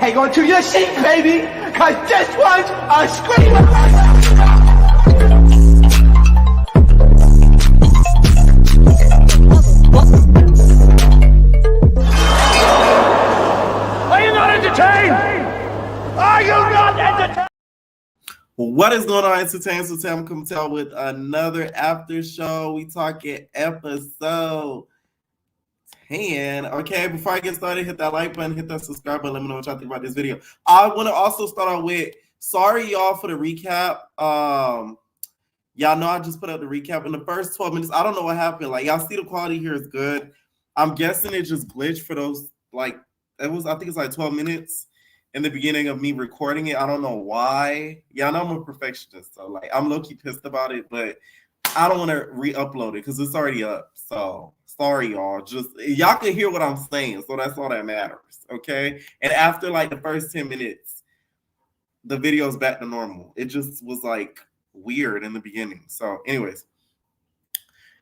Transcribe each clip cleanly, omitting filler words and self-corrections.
Hang on to your seat, baby, cause this one's a screamer. Are you not entertained? Are you not entertained? What is going on, entertainers? So I'm coming to tell with another after show. We talking episode 10. Okay, before I get started, hit that like button, hit that subscribe button. Let me know what y'all think about this video. I want to also start out with sorry, y'all, for the recap. Y'all know I just put up the recap in the first 12 minutes. I don't know what happened. Like, y'all see the quality here is good. I'm guessing it just glitched for those, like, I think it's like 12 minutes in the beginning of me recording it. I don't know why. Y'all know I'm a perfectionist, so like I'm low-key pissed about it, but I don't want to re-upload it because it's already up. So sorry, y'all. Just y'all can hear what I'm saying, so that's all that matters. Okay. And after like the first 10 minutes, the video's back to normal. It just was like weird in the beginning. So, anyways,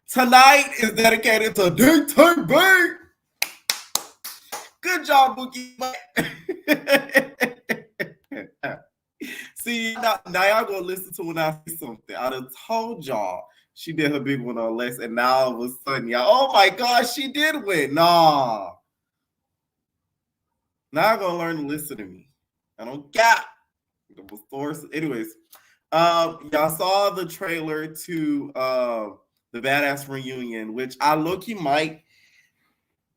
tonight is dedicated to Daytime Bang. Good job, Bookie. See, now y'all gonna listen to when I say something. I done told y'all she did her big one on Lex, and now all of a sudden, y'all, oh my gosh, she did win. Nah. Now I'm gonna learn to listen to me. I don't got the source. Anyways, y'all saw the trailer to the Badass Reunion, which I low-key might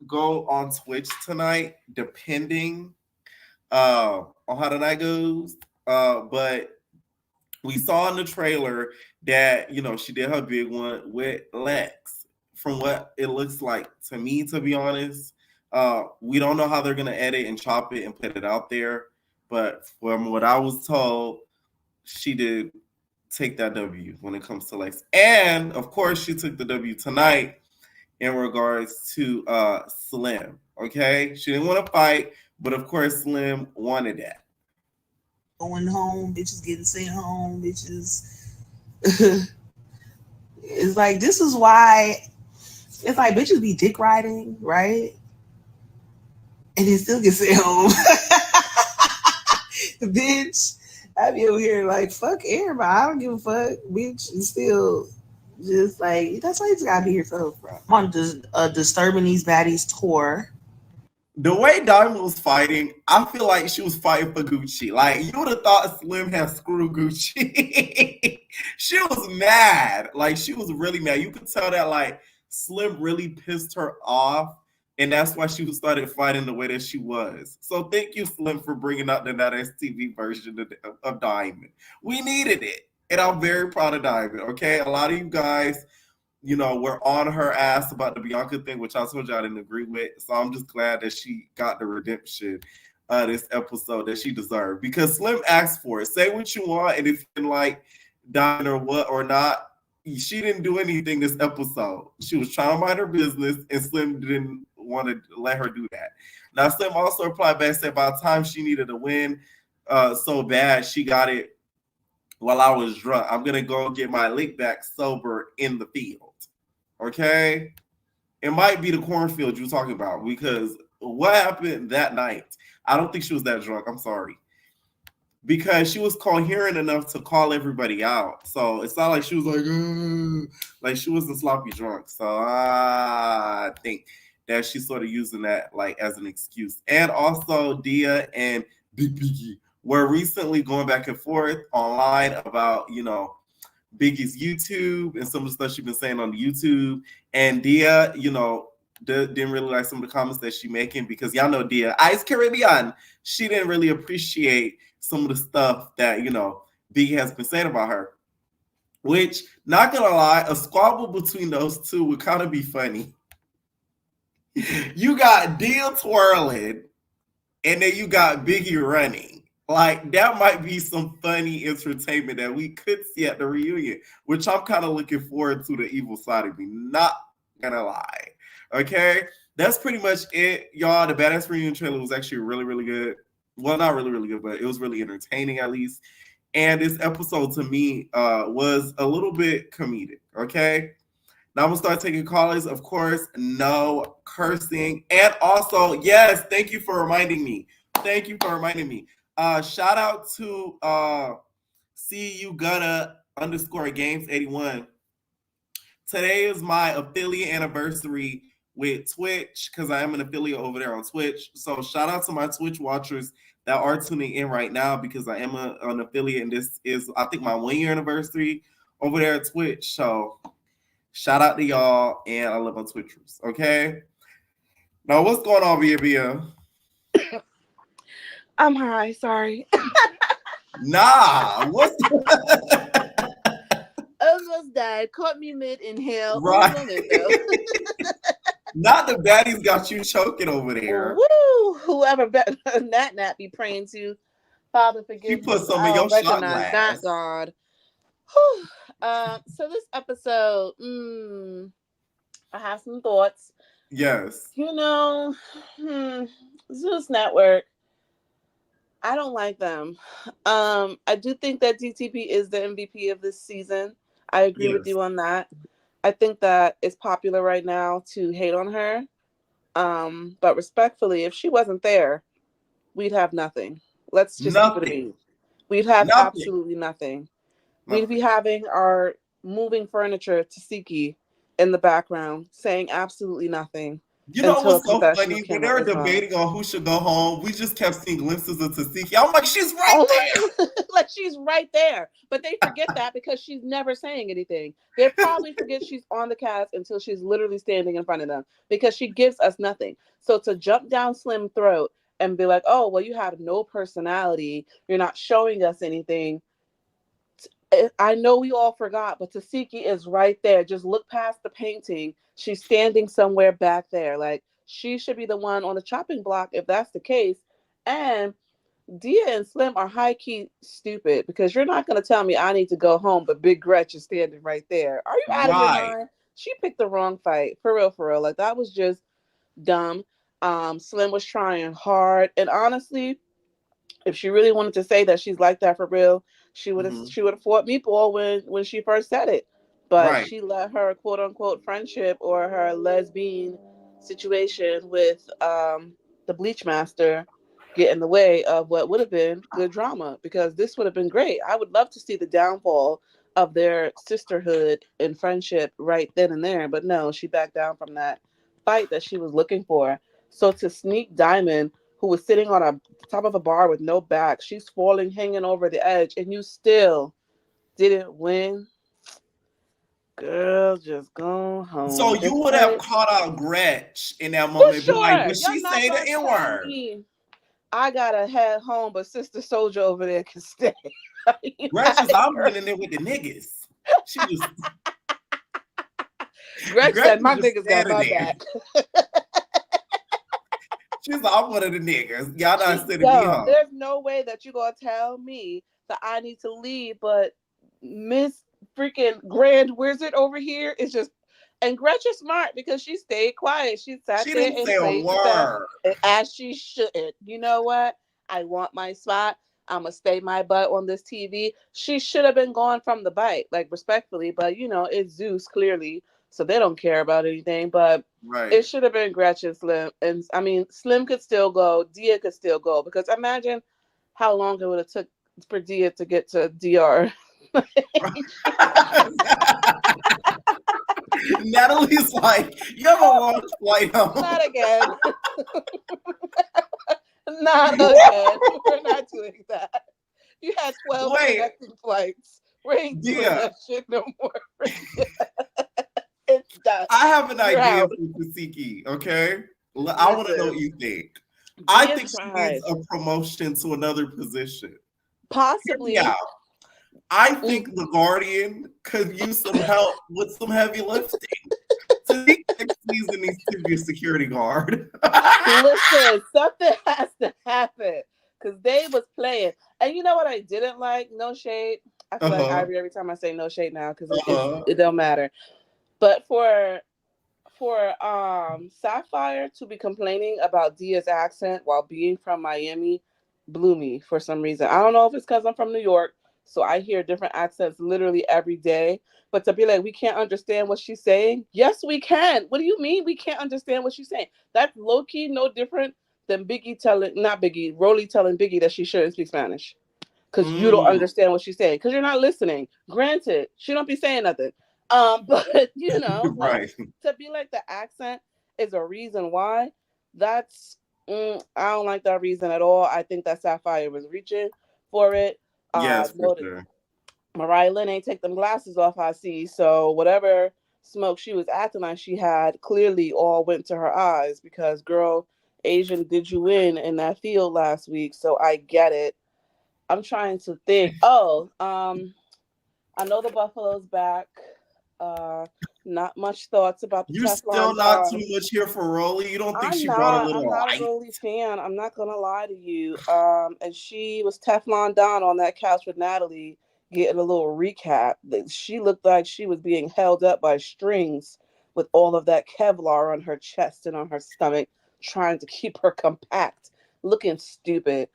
go on Twitch tonight, depending on how the night goes. But we saw in the trailer that, she did her big one with Lex. From what it looks like to me, to be honest, we don't know how they're going to edit and chop it and put it out there. But from what I was told, she did take that W when it comes to Lex. And of course, she took the W tonight in regards to Slim. Okay, she didn't want to fight, but of course, Slim wanted that. Going home, bitches getting sent home, bitches. It's like, this is why it's like bitches be dick riding, right? And then still get sent home. Bitch, I be over here like, fuck everybody. I don't give a fuck, bitch. And still just like, that's why you just gotta be yourself, bro. I'm on Disturbing These Baddies tour. The way Diamond was fighting, I feel like she was fighting for Gucci. Like, you would have thought Slim had screwed Gucci. She was mad. Like, she was really mad. You could tell that, like, Slim really pissed her off, and that's why she started fighting the way that she was. So thank you, Slim, for bringing out the STV version of Diamond. We needed it, and I'm very proud of Diamond, okay? A lot of you guys, we're on her ass about the Bianca thing, which I told you I didn't agree with. So I'm just glad that she got the redemption this episode that she deserved. Because Slim asked for it. Say what you want, and if you didn't like Diamond or what or not, she didn't do anything this episode. She was trying to mind her business, and Slim didn't want to let her do that. Now, Slim also replied back and said by the time she needed a win so bad, she got it while I was drunk. I'm going to go get my lick back sober in the field. Okay? It might be the cornfield you're talking about, because what happened that night, I don't think she was that drunk. I'm sorry. Because she was coherent enough to call everybody out. So it's not like she was like she wasn't sloppy drunk. So I think that she's sort of using that like as an excuse. And also Deja and Big Biggie were recently going back and forth online about, Biggie's YouTube and some of the stuff she's been saying on the YouTube. And Deja, didn't really like some of the comments that she's making, because y'all know Deja, Ice Caribbean, she didn't really appreciate some of the stuff that, Biggie has been saying about her. Which, not gonna lie, a squabble between those two would kind of be funny. You got Deja twirling, and then you got Biggie running. Like, that might be some funny entertainment that we could see at the reunion, which I'm kind of looking forward to the evil side of me. Not gonna lie. Okay? That's pretty much it, y'all. The Badass Reunion trailer was actually really, really good. Well, not really, really good, but it was really entertaining at least. And this episode to me was a little bit comedic, okay? Now I'm going to start taking callers. Of course, no cursing. And also, yes, thank you for reminding me. Thank you for reminding me. Shout out to CU Gutta _games 81. Today is my affiliate anniversary with Twitch, because I am an affiliate over there on Twitch. So shout out to my Twitch watchers that are tuning in right now, because I am an affiliate, and this is, I think, my 1 year anniversary over there at Twitch. So shout out to y'all, and I love my Twitchers. Okay. Now, what's going on, Bia? I'm high. Sorry. Nah. What's almost died. Caught me mid inhale. Right. Not the baddies got you choking over there. Woo! Whoever Nat be praying to, Father forgive me. You put some in your shot glass. Not God. So this episode, I have some thoughts. Yes. Zeus Network, I don't like them. I do think that DTP is the MVP of this season. I agree with you on that. I think that it's popular right now to hate on her. But respectfully, if she wasn't there, we'd have nothing. Let's just keep it a beat. We'd have absolutely nothing. We'd be having our moving furniture to Siki in the background, saying absolutely nothing. You know what's so funny? When they were debating on who should go home, we just kept seeing glimpses of Tasiki. I'm like, she's right there. Like, she's right there. But they forget that because she's never saying anything. They probably forget she's on the cast until she's literally standing in front of them, because she gives us nothing. So to jump down Slim's throat and be like, oh, well, you have no personality, you're not showing us anything. I know we all forgot, but Tasiki is right there. Just look past the painting. She's standing somewhere back there. Like, she should be the one on the chopping block if that's the case. And Dia and Slim are high key stupid because you're not going to tell me I need to go home, but Big Gretch is standing right there. Are you out of your Right. mind? She picked the wrong fight. For real, for real. Like, that was just dumb. Slim was trying hard. And honestly, if she really wanted to say that she's like that for real, Mhm. she would have fought Meatball when she first said it. But Right. she let her quote unquote friendship or her lesbian situation with the Bleach Master get in the way of what would have been good drama, because this would have been great. I would love to see the downfall of their sisterhood and friendship right then and there. But no, she backed down from that fight that she was looking for. So to sneak Diamond, who was sitting on a top of a bar with no back, she's falling, hanging over the edge, and you still didn't win. Girl, just go So home. you Just would have say, caught out Gretch in that for moment, be like, sure. did she Y'all not say the gonna N tell word? me I gotta head home, but Sister Soldier over there can stay. You Gretch had is it, I'm girl. in there with the niggas. She was Greg Gretch said, was "My just niggas got standing my there. back." She's like, I'm one of the niggas. Y'all not She sending me dumb. home. There's no way that you gonna tell me that I need to leave, but Miss freaking Grand Wizard over here is just. And Gretchen smart because she stayed quiet. She sat She there didn't and say a played the best, word. as she shouldn't. You know what? I want my spot. I'm gonna stay my butt on this TV. She should have been gone from the bite, like respectfully, but it's Zeus clearly, so they don't care about anything. But Right. it should have been Gretchen, Slim, and I mean Slim could still go, Dia could still go, because imagine how long it would have took for Dia to get to DR. Natalie's like, you have a long flight home. Not again. Not again. We're not doing that. You had 12 Wait, connecting flights. We ain't doing Dia, that shit no more. It's done. I have an You're idea out. for Tasiki, okay? I want to know what Listen, you think. I Dia think she needs tried. a promotion to another position. Hear me Possibly. out. I think the Guardian could use some help with some heavy lifting. Tasiki next season needs to be a security guard. Listen, something has to happen because they was playing. And you know what I didn't like? No shade. I feel like Uh-huh. Ivory every time I say no shade now because Uh-huh. it don't matter. But for Sapphire to be complaining about Dia's accent while being from Miami blew me for some reason. I don't know if it's because I'm from New York, so I hear different accents literally every day. But to be like, we can't understand what she's saying. Yes, we can. What do you mean we can't understand what she's saying? That's low key no different than not Biggie, Roly telling Biggie that she shouldn't speak Spanish because you don't Mm, understand what she's saying because you're not listening. Granted, she don't be saying nothing. But like right. to be like the accent is a reason why. That's I don't like that reason at all. I think that Sapphire was reaching for it. Yes, for Noted. sure. Mariah Lynn ain't take them glasses off. I see. So whatever smoke she was acting like she had clearly all went to her eyes because girl, Asian did you in that field last week. So I get it. I'm trying to think. Oh, I know the Buffalo's back. Uh, Not much thoughts about the You're still Teflon not too Don. much here for Roly. You don't think I'm she brought a not. I'm little not a light? Rolly fan. I'm not gonna lie to you. And she was Teflon Don on that couch with Natalie, getting a little recap. That she looked like she was being held up by strings with all of that Kevlar on her chest and on her stomach, trying to keep her compact, looking stupid.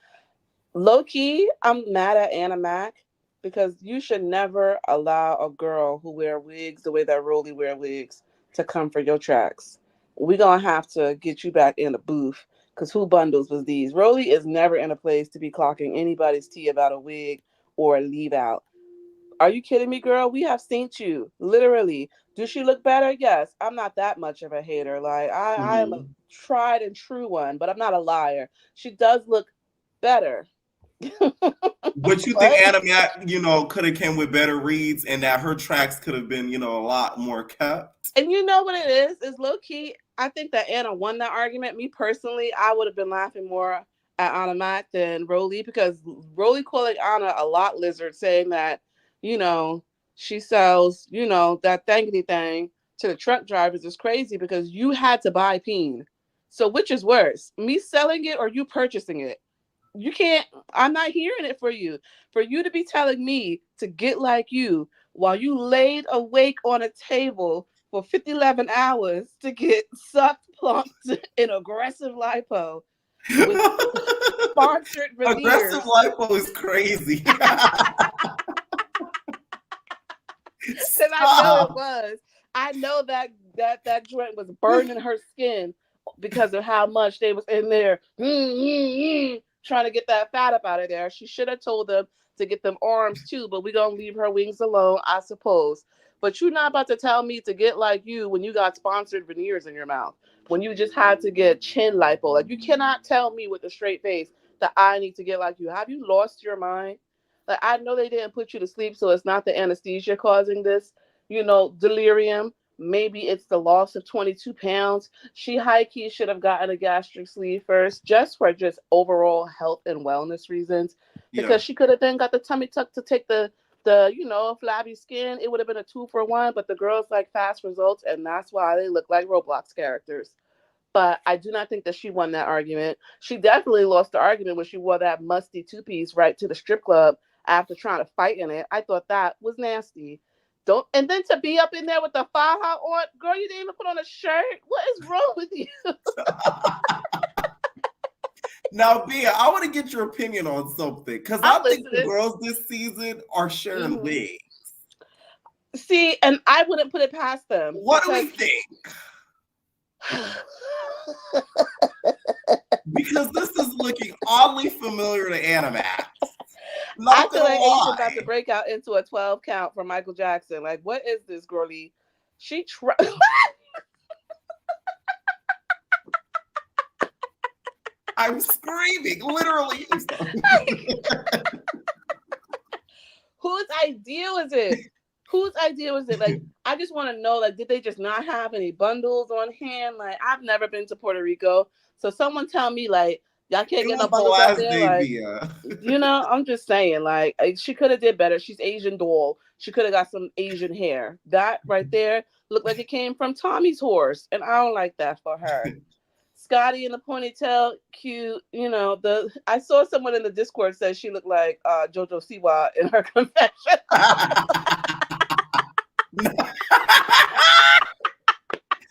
Low key, I'm mad at Anna Mac because you should never allow a girl who wear wigs the way that Roly wear wigs to come for your tracks. We gonna have to get you back in the booth because who bundles was these? Roly is never in a place to be clocking anybody's tea about a wig or a leave out. Are you kidding me, girl? We have seen you literally. Do she look better? Yes. I'm not that much of a hater. Like I am a Mhm. tried and true one, but I'm not a liar. She does look better. But you think What? Anna Mac, could have came with better reads and that her tracks could have been, a lot more kept? And you know what it is? Is low key. I think that Anna won that argument. Me personally, I would have been laughing more at Anna Mac than Roly because Roly calling Anna a lot lizard, saying that you know, she sells, you know, that thankity thing to the truck drivers is crazy because you had to buy peen. So which is worse, me selling it or you purchasing it? You can't, I'm not hearing it for you. For you to be telling me to get like you while you laid awake on a table for 11 hours to get sucked, plumped, and aggressive lipo with sponsored Aggressive veneers. lipo is crazy. Because I know it Stop. was. I know that joint was burning her skin because of how much they was in there trying to get that fat up out of there. She should have told them to get them arms too, but we gonna leave her wings alone, I suppose. But you're not about to tell me to get like you when you got sponsored veneers in your mouth, when you just had to get chin lipo. Like you cannot tell me with a straight face that I need to get like you. Have you lost your mind? Like I know they didn't put you to sleep, so it's not the anesthesia causing this, you know, delirium. Maybe it's the loss of 22 pounds. She high key should have gotten a gastric sleeve first, just for just overall health and wellness reasons. Yeah. Because she could have then got the tummy tuck to take the you know flabby skin. It would have been a 2-for-1. But the girls like fast results, and that's why they look like Roblox characters. But I do not think that she won that argument. She definitely lost the argument when she wore that musty two-piece right to the strip club after trying to fight in it. I thought that was nasty. Don't and then to be up in there with the faja on, girl, you didn't even put on a shirt. What is wrong with you? Now, Bia, I want to get your opinion on something because I I'm think the listening. girls this season are sharing wigs. See, and I wouldn't put it past them. What do we think? Because this is looking oddly familiar to Animax. I feel like Asia's about to break out into a 12 count from Michael Jackson. Like, what is this, girlie? She I'm screaming, literally. Whose idea was it? Whose idea was it? Like, I just want to know, like, did they just not have any bundles on hand? Like, I've never been to Puerto Rico. So someone tell me, like, y'all can't It get no was the bundles out last there. day, Like, Bia. you know, I'm just saying, like, she could have did better. She's Asian doll. She could have got some Asian hair. That right there looked like it came from Tommy's horse. And I don't like that for her. Scotty in the ponytail, cute. You know, I saw someone in the Discord said she looked like JoJo Siwa in her confession.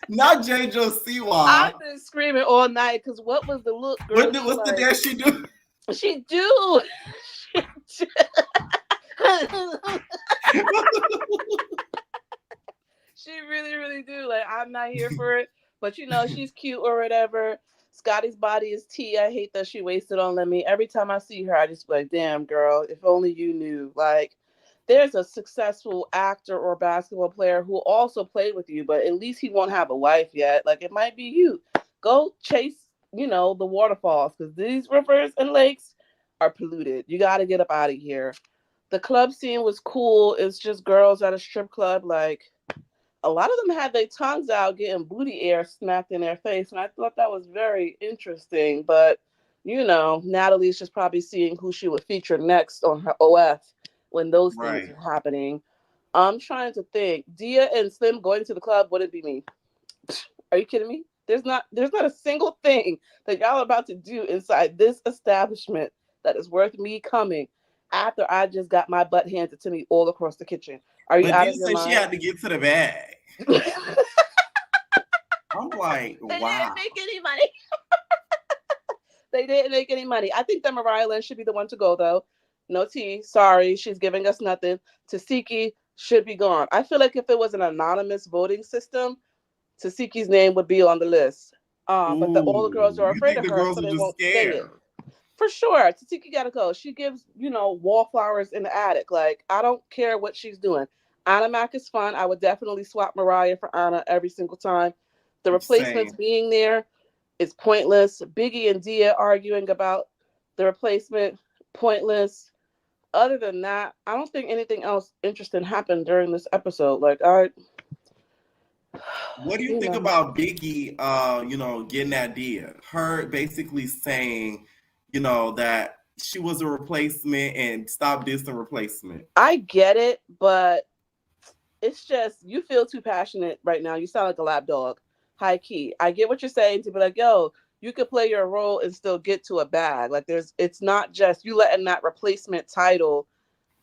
Not JoJo Siwa. I've been screaming all night because what was the look, girl? What's the dance she do? She do. She really, really do. Like, I'm not here for it. But, you know, she's cute or whatever. Scotty's body is tea. I hate that she wasted on Lemmy. Every time I see her, I just be like, damn, girl, if only you knew. Like, there's a successful actor or basketball player who also played with you, but at least he won't have a wife yet. Like, it might be you. Go chase, you know, the waterfalls because these rivers and lakes are polluted. You got to get up out of here. The club scene was cool. It's just girls at a strip club. Like, a lot of them had their tongues out getting booty air smacked in their face. And I thought that was very interesting. But, you know, Natalie's just probably seeing who she would feature next on her OF when those things are happening. I'm trying to think. Dia and Slim going to the club wouldn't be me. Are you kidding me? There's not a single thing that y'all are about to do inside this establishment that is worth me coming after I just got my butt handed to me all across the kitchen. Are you out of your mind? She had to get to the bag. I'm like, wow. They didn't make any money. They didn't make any money. I think that Mariah Lynn should be the one to go, though. No tea. Sorry, she's giving us nothing. Tasiki should be gone. I feel like if it was an anonymous voting system, Tasiki's name would be on the list. But all the girls are afraid of her, so they won't say it. For sure, Tasiki gotta go. She gives, you know, wallflowers in the attic. Like, I don't care what she's doing. Anna Mac is fun. I would definitely swap Mariah for Anna every single time. The replacements being there is pointless. Biggie and Dia arguing about the replacement, pointless. Other than that, I don't think anything else interesting happened during this episode. Like, what do you think about Biggie, you know, getting that Dia? Her basically saying, you know, that she was a replacement and stop dissing replacement. I get it, but it's just you feel too passionate right now. You sound like a lap dog. High key. I get what you're saying to be like, yo, you could play your role and still get to a bag. Like it's not just you letting that replacement title,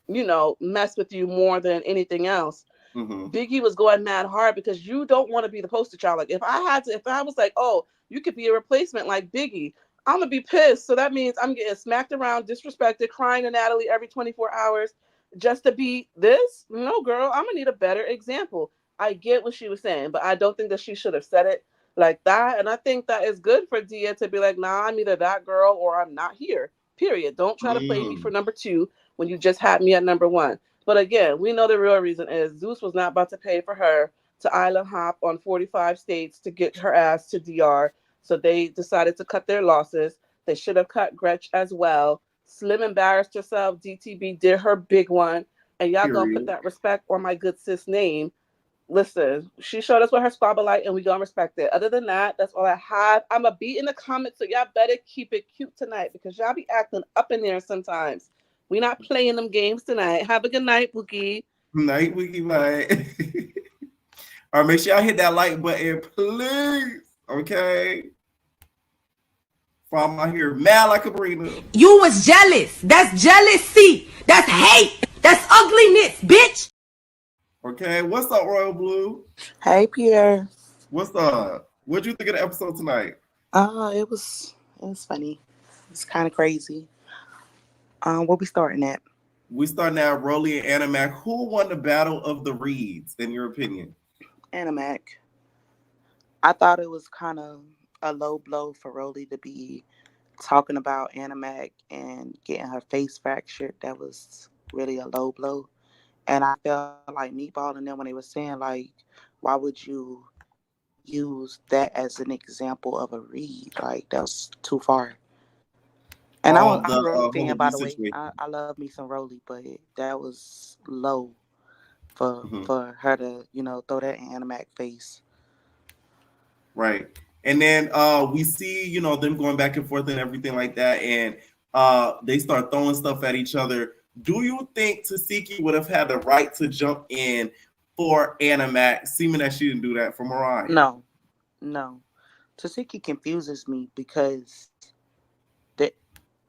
mess with you more than anything else. Mm-hmm. Biggie was going mad hard because you don't want to be the poster child. Like if I was like, oh, you could be a replacement like Biggie, I'm gonna be pissed. So that means I'm getting smacked around, disrespected, crying to Natalie every 24 hours just to be this. No, girl, I'm gonna need a better example. I get what she was saying, but I don't think that she should have said it like that. And I think that is good for Dia to be like, nah, I'm either that girl or I'm not here. Period. Don't try to play me for number 2 when you just had me at number 1. But again, we know the real reason is Zeus was not about to pay for her to island hop on 45 states to get her ass to DR. So they decided to cut their losses. They should have cut Gretch as well. Slim embarrassed herself. DTB did her big one. And y'all gonna put that respect on my good sis name. Listen, she showed us what her squabble like, and we gonna respect it. Other than that, that's all I have. I'm a beat in the comments, so y'all better keep it cute tonight because y'all be acting up in there sometimes. We not playing them games tonight. Have a good night, Bookie. Night, Wiki, night. All right, make sure y'all hit that like button, please. Okay. From out here, mad like a burrito. You was jealous. That's jealousy. That's hate. That's ugliness, bitch. Okay, what's up, Royal Blue? Hey, Pierre. What's up? What'd you think of the episode tonight? It was funny. It's kind of crazy. Where we starting at? We starting at Roelly and Animac. Who won the battle of the reeds, in your opinion? Animac. I thought it was kind of a low blow for Roelly to be talking about Animac and getting her face fractured. That was really a low blow. And I felt like Meatball and them when they were saying, like, why would you use that as an example of a read? Like, that's too far. And I'm a Roelly fan, by the way. I love me some Roelly, but that was low for her to, throw that in Animac face. Right. And then we see, them going back and forth and everything like that. And they start throwing stuff at each other. Do you think Tasiki would have had the right to jump in for Animac, seeming that she didn't do that for Mariah? No. Tasiki confuses me because the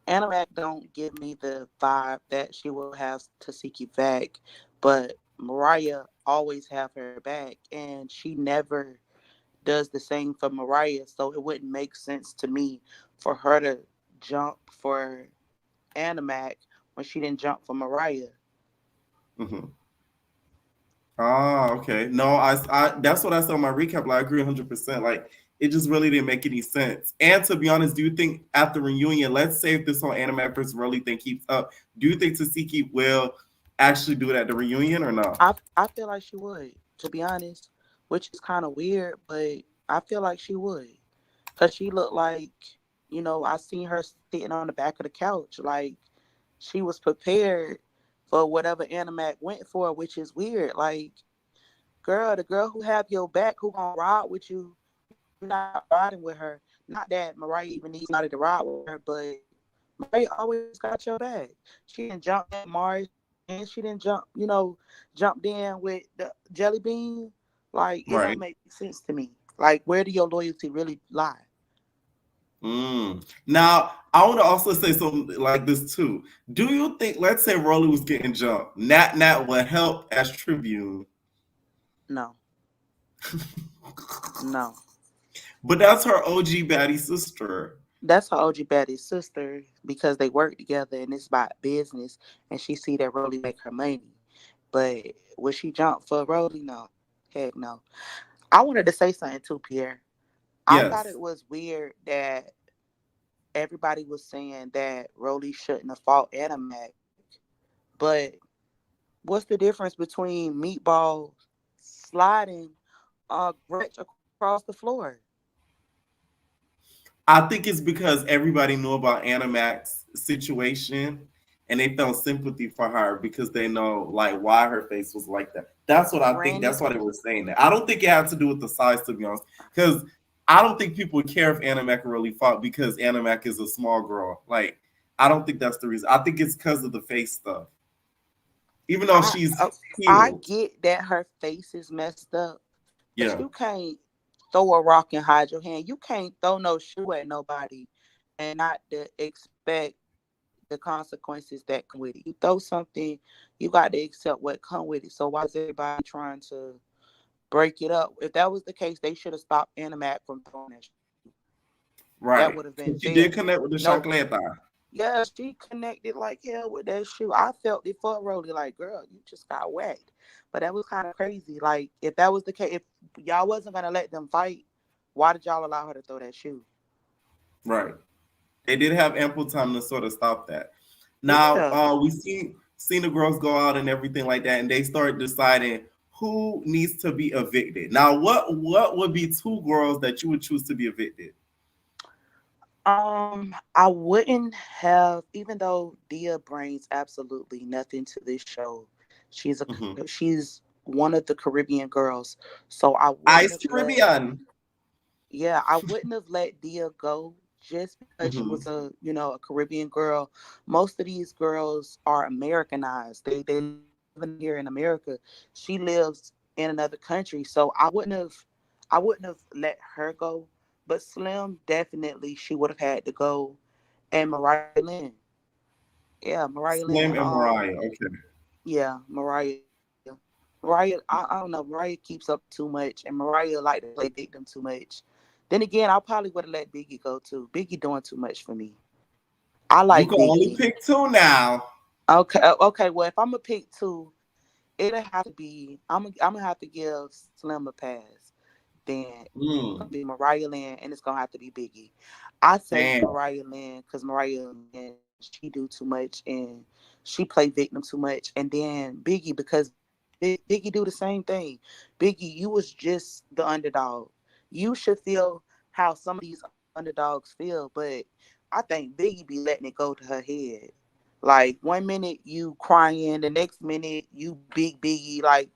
Animac don't give me the vibe that she will have Tasiki back, but Mariah always have her back, and she never does the same for Mariah, so it wouldn't make sense to me for her to jump for Animac when she didn't jump for Mariah. Mm-hmm. Okay. No, I that's what I said on my recap. Like, I agree 100%. Like, it just really didn't make any sense. And to be honest, do you think at the reunion, let's say if this whole Animac versus Roelly thing keeps up, do you think Tasiki will actually do it at the reunion or not? I feel like she would, to be honest, which is kind of weird, but I feel like she would. Because she looked like, I seen her sitting on the back of the couch. Like, she was prepared for whatever Animac went for, which is weird. Like, the girl who have your back, who gonna ride with you, you're not riding with her. Not that Mariah even needs somebody to ride with her, but Mariah always got your back. She didn't jump in Mars, and she didn't jumped in with the Jelly Bean. Like, it don't make sense to me. Like, where do your loyalty really lie? Now, I want to also say something like this too. Do you think, let's say Roelly was getting jumped, Nat would help as Tribune? No. No. But that's her OG baddie sister. That's her OG baddie sister because they work together and it's about business, and she see that Roelly make her money. But would she jump for Roelly? No. Heck no. I wanted to say something too, Pierre. I thought it was weird that everybody was saying that Roelly shouldn't have fought Animac. But what's the difference between Meatball sliding Gretch across the floor? I think it's because everybody knew about Animac's situation and they felt sympathy for her because they know like why her face was like that. That's what I think. That's why they were saying that. I don't think it had to do with the size, to be honest, because I don't think people would care if Animac really fought because Animac is a small girl. Like, I don't think that's the reason. I think it's because of the face stuff. Even though she's I healed. get that her face is messed up, but Yeah. you can't throw a rock and hide your hand. You can't throw no shoe at nobody and not to expect the consequences that come with it. You throw something, you got to accept what come with it. So why is everybody trying to break it up? If that was the case, they should have stopped Animac from throwing that shoe. That Right. would have been But she did fair. connect with the No, chancleta. yeah, she connected like hell with that shoe. I felt it for Roelly, like, girl, you just got whacked. But that was kind of crazy. Like, if that was the case, if y'all wasn't gonna let them fight, why did y'all allow her to throw that shoe? Right. They did have ample time to sort of stop that. Now, Yeah. we seen the girls go out and everything like that, and they start deciding who needs to be evicted. Now, what would be two girls that you would choose to be evicted? I wouldn't have, even though Dia brings absolutely nothing to this show. Mhm. She's one of the Caribbean girls, so Ice Caribbean. I wouldn't have let Dia go just because she Mhm. was a Caribbean girl. Most of these girls are Americanized. They live here in America. She lives in another country, so I wouldn't have let her go. But Slim, definitely she would have had to go, and Mariah Lynn. Yeah, Mariah Lynn. Slim and Mariah. Okay. Yeah, Mariah. Mariah, I don't know. Mariah keeps up too much, and Mariah like to play victim too much. Then again, I probably would have let Biggie go too. Biggie doing too much for me. I You like can only Biggie. pick two now. Okay, okay. Well, if I'm gonna pick two, it'll have to be. I'm gonna have to give Slim a pass. Then it's Mm. gonna be Mariah Lynn, and it's gonna have to be Biggie. I say Damn. Mariah Lynn because Mariah Lynn, she do too much and she play victim too much, and then Biggie because Biggie do the same thing. Biggie, you was just the underdog. You should feel how some of these underdogs feel, but I think Biggie be letting it go to her head. Like 1 minute you crying, the next minute you big Biggie. Like,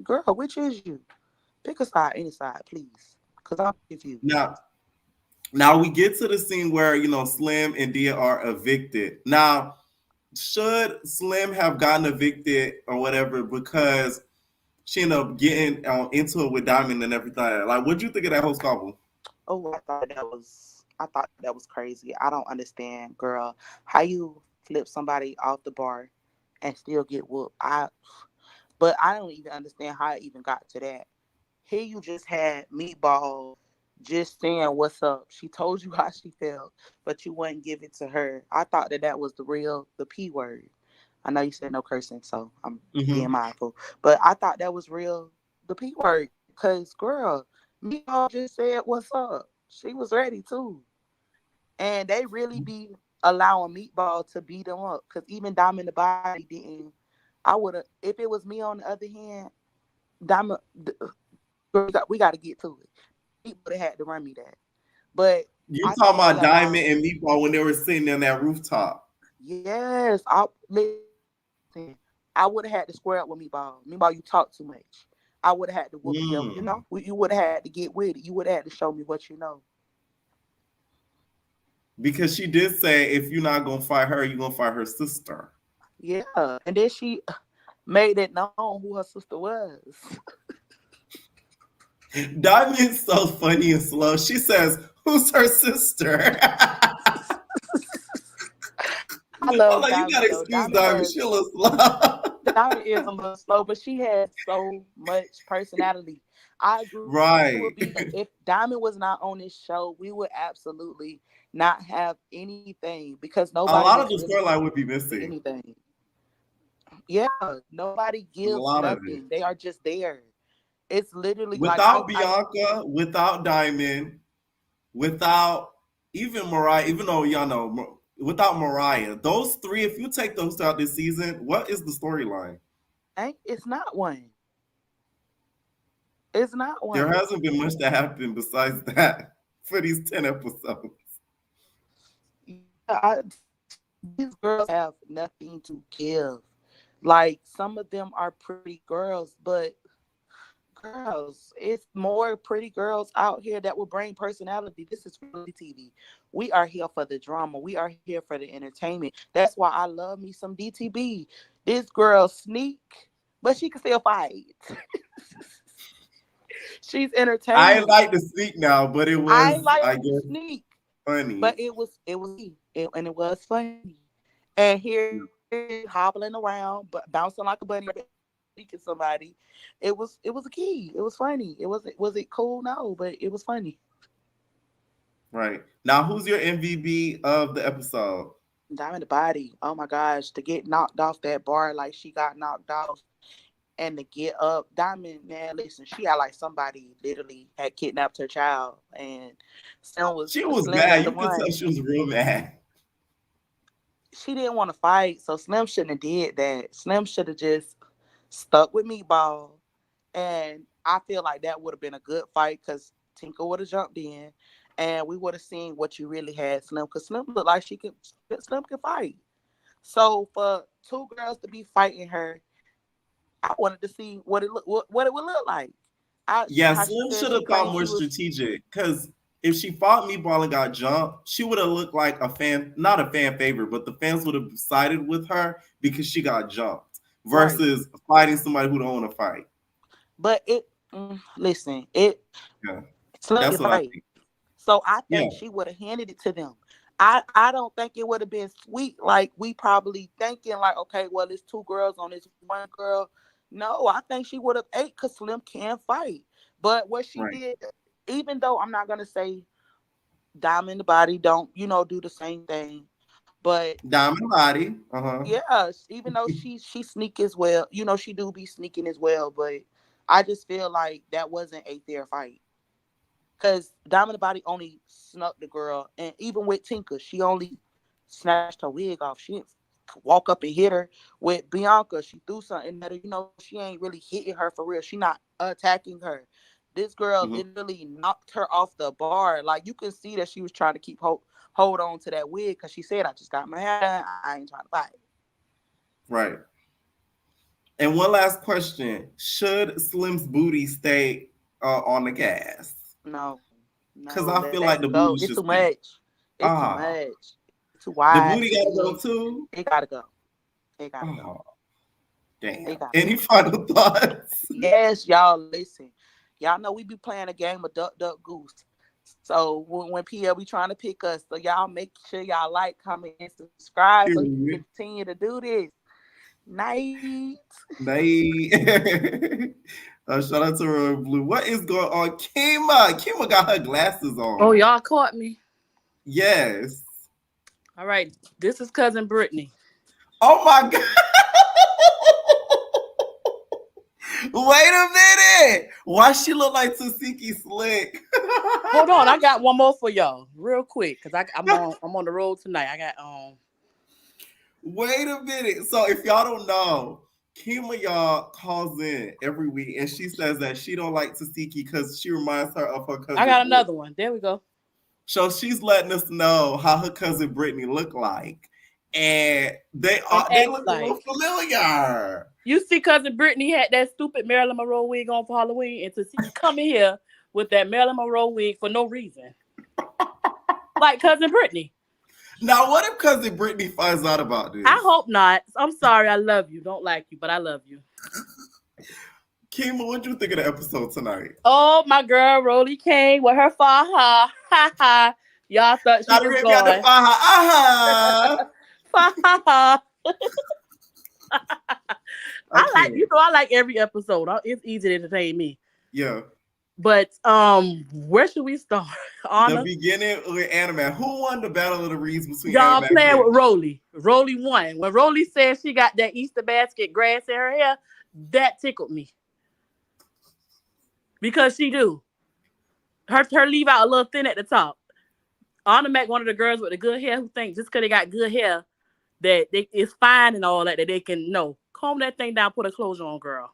girl, which is you? Pick a side, any side, please. Cause I'm confused. Now, now we get to the scene where Slim and Dia are evicted. Now, should Slim have gotten evicted or whatever because she ended up getting into it with Diamond and everything? Like, what'd you think of that whole squabble? Oh, I thought that was crazy. I don't understand, girl. How you flip somebody off the bar and still get whooped? But I don't even understand how it even got to that. Here you just had Meatball just saying what's up. She told you how she felt, but you wouldn't give it to her. I thought that was the P word. I know you said no cursing, so I'm being Hmm. mindful. But I thought that was real, the P word. Because, girl, Meatball just said what's up. She was ready too. And they really be allowing Meatball to beat them up. Because even Diamond the Body didn't. I would have, if it was me on the other hand, Diamond, we got to get to it. He would have had to run me that. But You I talking think they about allowed, Diamond and Meatball when they were sitting on that rooftop? yes, listen, I would have had to square up with Meatball. Meatball, you talk too much. I would have had to whoop you. You Mm. know, you would have had to get with it. You would have had to show me what you know. Because she did say if you're not gonna fight her, you're gonna fight her sister. Yeah, and then she made it known who her sister was. Diamond's so funny and slow. She says, "Who's her sister?" I I'm love like, you Diamond gotta though. excuse Diamond. She a little slow. Diamond is a little slow, but she has so much personality. I agree. It Right. would be if Diamond was not on this show, we would absolutely not have anything because A nobody lot of is the really storyline would be to missing. anything. Yeah, nobody A gives lot of it. nothing. They are just there. It's literally like Without Bianca, without Diamond, without even Mariah, even though y'all know, without Mariah, those three, if you take those out this season, what is the storyline? it's not one. It's not There one. hasn't been much that happened besides that for these 10 episodes. Yeah, these girls have nothing to give. Like some of them are pretty girls, but girls. It's more pretty girls out here that will bring personality. This is reality TV. We are here for the drama. We are here for the entertainment. That's why I love me some DTB. This girl sneak, but she can still fight. She's entertaining. I like the sneak now, but it was, I guess, sneak, funny. but it was and it was funny. And here hobbling around, but bouncing like a bunny, speaking somebody. It was a key. It was funny. Was it cool? No, but it was funny. Right. Now, who's your MVP of the episode? Diamond the Body. Oh my gosh, to get knocked off that bar like she got knocked off and to get up. Diamond, man, listen, she had like somebody literally had kidnapped her child and she was mad. You could tell she was real mad. She didn't want to fight, so Slim shouldn't have did that. Slim should have just stuck with Meatball, and I feel like that would have been a good fight because Tinker would have jumped in, and we would have seen what you really had, Slim. Because Slim looked like Slim could fight. So for two girls to be fighting her, I wanted to see what it would look like. Slim should have thought more strategic because if she fought Meatball and got jumped, she would have looked like not a fan favorite, but the fans would have sided with her because she got jumped versus fighting somebody who don't want to fight. But Slim can fight. So I think she would have handed it to them. I don't think it would have been sweet like we probably thinking like, okay, well, it's two girls on this one girl. No, I think she would have ate because Slim can fight. But what she did, even though I'm not gonna say Diamond the Body don't, do the same thing, but Diamond Body, yeah, even though she sneak as well, she do be sneaking as well. But I just feel like that wasn't a fair fight because Diamond the Body only snuck the girl, and even with Tinker, she only snatched her wig off. She didn't walk up and hit her. With Bianca, she threw something at her. She ain't really hitting her for real. She not attacking her. This girl literally knocked her off the bar. Like, you can see that she was trying to keep hold on to that wig because she said, I just got my hair done. I ain't trying to fight. Right. And one last question. Should Slim's booty stay on the gas? No. Because I feel like the booty it's too much. It's too much. It's too wide. The booty got to go too? It got to go. It got to go. Damn. Any final thoughts? Yes, y'all, listen. Y'all know we be playing a game of Duck, Duck, Goose. So when Pierre be trying to pick us, so y'all make sure y'all like, comment, and subscribe so you can continue to do this. Night. Shout out to Royal Blue. What is going on? Kima got her glasses on. Oh, y'all caught me. Yes. All right. This is cousin Britney. Oh my God. Wait a minute. Why she look like Tasiki Slick? Hold on, I got one more for y'all, real quick, because I'm on the road tonight. I got Wait a minute. So if y'all don't know, Kima y'all calls in every week and she says that she don't like Tasiki because she reminds her of her cousin. I got another one. There we go. So she's letting us know how her cousin Britney look like. And they look like a little familiar. You see, cousin Britney had that stupid Marilyn Monroe wig on for Halloween, and to see you come in here with that Marilyn Monroe wig for no reason, like cousin Britney. Now, what if cousin Britney finds out about this? I hope not. I'm sorry. I love you. Don't like you, but I love you. Kima, what you think of the episode tonight? Oh, my girl Roelly came with her faha. Ha ha. Y'all thought she was going. Faha. I like every episode. It's easy to entertain me. Yeah. But where should we start? The beginning with Anna. Who won the battle of the reeds between y'all Anna playing with Roelly? Roelly won. When Roelly said she got that Easter basket grass in her hair, that tickled me. Because she do. Her leave out a little thin at the top. Anna Mac, one of the girls with the good hair, who think just because they got good hair that it's fine and all that they can comb that thing down, put a clothes on, girl.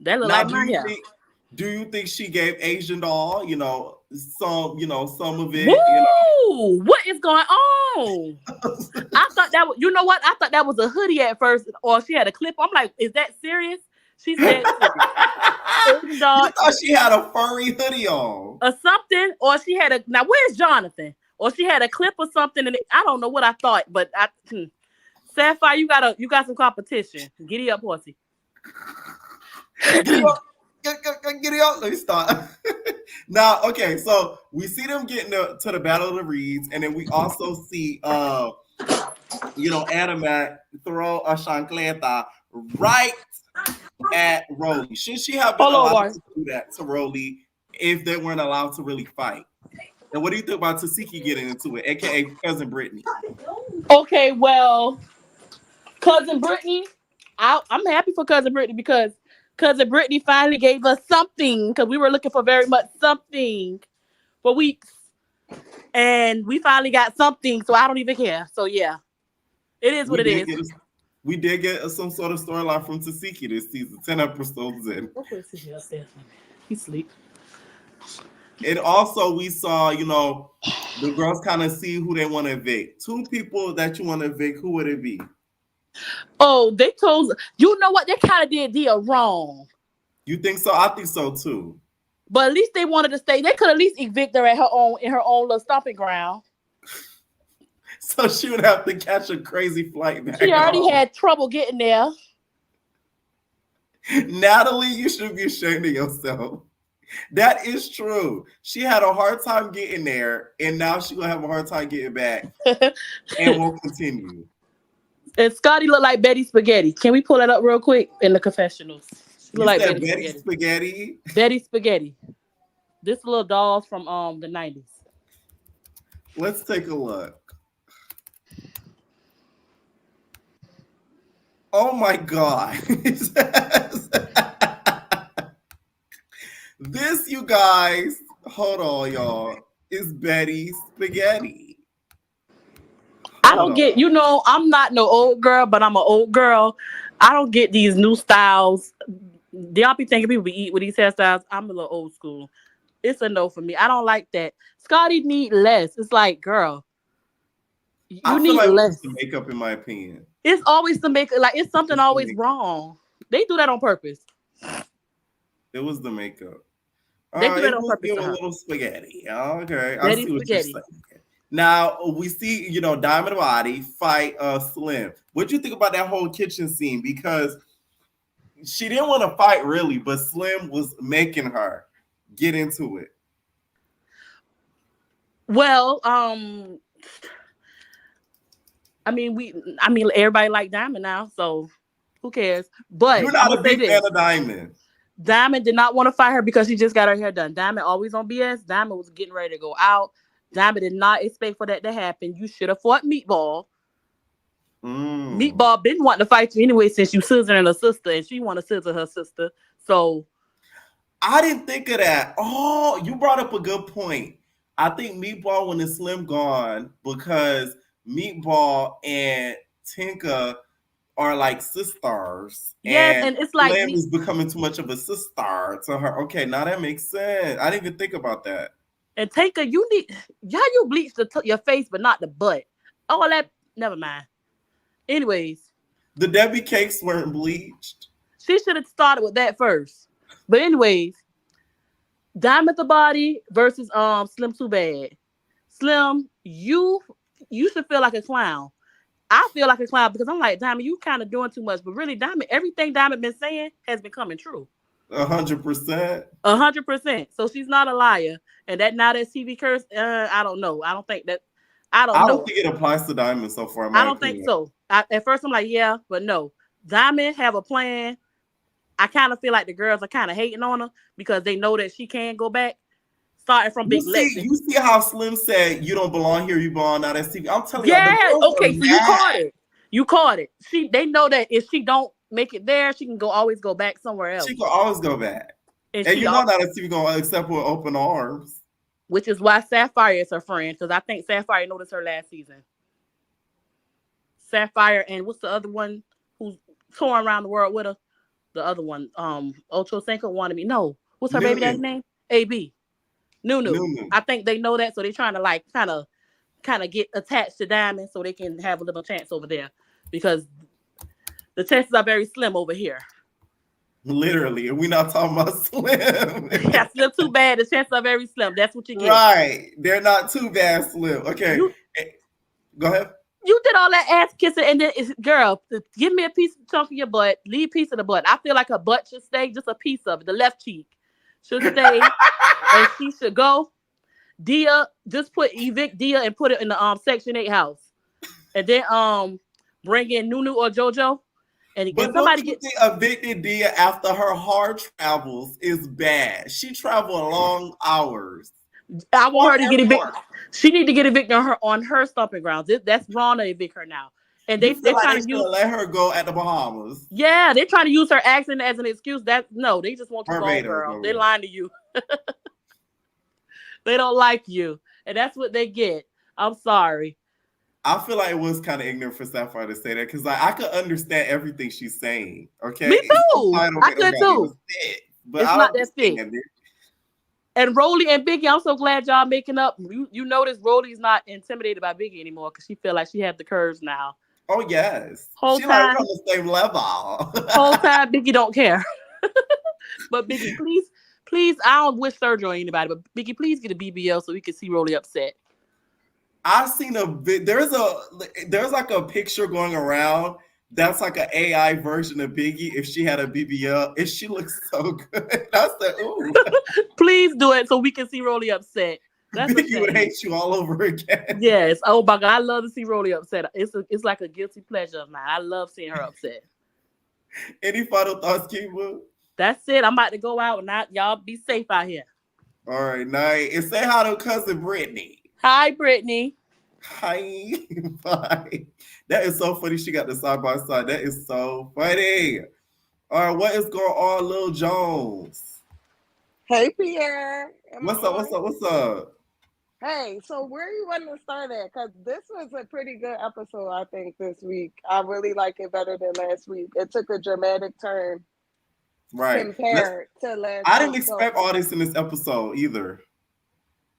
That look like my hair. Do you think she gave Asian doll, some of it? Woo! What is going on? I thought that was, I thought that was a hoodie at first, or she had a clip. I'm like, is that serious? She's dead serious. You thought she had a furry hoodie on. Or something, or she had a, now where's Jonathan? Or she had a clip or something, and I don't know what I thought, but Sapphire, you got some competition. Giddy up, horsey. Giddy up. Giddy up. Let me start. Now, okay, so we see them getting to the Battle of the Reeds, and then we also see Animac throw a chancleta right at Roelly. Should she have been allowed to do that to Roelly if they weren't allowed to really fight? And what do you think about Tasiki getting into it, aka Cousin Britney? Okay, well, Cousin Britney, I'm happy for Cousin Britney because Cousin Britney finally gave us something because we were looking for very much something for weeks. And we finally got something, so I don't even care. So yeah, it is what it is. We did get some sort of storyline from Tasiki this season, 10 episodes in. He sleep. And also we saw, the girls kind of see who they want to evict. 2 people that you want to evict, who would it be? Oh, they told, you know what? They kind of did Dia wrong. You think so? I think so too. But at least they wanted to stay. They could at least evict her in her own little stomping ground. So she would have to catch a crazy flight back. She already had trouble getting there. Natalie, you should be ashamed of yourself. That is true. She had a hard time getting there, and now she's gonna have a hard time getting back, and won't continue. And Scotty looked like Betty Spaghetti. Can we pull that up real quick in the confessionals? She looked like Betty Spaghetti. Betty Spaghetti. This little dolls from the 90s. Let's take a look. Oh my God. This, you guys, hold on, y'all, is Betty Spaghetti. I don't get, I'm not no old girl, but I'm an old girl. I don't get these new styles. Y'all be thinking people be eat with these hairstyles. I'm a little old school. It's a no for me. I don't like that. Scotty need less. It's like, girl, you need less. It's the makeup, in my opinion. It's always the makeup. Like, it's something always wrong. They do that on purpose. It was the makeup. They do that on purpose. A little spaghetti. Okay, I see what you're saying. Now we see, Diamond Body fight Slim. What do you think about that whole kitchen scene? Because she didn't want to fight really, but Slim was making her get into it. Well, everybody like Diamond now, so who cares? But you're not a big fan of Diamond. Diamond did not want to fight her because she just got her hair done. Diamond always on BS. Diamond was getting ready to go out. Diamond did not expect for that to happen. You should have fought Meatball. Meatball been wanting to fight you anyway since you scissoring her sister, and she want to scissor her sister. So I didn't think of that. Oh, you brought up a good point. I think Meatball when it's Slim gone because Meatball and Tinka are like sisters. Yes, and it's like Slim is becoming too much of a sister to her. Okay, now that makes sense. I didn't even think about that. And Tinka, you bleach your face, but not the butt. Oh, never mind. Anyways, the Debbie cakes weren't bleached. She should have started with that first. But anyways, Diamond the Body versus Slim Too Bad. Slim, you should feel like a clown. I feel like a clown because I'm like, Diamond, you kind of doing too much. But really, Diamond, everything Diamond been saying has been coming true. 100%. 100%. So she's not a liar. And that TV curse, I don't know. I don't think that. I don't think it applies to Diamond so far. I don't think so. At first, I'm like, yeah, but no. Diamond have a plan. I kind of feel like the girls are kind of hating on her because they know that she can go back. Starting from Big Lex. You see how Slim said, you don't belong here, you belong out at TV. I'm telling you. Yeah, okay, so you caught it. You caught it. They know that if she don't make it there, she can always go back somewhere else. She can always go back. And you know that TV going to accept with open arms. Which is why Sapphire is her friend, because I think Sapphire noticed her last season. Sapphire and what's the other one who's touring around the world with her? The other one, Ocho Cinco wanted me. No, what's her baby dad's name? AB. Nunu. I think they know that, so they're trying to like kind of get attached to Diamond so they can have a little chance over there because the chances are very slim over here. Literally, and we're not talking about Slim. Yeah, Slim too bad. The chance of every Slim. That's what you get. Right. They're not too bad, Slim. Okay. Go ahead. You did all that ass kissing, and then, girl, give me a piece of chunk of your butt. Leave a piece of the butt. I feel like her butt should stay, just a piece of it. The left cheek should stay, and she should go. Dia, just evict Dia and put it in the Section 8 house, and then bring in Nunu or JoJo, and But somebody don't you think evicting Dia after her hard travels is bad? She traveled long hours. I want her to get evicted. She need to get evicted on her stomping grounds. That's wrong to evict her now. And they're trying to let her go at the Bahamas. Yeah, they're trying to use her accent as an excuse. No, they just want you gone, girl. They're lying to you. They don't like you, and that's what they get. I'm sorry. I feel like it was kind of ignorant for Sapphire to say that because I could understand everything she's saying. Okay, me too. I could too. But it's not that thick. And Roelly and Biggie, I'm so glad y'all making up. You notice Roelly's not intimidated by Biggie anymore because she feel like she has the curves now. Oh yes, she like on the same level. Whole time Biggie don't care. But Biggie, please, I don't wish surgery on anybody, but Biggie, please get a BBL so we can see Roelly upset. I've seen there's like a picture going around that's like an AI version of Biggie if she had a BBL. And she looks so good. That's ooh. Please do it so we can see Roelly upset. That's Biggie would hate you all over again. Yes. Oh my God, I love to see Roelly upset. It's like a guilty pleasure of mine. I love seeing her upset. Any final thoughts, Kiva? That's it. I'm about to go out and y'all be safe out here. All right, night. And say hi to cousin Britney. Hi, Britney. Hi. Bye. That is so funny. She got the side by side. That is so funny. All right, what is going on, Lil Jones? Hey, Pierre. What's up? Hey, so where you want to start at? Because this was a pretty good episode, I think, this week. I really like it better than last week. It took a dramatic turn. Right. Compared to last I didn't expect all this in this episode either.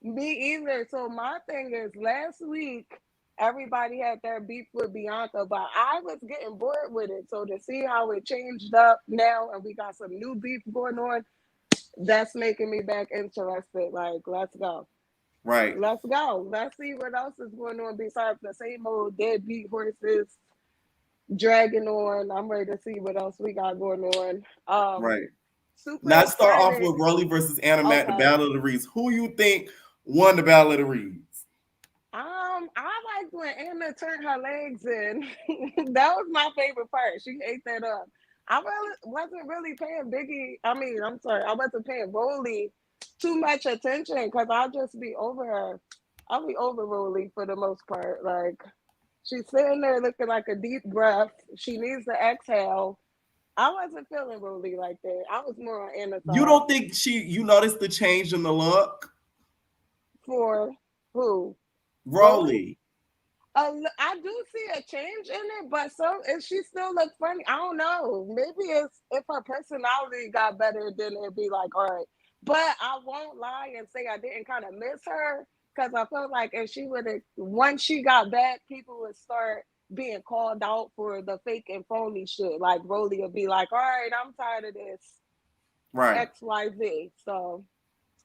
Me either. So my thing is, last week, everybody had their beef with Bianca, but I was getting bored with it. So to see how it changed up now and we got some new beef going on, that's making me back interested. Like, let's go. Right. Let's go. Let's see what else is going on besides the same old deadbeat horses dragging on. I'm ready to see what else we got going on. Right. Now start off with Roelly versus Anna Mac, the Battle of the Reeds. Who you think won the Battle of the Reeds? I liked when Anna turned her legs in. That was my favorite part. She ate that up. I wasn't really paying I wasn't paying Roelly too much attention because I'll just be over her. I'll be over Roelly for the most part. Like, she's sitting there looking like a deep breath. She needs to exhale. I wasn't feeling Roelly like that. I was more on Anna's side. You don't think you noticed the change in the look? For who? Roelly. I do see a change in it, but she still looks funny. I don't know. Maybe it's if her personality got better, then it'd be like, all right. But I won't lie and say I didn't kind of miss her because I felt like if she would have, once she got back, people would start being called out for the fake and phony shit. Like Roelly would be like, all right, I'm tired of this. Right. XYZ. So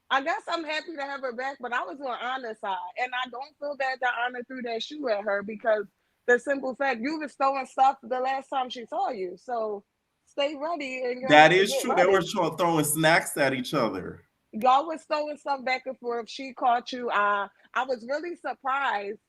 I guess I'm happy to have her back, but I was on Anna's side. And I don't feel bad that Anna threw that shoe at her because the simple fact you was throwing stuff the last time she saw you. So stay ready. And that is true. Ready. They were throwing snacks at each other. Y'all was throwing stuff back and forth. She caught you. I was really surprised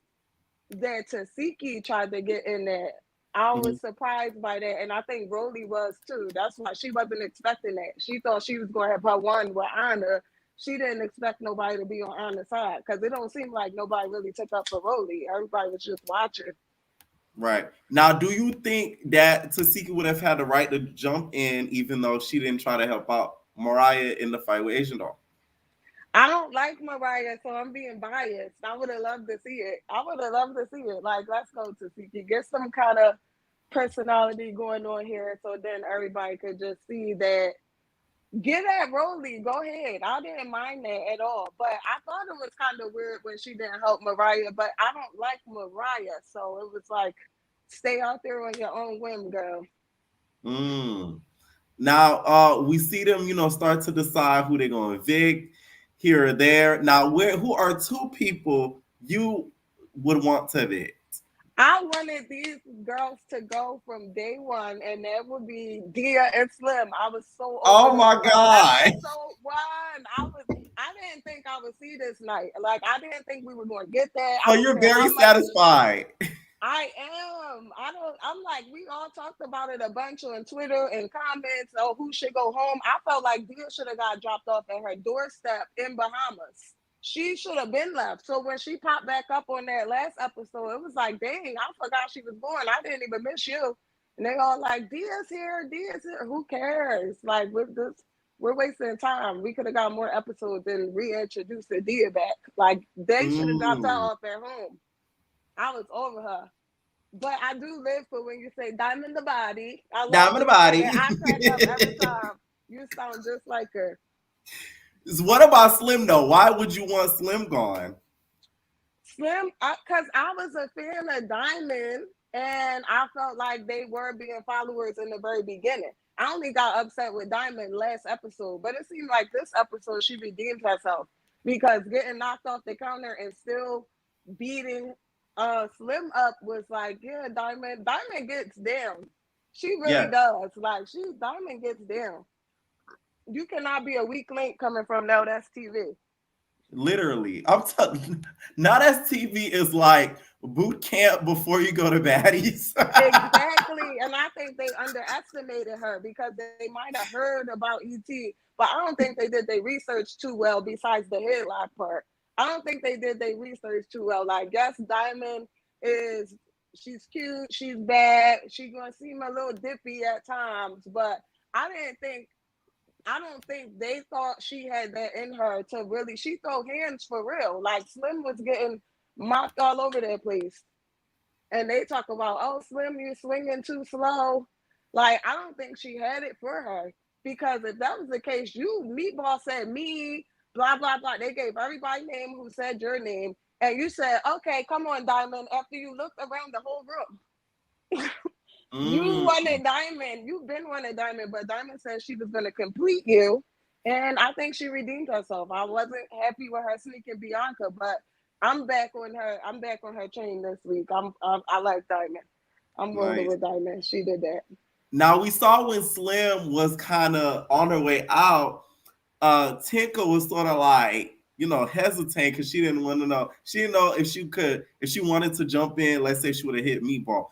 that Tasiki tried to get in there. I was surprised by that. And I think Roelly was too. That's why she wasn't expecting that. She thought she was going to have her one with Anna. She didn't expect nobody to be on Anna's side because it don't seem like nobody really took up for Roelly. Everybody was just watching. Right. Now, do you think that Tasiki would have had the right to jump in even though she didn't try to help out Mariah in the fight with Asian Doll? I don't like Mariah, so I'm being biased. I would have loved to see it. Like, let's go Tasiki. Get some kind of personality going on here so then everybody could just see that. Get at Roelly. Go ahead. I didn't mind that at all. But I thought it was kind of weird when she didn't help Mariah. But I don't like Mariah. So it was like, stay out there on your own whim, girl. Now we see them, start to decide who they're going to evict here or there. Now, who are two people you would want to evict? I wanted these girls to go from day one, and that would be Deja and Slim. I was so over Oh my them. God. Episode 1, I didn't think I would see this night. Like, I didn't think we were going to get that. So you're very satisfied. I am. I'm like, we all talked about it a bunch on Twitter and comments. Oh, who should go home? I felt like Deja should have got dropped off at her doorstep in Bahamas. She should have been left. So when she popped back up on that last episode, it was like, dang, I forgot she was born. I didn't even miss you. And they all like, Deja's here. Who cares? Like, with this, we're wasting time. We could have got more episodes and reintroduced the Deja back. Like, they should have dropped her off at home. I was over her. But I do live for when you say Diamond the Body. I love Diamond the Body. I crack up every time. You sound just like her. What about Slim, though? Why would you want Slim gone? Slim, because I was a fan of Diamond, and I felt like they were being followers in the very beginning. I only got upset with Diamond last episode, but it seemed like this episode she redeemed herself, because getting knocked off the counter and still beating Slim up was like, yeah, Diamond gets down. She really does. Like, Diamond gets down. You cannot be a weak link coming from Now That's TV. Literally. I'm telling Now That's TV is like boot camp before you go to Baddies. Exactly. And I think they underestimated her because they might have heard about ET, but I don't think they did their research too well besides the headlock part. I don't think they did their research too well. Like, yes, Diamond she's cute, she's bad, she's gonna seem a little dippy at times, but I don't think they thought she had that in her to really. She throw hands for real. Like, Slim was getting mocked all over that place. And they talk about, oh, Slim, you're swinging too slow. Like, I don't think she had it for her. Because if that was the case, Meatball said me, blah, blah, blah. They gave everybody name who said your name. And you said, okay, come on, Diamond, after you looked around the whole room. You wanted Diamond. You've been wanting Diamond, but Diamond said she was going to complete you. And I think she redeemed herself. I wasn't happy with her sneaking Bianca, but I'm back on her. I'm back on her chain this week. I like Diamond. I'm rolling with Diamond. She did that. Now, we saw when Slim was kind of on her way out, Tinka was sort of like, hesitant because she didn't want to know. She didn't know if she wanted to jump in. Let's say she would have hit Meatball.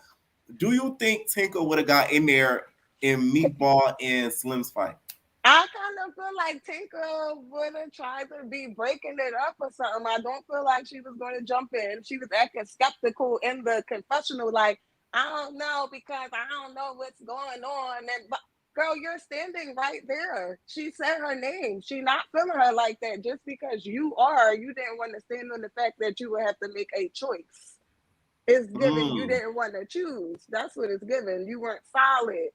Do you think Tinka would have got in there in Meatball and Slim's fight? I kind of feel like Tinka would have tried to be breaking it up or something. I don't feel like she was going to jump in. She was acting skeptical in the confessional, like, I don't know because I don't know what's going on. And girl, you're standing right there. She said her name. She not feeling her like that just because you didn't want to stand on the fact that you would have to make a choice. It's given you didn't want to choose. That's what it's given. You weren't solid.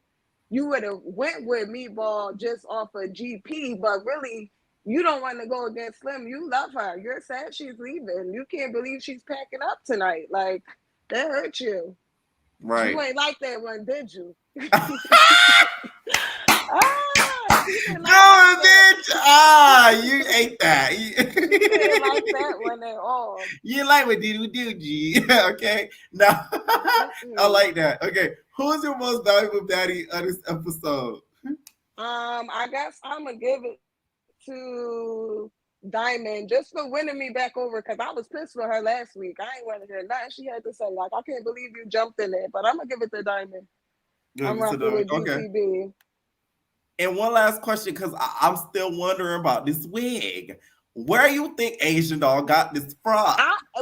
You would have went with Meatball just off of GP, but really, you don't want to go against Slim. You love her. You're sad she's leaving. You can't believe she's packing up tonight. Like, that hurt you. Right. You ain't like that one, did you? You ate that. You didn't like that one at all. You didn't like what did you? Okay. Now, I like that. Okay. Who's your most valuable baddie of this episode? I guess I'm going to give it to Diamond just for winning me back over because I was pissed with her last week. I ain't want to hear nothing she had to say. Like, I can't believe you jumped in there, but I'm going to give it to Diamond. I'm rocking with DCB. Okay. And one last question, because I'm still wondering about this wig. Where you think Asian Doll got this from?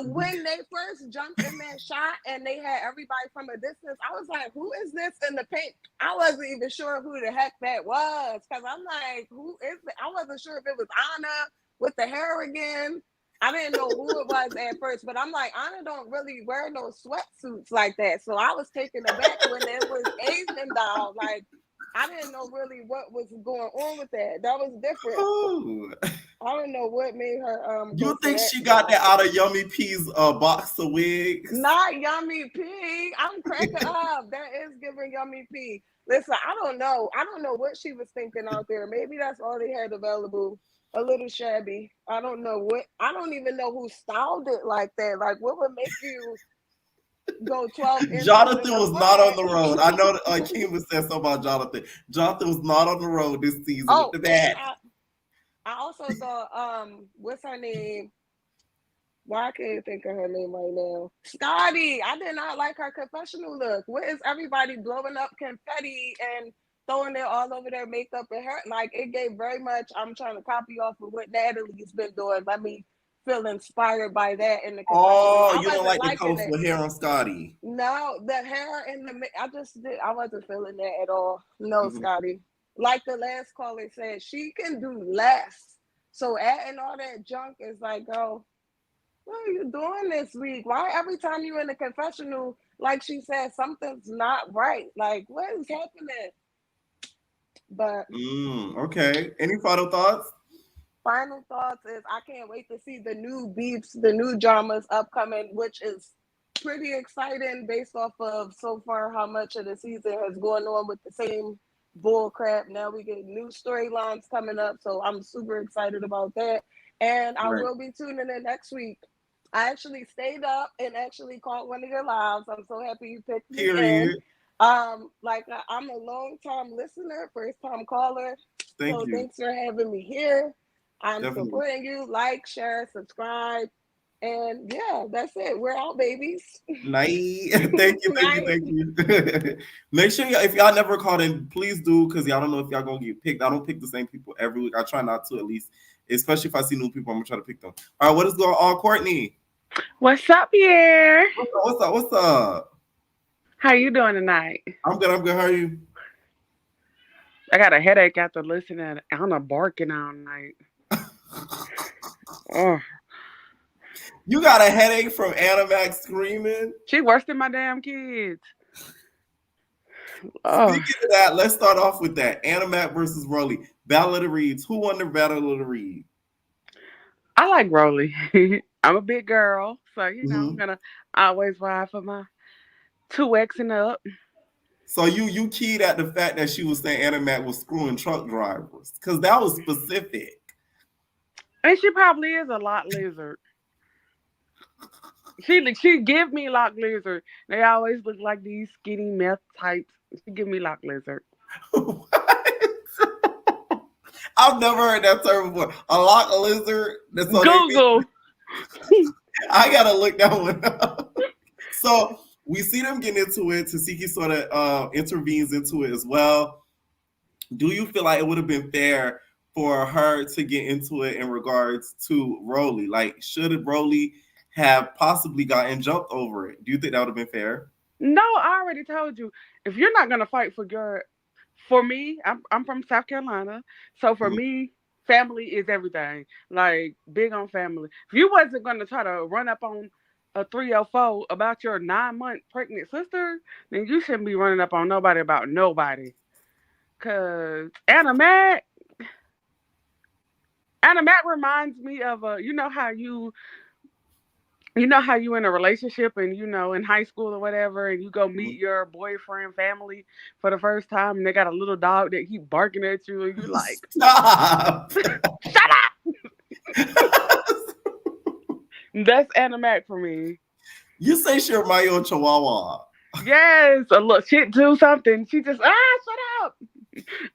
When they first jumped in that shot and they had everybody from a distance, I was like, who is this in the pink? I wasn't even sure who the heck that was because I'm like, who is it? I wasn't sure if it was Anna with the hair again. I didn't know who it was at first, but I'm like, Anna don't really wear no sweatsuits like that. So I was taken aback when it was Asian Doll. Like, I didn't know really what was going on with that. That was different. Ooh. I don't know what made her. You think she got that out of Yummy P's box of wigs? Not Yummy P. I'm cracking up. That is giving Yummy P. Listen, I don't know. I don't know what she was thinking out there. Maybe that's all they had available. A little shabby. I don't know what. I don't even know who styled it like that. Like, what would make you go 12 inches in Jonathan the was not on front? the road. I know that Kim was saying something about Jonathan. Jonathan was not on the road this season with Oh, the and bad. I also thought, what's her name? Why I can't think of her name right now? Scotty. I did not like her confessional look. What is everybody blowing up confetti and throwing it all over their makeup and hair? Like, it gave very much. I'm trying to copy off of what Natalie's been doing. Let me feel inspired by that in the confessional. Oh, I you don't wasn't like the liking it. colorful hair on Scotty. No, the hair and I wasn't feeling that at all. No, Scotty. Like the last caller said, she can do less. So adding all that junk is like, girl, what are you doing this week? Why every time you're in the confessional, like she said, something's not right? Like, what is happening? But Okay. Any final thoughts? final thoughts is I can't wait to see the new beefs, the new dramas upcoming, which is pretty exciting based off of so far how much of the season has gone on with the same bull crap. Now we get new storylines coming up, so I'm super excited about that. And I will be tuning in next week. I actually stayed up and actually caught one of your lives. I'm so happy you picked me in. Like I'm a long time listener, first time caller. Thank you. Thanks for having me here. I'm Definitely. supporting you. Like, share, subscribe. And yeah, that's it. We're out, babies. Night. Thank you. Make sure if y'all never called in, please do, because y'all don't know if y'all gonna get picked. I don't pick the same people every week. I try not to, at least, especially if I see new people, I'm gonna try to pick them. All right, what is going on, Courtney? What's up, here? What's up? How you doing tonight? I'm good. How are you? I got a headache after listening to Anna barking all night. Oh. You got a headache from Anna Mac screaming? She worse than my damn kids. Speaking of that, let's start off with that. Anna Mac versus Roelly. Battle of the Reeds. Who won the Battle of the Reeds? I like Roelly. I'm a big girl, so I'm gonna always ride for my 2X and up. So you keyed at the fact that she was saying Anna Mac was screwing truck drivers, because that was specific. And she probably is a lot lizard. She give me lock lizard. They always look like these skinny meth types. She give me lock lizard. What? I've never heard that term before. A lock lizard. That's Google. I gotta look that one up. So we see them getting into it. Tasiki sort of intervenes into it as well. Do you feel like it would have been fair for her to get into it in regards to Roelly? Like, should Roelly have possibly gotten jumped over it? Do you think that would have been fair? No, I already told you. If you're not gonna fight for me, I'm from South Carolina, so for me, family is everything. Like, big on family. If you wasn't gonna try to run up on a 304 about your 9-month pregnant sister, then you shouldn't be running up on nobody about nobody. Cause Anna Mac reminds me of you know how you in a relationship and in high school or whatever, and you go meet your boyfriend family for the first time, and they got a little dog that keep barking at you, and you like, stop, shut up. That's Anna Mac for me. You say she remind you of Chihuahua. Yes, a little shit do something. She just shut up.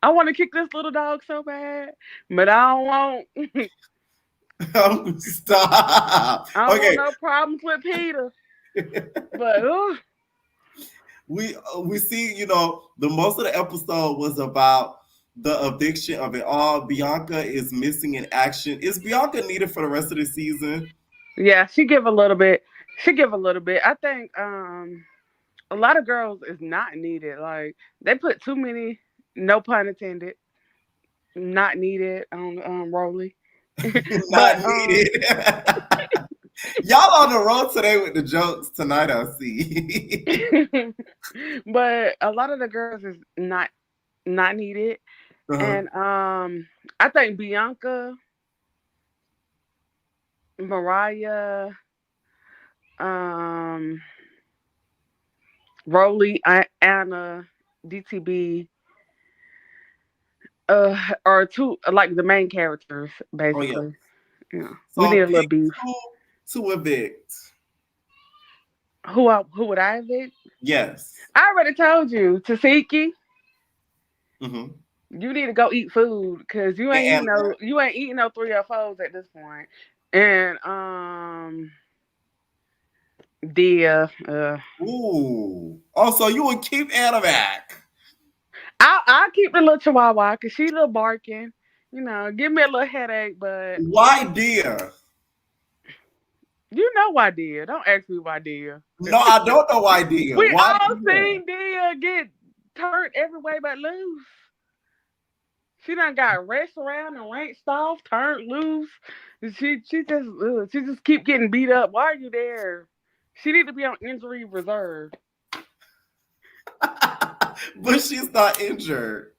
I want to kick this little dog so bad, but I don't want. Stop. I don't want no problems with Peter. But we see, the most of the episode was about the eviction of it all. Bianca is missing in action. Is Bianca needed for the rest of the season? Yeah, she give a little bit. I think a lot of girls is not needed. Like, they put too many, no pun intended, not needed on Roelly. Not needed. Y'all on the road today with the jokes tonight, I see. But a lot of the girls is not needed. And I think Bianca, Mariah, Roelly, Anna, DTB are two like the main characters Oh yeah. basically. Yeah, we So need a little pick beef. two to evict. Who would I evict? Yes. I already told you, Tasiki. Mm-hmm. You need to go eat food because And you ain't eating no 3 or 4s at this point. And ooh. Also, you would keep Animac. I'll keep the little chihuahua because she a little barking. Give me a little headache, but Why dear? you know why dear. Don't ask me why dear. No, I don't know why dear. We Why all dear? seen dear get turned every way but loose. She done got raced around and wrenched off, turned loose. She just keep getting beat up. Why are you there? She need to be on injury reserve. But she's not injured.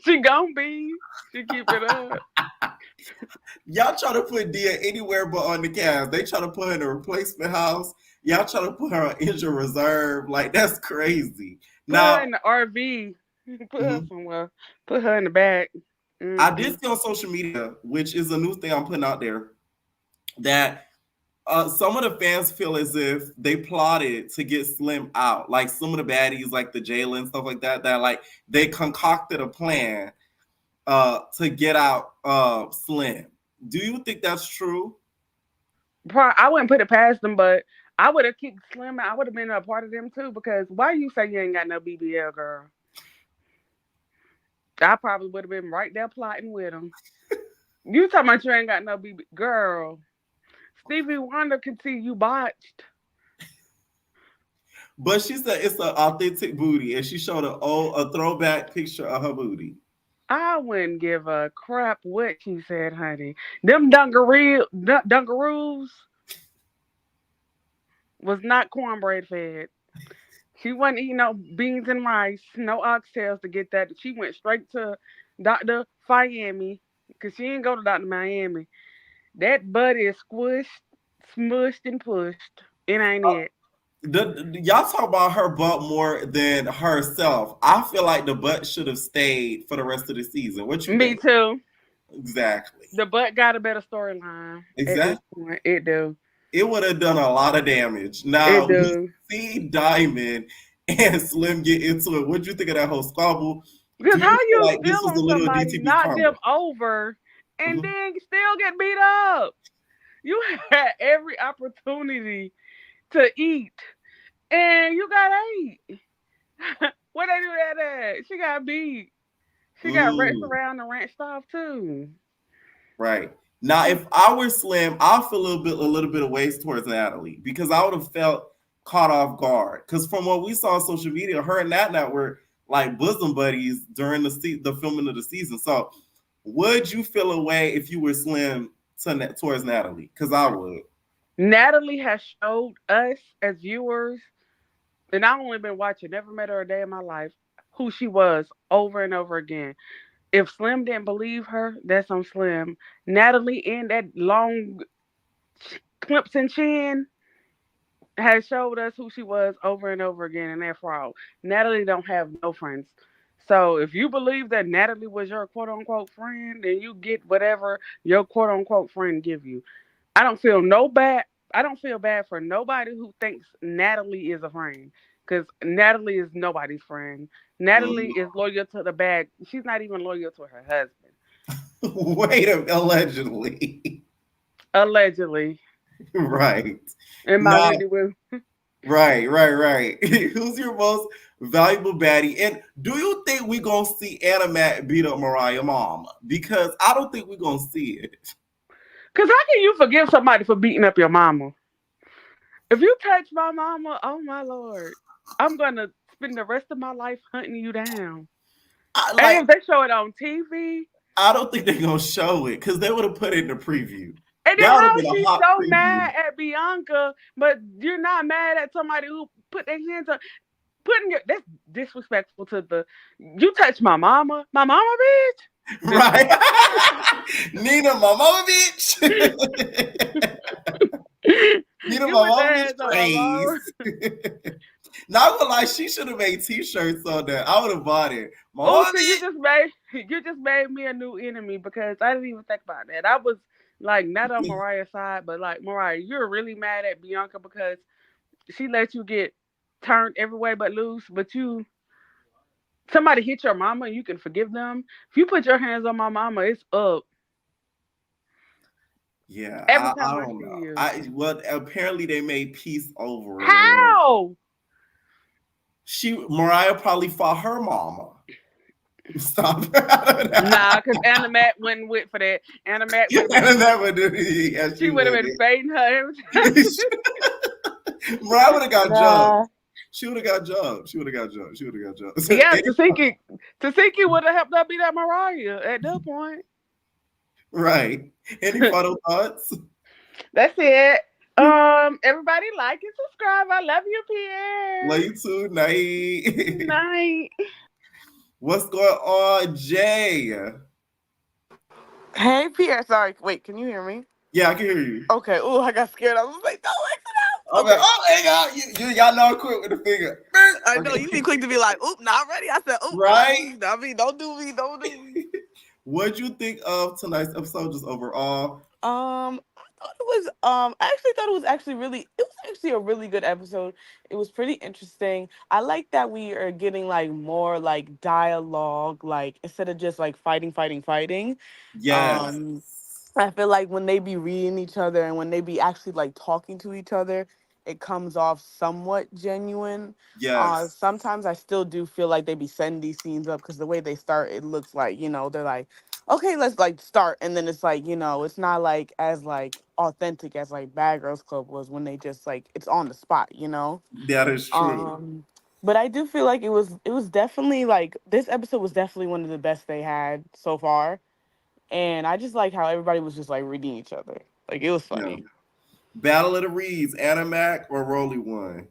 She gon' be. She keep it up. Y'all try to put Dia anywhere but on the cast. They try to put her in a replacement house. Y'all try to put her on injured reserve. Like, that's crazy. Put her in the RV. Put her somewhere. Put her in the back. I did see on social media, which is a new thing I'm putting out there, that some of the fans feel as if they plotted to get Slim out. Like some of the baddies, like the Jalen, stuff like that, that like they concocted a plan to get out Slim. Do you think that's true? I wouldn't put it past them, but I would have kicked Slim out. I would have been a part of them too, because why you say you ain't got no BBL, girl? I probably would have been right there plotting with him. You talking about you ain't got no BBL. Girl, Stevie Wonder can see you botched. But she said it's an authentic booty, and she showed a throwback picture of her booty. I wouldn't give a crap what she said, honey. Them dungaroos was not cornbread fed. She wasn't eating no beans and rice, no oxtails to get that. She went straight to Dr. Miami, because she didn't go to Dr. Miami. That butt is squished, smushed, and pushed. It ain't it. Y'all talk about her butt more than herself. I feel like the butt should have stayed for the rest of the season. What you think? Me too. Exactly. The butt got a better storyline. Exactly. At this point. It do. It would have done a lot of damage. Now we see Diamond and Slim get into it. What'd you think of that whole squabble? Because how you like still this was on a little somebody, DTB knock karma? them over, and then still get beat up? You had every opportunity to eat, and you got ate. What they do that at? She got beat. She got wrenched around and wrenched off too. Right. Now, if I were Slim, I'll feel a little bit of ways towards Natalie, because I would have felt caught off guard. Because from what we saw on social media, her and Nat were like bosom buddies during the filming of the season. So, would you feel a way if you were Slim towards Natalie? Because I would. Natalie has showed us as viewers, and I've only been watching, never met her a day in my life, who she was over and over again. If Slim didn't believe her, that's on Slim. Natalie, in that long Clemson chin, has showed us who she was over and over again in that fraud. Natalie don't have no friends. So if you believe that Natalie was your quote unquote friend, then you get whatever your quote unquote friend give you. I don't feel bad for nobody who thinks Natalie is a friend. Because Natalie is nobody's friend. Natalie is loyal to the bag. She's not even loyal to her husband. Wait a minute, allegedly. Allegedly. Right. And my lady will. Right. Who's your most valuable baddie? And do you think we're going to see Anna Matt beat up Mariah mom? Because I don't think we're going to see it. Because how can you forgive somebody for beating up your mama? If you touch my mama, oh my Lord, I'm going to spend the rest of my life hunting you down. And if they show it on TV. I don't think they're going to show it, because they would have put it in the preview. And then how is she so mad at Bianca, but you're not mad at somebody who put their hands on, that's disrespectful to you touch my mama bitch. Right. Nina, my mama bitch. Nina, my mama bitch. Not gonna lie, she should have made T-shirts on that. I would have bought it. Oh, Morning. so you just made me a new enemy because I didn't even think about that. I was like not on Mariah's side, but like Mariah, you're really mad at Bianca because she let you get turned every way but loose. But somebody hit your mama, you can forgive them. If you put your hands on my mama, it's up. Yeah, Every I time I don't see know. you. I well apparently they made peace over it or whatever. How? Mariah probably fought her mama. Stop. I don't know. Nah, because Anna Matt wouldn't wait for that. Anna Matt would have been And that would do yeah, she she would have would. been fading her every time. Mariah would have got jumped. Nah. She would have got jumped. She would have got jumped. She would have got jumped. Yeah, Tasiki would have helped her beat that Mariah at that point. Right. Any final thoughts? That's it. Everybody like and subscribe. I love you, Pierre. Love you too, night. Night. What's going on, Jay? Hey, Pierre. Sorry. Wait, can you hear me? Yeah, I can hear you. Okay. Oh, I got scared. I was like, don't exit out. I'm like, oh, hang on. Y'all know I'm quick with the finger. I know you be quick to be like, oop, not ready. I said, oop, right? I mean, don't do me. What'd you think of tonight's episode just overall? I actually thought it was actually a really good episode. It was pretty interesting. I like that we are getting like more like dialogue, like instead of just like fighting. Yes. I feel like when they be reading each other and when they be actually like talking to each other, it comes off somewhat genuine. Yes. Sometimes I still do feel like they be setting these scenes up because the way they start, it looks like, they're like, okay, let's like start. And then it's like, it's not like as like authentic as like Bad Girls Club was when they just like, it's on the spot. That is true. But I do feel like it was definitely like, this episode was definitely one of the best they had so far. And I just like how everybody was just like reading each other. Like it was funny. Yeah. Battle of the Reeds, Anna Mac or Roelly won?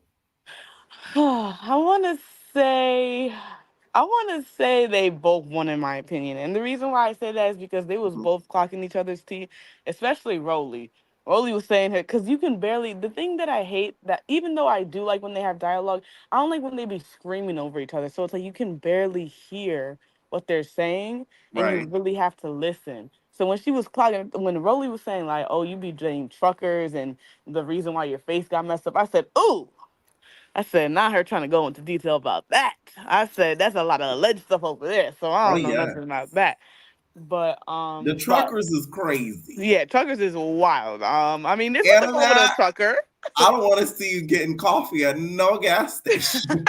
I want to say they both won in my opinion. And the reason why I say that is because they was both clocking each other's teeth, especially Roelly. Roelly was saying her because you can barely. The thing that I hate that even though I do like when they have dialogue, I don't like when they be screaming over each other. So it's like you can barely hear what they're saying, and you Right. really have to listen. So when Roelly was saying like, "Oh, you be blaming truckers and the reason why your face got messed up," I said, "Ooh." I said, not her trying to go into detail about that. I said that's a lot of alleged stuff over there, so I Oh don't know yeah. nothing about that. But The truckers is crazy. yeah, truckers is wild. I mean, there's Anna nothing wrong with a Mac, trucker. I don't want to see you getting coffee at no gas station.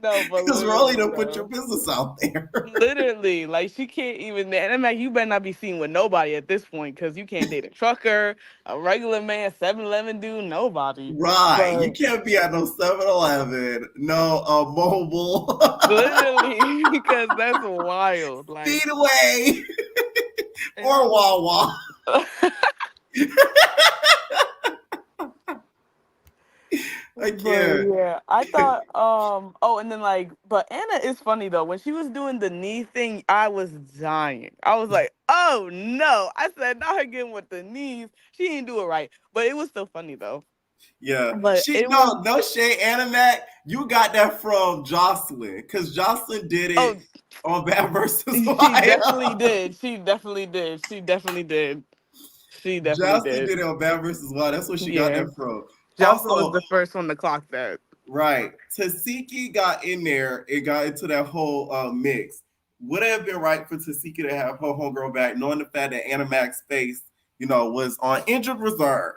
No, but Because Roelly literally, don't put though. your business out there. Literally, like she can't even. And I'm like, you better not be seen with nobody at this point because you can't date a trucker, a regular man, 7-Eleven dude, nobody. Right. You But can't be at no 7-Eleven, no mobile. literally, because that's wild. Like, Speedway or Wawa. I But can't. yeah, I thought, and then like, but Anna is funny though. When she was doing the knee thing, I was dying. I was like, oh no. I said, not her getting with the knees. She didn't do it right. But it was still funny though. Yeah. But She it was, no shade, Anna Mac. You got that from Jocelyn. Because Jocelyn did oh, it on Bad versus she definitely Wild. did. She definitely did. She definitely did. She definitely Jocelyn did. did it on Bad versus Wild. That's where she got Yeah. that from. Jocelyn was Also, the first one to clock that. right. Tasiki got in there. It got into that whole mix. Would it have been right for Tasiki to have her homegirl back, knowing the fact that Anna Mac's face, was on injured reserve?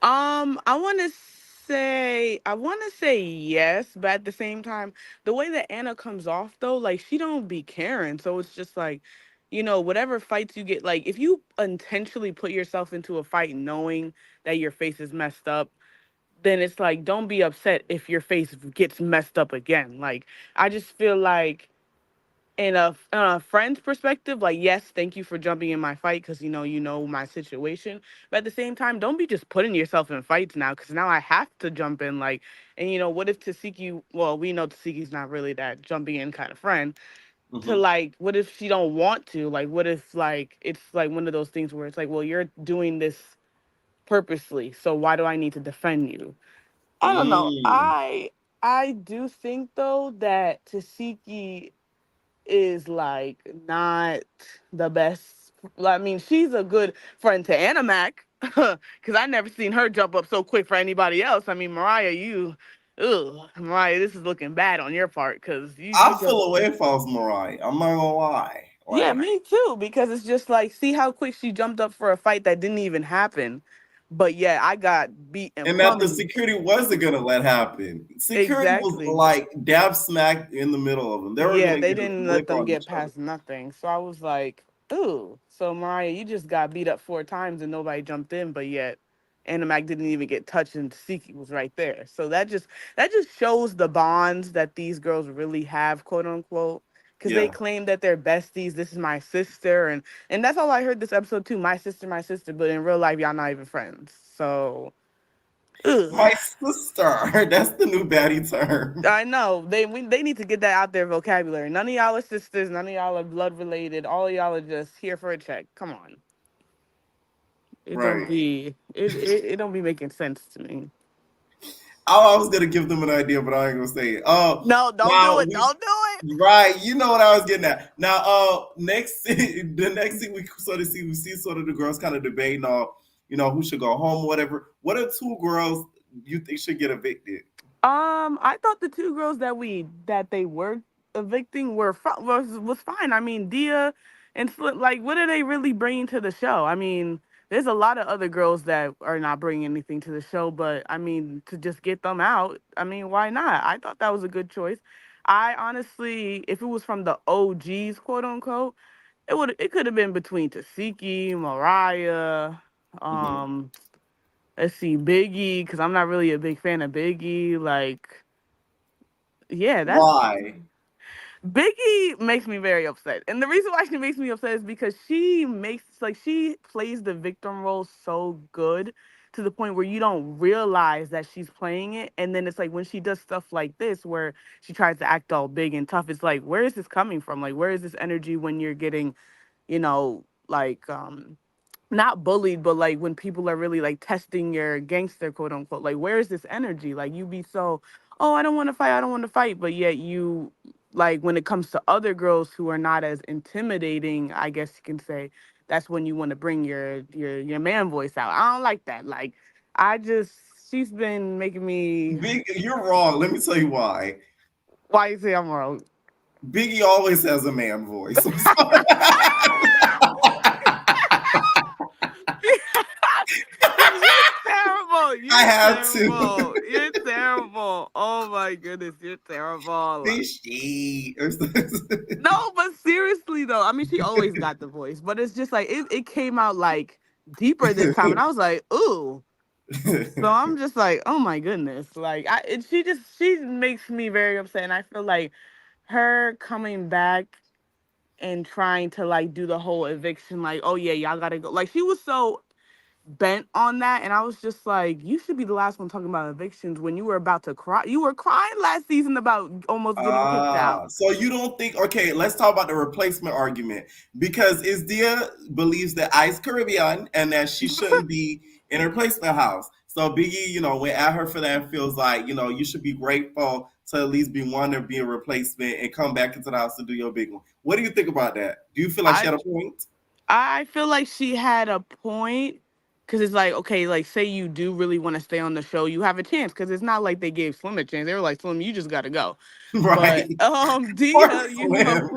I want to say yes, but at the same time, the way that Anna comes off though, like she don't be caring. So it's just like, whatever fights you get, like if you intentionally put yourself into a fight knowing that your face is messed up, then it's like don't be upset if your face gets messed up again. Like I just feel like in a friend's perspective, like yes, thank you for jumping in my fight because you know my situation. But at the same time, don't be just putting yourself in fights now because now I have to jump in. Like, and what if Tasiki? Well, we know Tasiki's not really that jumping in kind of friend. To Mm-hmm. like, what if she don't want to? Like, what if like it's like one of those things where it's like, well, you're doing this purposely, so why do I need to defend you? I don't know. Mm. I do think though that Tasiki is like not the best. I mean, she's a good friend to Animac because I never seen her jump up so quick for anybody else. I mean, Mariah, Mariah, this is looking bad on your part because you I jump. feel away from Mariah. I'm not gonna lie. Yeah, Like, me too. Because it's just like, see how quick she jumped up for a fight that didn't even happen. But yeah, I got beat and and that the pummeled. security wasn't gonna let happen. Security was Exactly. like dab smack in the middle of them. They were Yeah, gonna they get a didn't let lick them on get each other. past nothing. So I was like, ooh. So Mariah, you just got beat up 4 times and nobody jumped in, but yet Animac didn't even get touched and Siki was right there. So that just shows the bonds that these girls really have, quote unquote. Because they Yeah. claim that they're besties. This is my sister, and that's all I heard this episode too. My sister, my sister. But in real life, y'all not even friends. So, ugh. My sister. That's the new baddie term. I know they need to get that out their vocabulary. None of y'all are sisters. None of y'all are blood related. All of y'all are just here for a check. Come on, Right. it don't be making sense to me. I was gonna give them an idea, but I ain't gonna say it. No, don't do Now it. Don't do it. right, you know what I was getting at. Now, next the next thing we sort of see sort of the girls kind of debating on, who should go home, whatever. What are two girls you think should get evicted? I thought the two girls that they were evicting was fine. I mean, Dia and Slim, like, what are they really bringing to the show? I mean, there's a lot of other girls that are not bringing anything to the show, but I mean, to just get them out, I mean, why not? I thought that was a good choice. I honestly, if it was from the OGs, quote unquote, it could have been between Tasiki, Mariah, Hmm. um, let's see, Biggie, because I'm not really a big fan of Biggie. Like, yeah, that's Why? Biggie makes me very upset. And the reason why she makes me upset is because she plays the victim role so good to the point where you don't realize that she's playing it. And then it's like when she does stuff like this where she tries to act all big and tough, it's like, where is this coming from? Like, where is this energy when you're getting, like not bullied, but like when people are really like testing your gangster, quote unquote, like where is this energy? Like you be so, oh, I don't want to fight, but yet you like when it comes to other girls who are not as intimidating, I guess you can say, that's when you want to bring your man voice out. I don't like that. Like I just she's been making me. You're wrong. Let me tell you why. Why you say I'm wrong? Biggie always has a man voice. I'm sorry. You're terrible. I You're have to. terrible. You're terrible. Oh my goodness, you're terrible. Fishy. No, but seriously though, I mean, she always got the voice, but it's just like it came out like deeper this time, and I was like, ooh. So I'm just like, oh my goodness, like she makes me very upset, and I feel like her coming back and trying to like do the whole eviction, like, oh yeah, y'all gotta go. Like she was so bent on that, and I was just like, you should be the last one talking about evictions when you were about to cry. You were crying last season about almost getting kicked out. So you don't think? Okay, let's talk about the replacement argument because Isdia believes that Ice Caribbean and that she shouldn't be in her replacement house. So Biggie, went at her for that and feels like you should be grateful to at least be one to be a replacement and come back into the house to do your big one. What do you think about that? Do you feel like she I had a point? I feel like she had a point because it's like, okay, like say you do really want to stay on the show, you have a chance because it's not like they gave Slim a chance. They were like, Slim, you just gotta go. Right. But Poor Dia, Slim.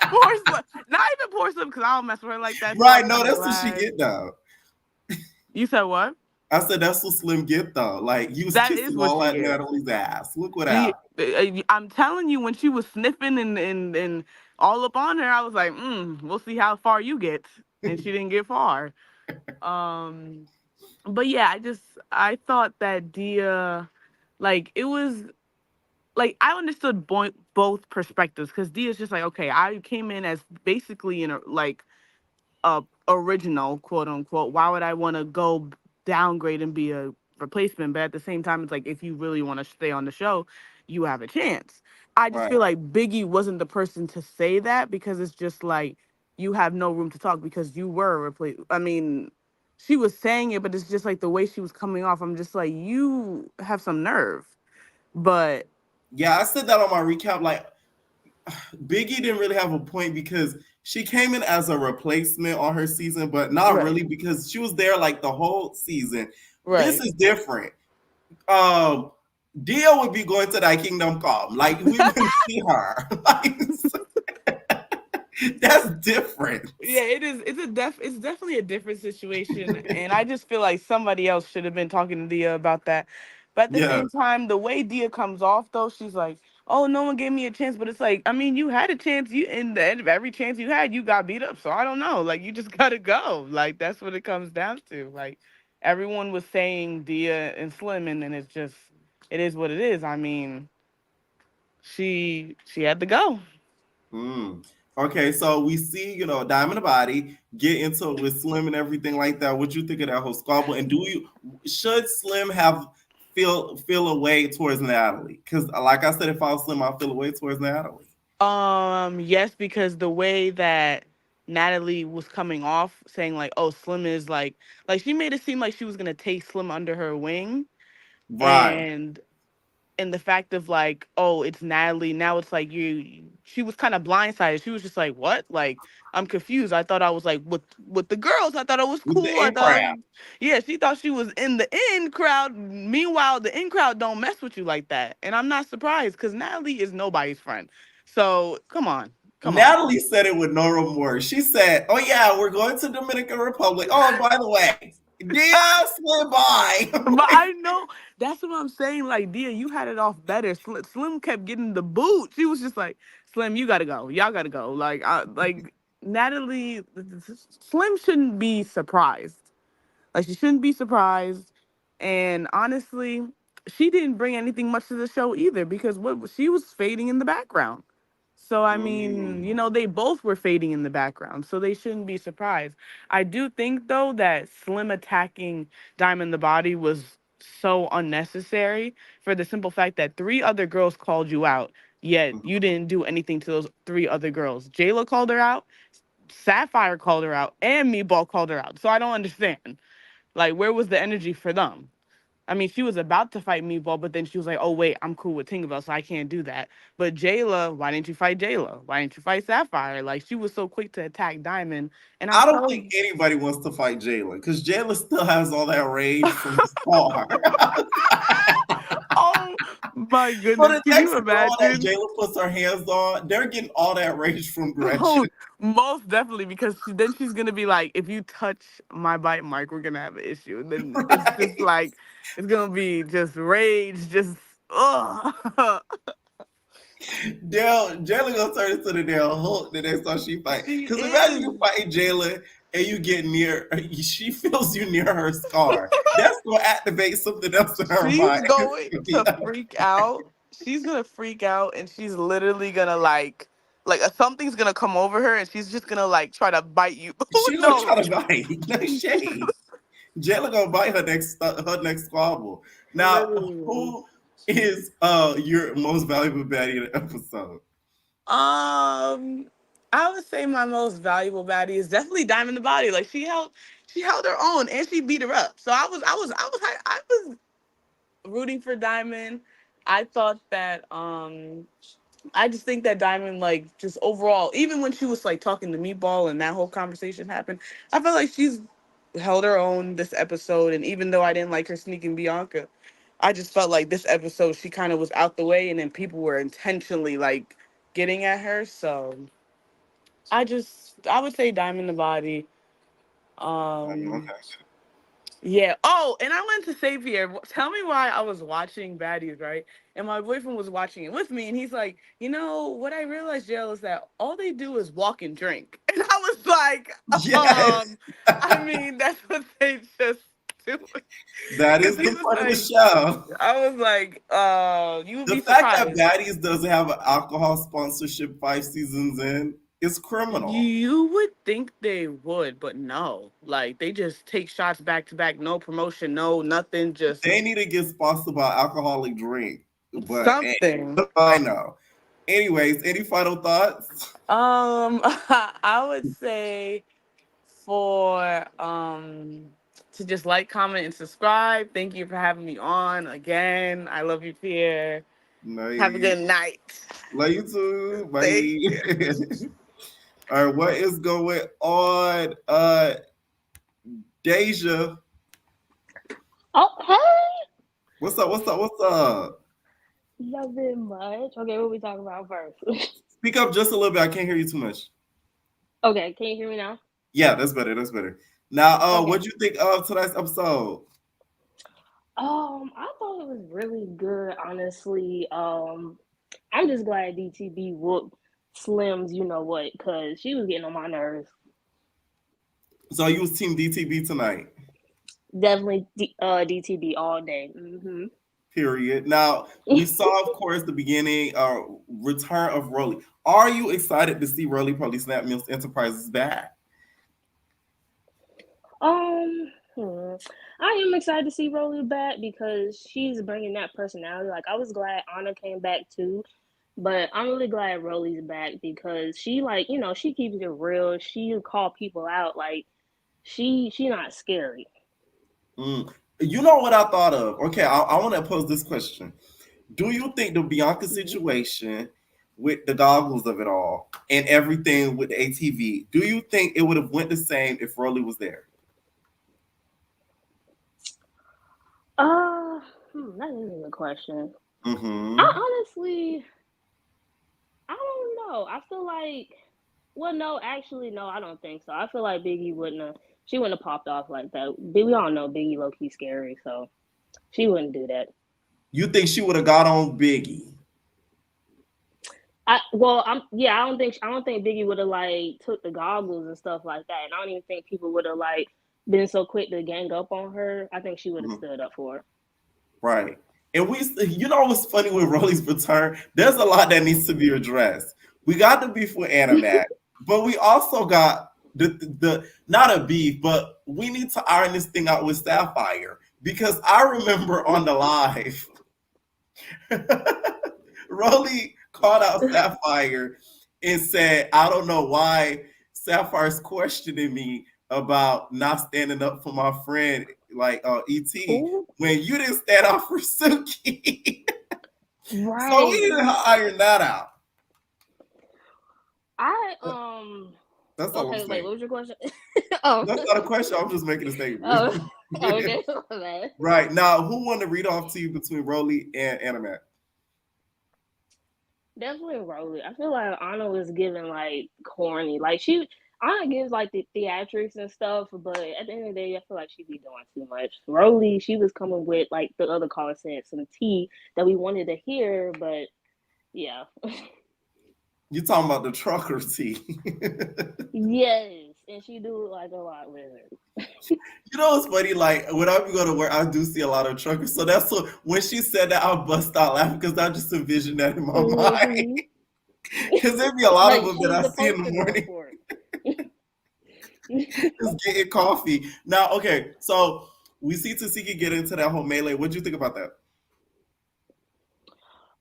poor Slim, not even poor Slim because I don't mess with her like that. So Right. I'm No, kind of that's what she glad. get though. You said what? I said that's what Slim get though. Like you was That is kissing what all she that gets. Natalie's ass. Look what She, happened. I'm telling you, when she was sniffing and all up on her, I was like, we'll see how far you get. And she didn't get far. Um, but yeah, I thought that Dia, like it was like I understood both perspectives because Dia's just like, okay, I came in as basically in a like original, quote unquote. Why would I want to go downgrade and be a replacement? But at the same time, it's like if you really want to stay on the show, you have a chance. I just Right. feel like Biggie wasn't the person to say that because it's just like you have no room to talk because you were a replace. I mean, she was saying it, but it's just like the way she was coming off. I'm just like, you have some nerve. But yeah, I said that on my recap. Like, Biggie didn't really have a point because she came in as a replacement on her season, but not right, really because she was there like the whole season. This right. is different. Dia would be going to that Kingdom Come. Like, we wouldn't see her. Like, that's different. Yeah, it is. It's definitely a different situation, and I just feel like somebody else should have been talking to Dia about that. But at the Yeah. same time, the way Dia comes off, though, she's like, "Oh, no one gave me a chance." But it's like, I mean, you had a chance. You in the end of every chance you had, you got beat up. So I don't know. Like, you just gotta go. Like, that's what it comes down to. Like, everyone was saying Dia and Slim, and then it's just, it is what it is. I mean, she had to go. Mm. Okay, so we see, Diamond the Body get into it with Slim and everything like that. What you think of that whole squabble? And should Slim have feel a way towards Natalie? Because like I said, if I was Slim, I'd feel a way towards Natalie. Yes, because the way that Natalie was coming off saying like, oh, Slim is like she made it seem like she was gonna take Slim under her wing, Right. and the fact of like, oh, it's Natalie. Now it's like she was kind of blindsided. She was just like, what? Like, I'm confused. I thought I was like with the girls. I thought I was With the cool. I in thought, crowd. yeah, she thought she was in the in crowd. Meanwhile, the in crowd don't mess with you like that. And I'm not surprised because Natalie is nobody's friend. So come on. Come on. Natalie said it with no remorse. She said, "Oh yeah, we're going to Dominican Republic. Oh, and by the way, Dia Slim by." But I know that's what I'm saying. Like, Dia, you had it off better. Slim kept getting the boot. She was just like, Slim, you gotta go. Y'all gotta go. Like Natalie, Slim shouldn't be surprised. Like, she shouldn't be surprised. And honestly, she didn't bring anything much to the show either because what she was fading in the background. So I mean, Mm. they both were fading in the background, so they shouldn't be surprised. I do think though that Slim attacking Diamond the Body was so unnecessary for the simple fact that three other girls called you out, yet you didn't do anything to those three other girls. Jayla called her out, Sapphire called her out, and Meatball called her out. So I don't understand. Like, where was the energy for them? I mean, she was about to fight Meatball, but then she was like, "Oh wait, I'm cool with Tinkerbell, so I can't do that." But Jayla, why didn't you fight Jayla? Why didn't you fight Sapphire? Like, she was so quick to attack Diamond, and I'm I don't telling think you, anybody wants to fight Jayla because Jayla still has all that rage from the star. oh my So goodness, the can next you girl that imagine? Jayla puts her hands on, they're getting all that rage from Gretchen. Oh, most definitely, because then she's gonna be like, "If you touch my bite mark, we're gonna have an issue." And then it's just Right? like, it's gonna be just rage, just ugh. Jayla gonna turn into the damn Hulk the next time she fight. She Because imagine you is. fighting Jayla and you get near, she feels you near her scar. That's gonna activate something else in her She's mind. going to freak out. She's gonna freak out, and she's literally gonna something's gonna come over her, and she's just gonna like try to bite you. Who She gonna try knows? to bite. No shade. Jayla gonna bite her next squabble. Now, Literally. who is your most valuable baddie in the episode? I would say my most valuable baddie is definitely Diamond the Body. Like, she held her own, and she beat her up. So I was rooting for Diamond. I thought that I just think that Diamond, like, just overall, even when she was like talking to Meatball and that whole conversation happened, I felt like she's held her own this episode. And even though I didn't like her sneaking Bianca, I just felt like this episode she kind of was out the way, and then people were intentionally like getting at her. So I would say Diamond the Body. Um, Okay. Yeah. Oh, and I wanted to say, Pierre, tell me why I was watching Baddies, right? And my boyfriend was watching it with me, and he's like, what I realized, Jill, is that all they do is walk and drink. And I was like, Yes, I mean, that's what they just do. that Because is he the was part of the like, show. I was like, you would The be fact that surprised. Baddies doesn't have an alcohol sponsorship 5 seasons in is criminal. You would think they would, but no. Like, they just take shots back to back, no promotion, no nothing, just They need to get sponsored by alcoholic drink. But hey, something. what do I know? Anyways, any final thoughts? I would say for to just like, comment, and subscribe. Thank you for having me on again. I love you, Pierre. Nice. Have a good night. Love you too. Bye. Thank you. All right, what is going on? Deja. Oh, hey. What's up? Nothing much. Okay, what we talking about first? Speak up just a little bit. I can't hear you too much. Okay, can you hear me now? Yeah, that's better. Now, Okay. what'd you think of tonight's episode? I thought it was really good, honestly. I'm just glad DTB whooped Slim's you know what, because she was getting on my nerves. So you was team DTB tonight? Definitely DTB all day. Mm-hmm. Period. Now, we saw, of course, the beginning, return of Roelly. Are you excited to see Roelly probably Snap Mills Enterprises back? I am excited to see Roelly back because she's bringing that personality. Like, I was glad Anna came back too, but I'm really glad Roelly's back because she, like, you know, she keeps it real. She call people out. Like, she not scary. You know what I thought of? Okay, I want to pose this question. Do you think the Bianca situation with the goggles of it all and everything with the ATV, do you think it would have went the same if Roelly was there? That is a good question. Mm-hmm. I don't know. I feel like, well, no, actually, no, I don't think so. I feel like Biggie wouldn't have popped off like that. We all know Biggie low-key scary, so she wouldn't do that. You think she would have got on Biggie? I don't think Biggie would have like took the goggles and stuff like that, and I don't even think people would have like been so quick to gang up on her. I think she would have stood up for her. Right. And you know what's funny with Roelly's return? There's a lot that needs to be addressed. We got the beef with Animac, but we also got the not a beef, but we need to iron this thing out with Sapphire because I remember on the live, Roelly called out Sapphire and said, "I don't know why Sapphire's questioning me about not standing up for my friend like ET when you didn't stand up for Suki." Right. So we need to iron that out. That's all I'm saying. Wait, what was your question? That's not a question. I'm just making a statement. Okay. Right. Now, who won the read off to you between Roelly and Animac? Definitely Roelly. I feel like Anna was giving like corny. Like Anna gives like the theatrics and stuff, but at the end of the day, I feel like she be doing too much. Roelly, she was coming with, like the other caller said, some tea that we wanted to hear, but yeah. You talking about the trucker tea? Yes, and she do like a lot with it. You know what's funny? Like when I go to work, I do see a lot of truckers. So that's what when she said that, I bust out laughing because I just envisioned that in my mind. Because there'd be a lot of them that I see in the morning. Just getting coffee. Now, okay, so we see Tasiki get into that whole melee. What'd you think about that?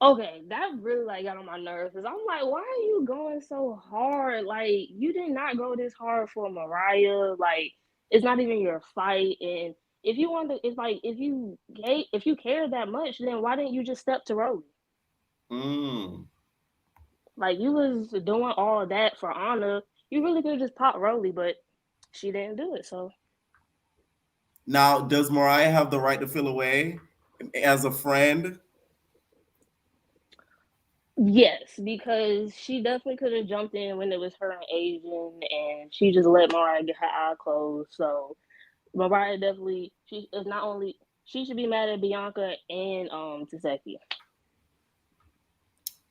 Okay, that really like got on my nerves because I'm like, why are you going so hard? Like, you did not go this hard for Mariah. Like, it's not even your fight. And if you want to, it's like if you care that much, then why didn't you just step to Roelly? Like, you was doing all that for Anna. You really could just pop Roelly, but she didn't do it. So now, does Mariah have the right to feel away as a friend? yes, because she definitely could have jumped in when it was her and Asian, and she just let Mariah get her eye closed. So Mariah definitely, she should be mad at Bianca and Taseki.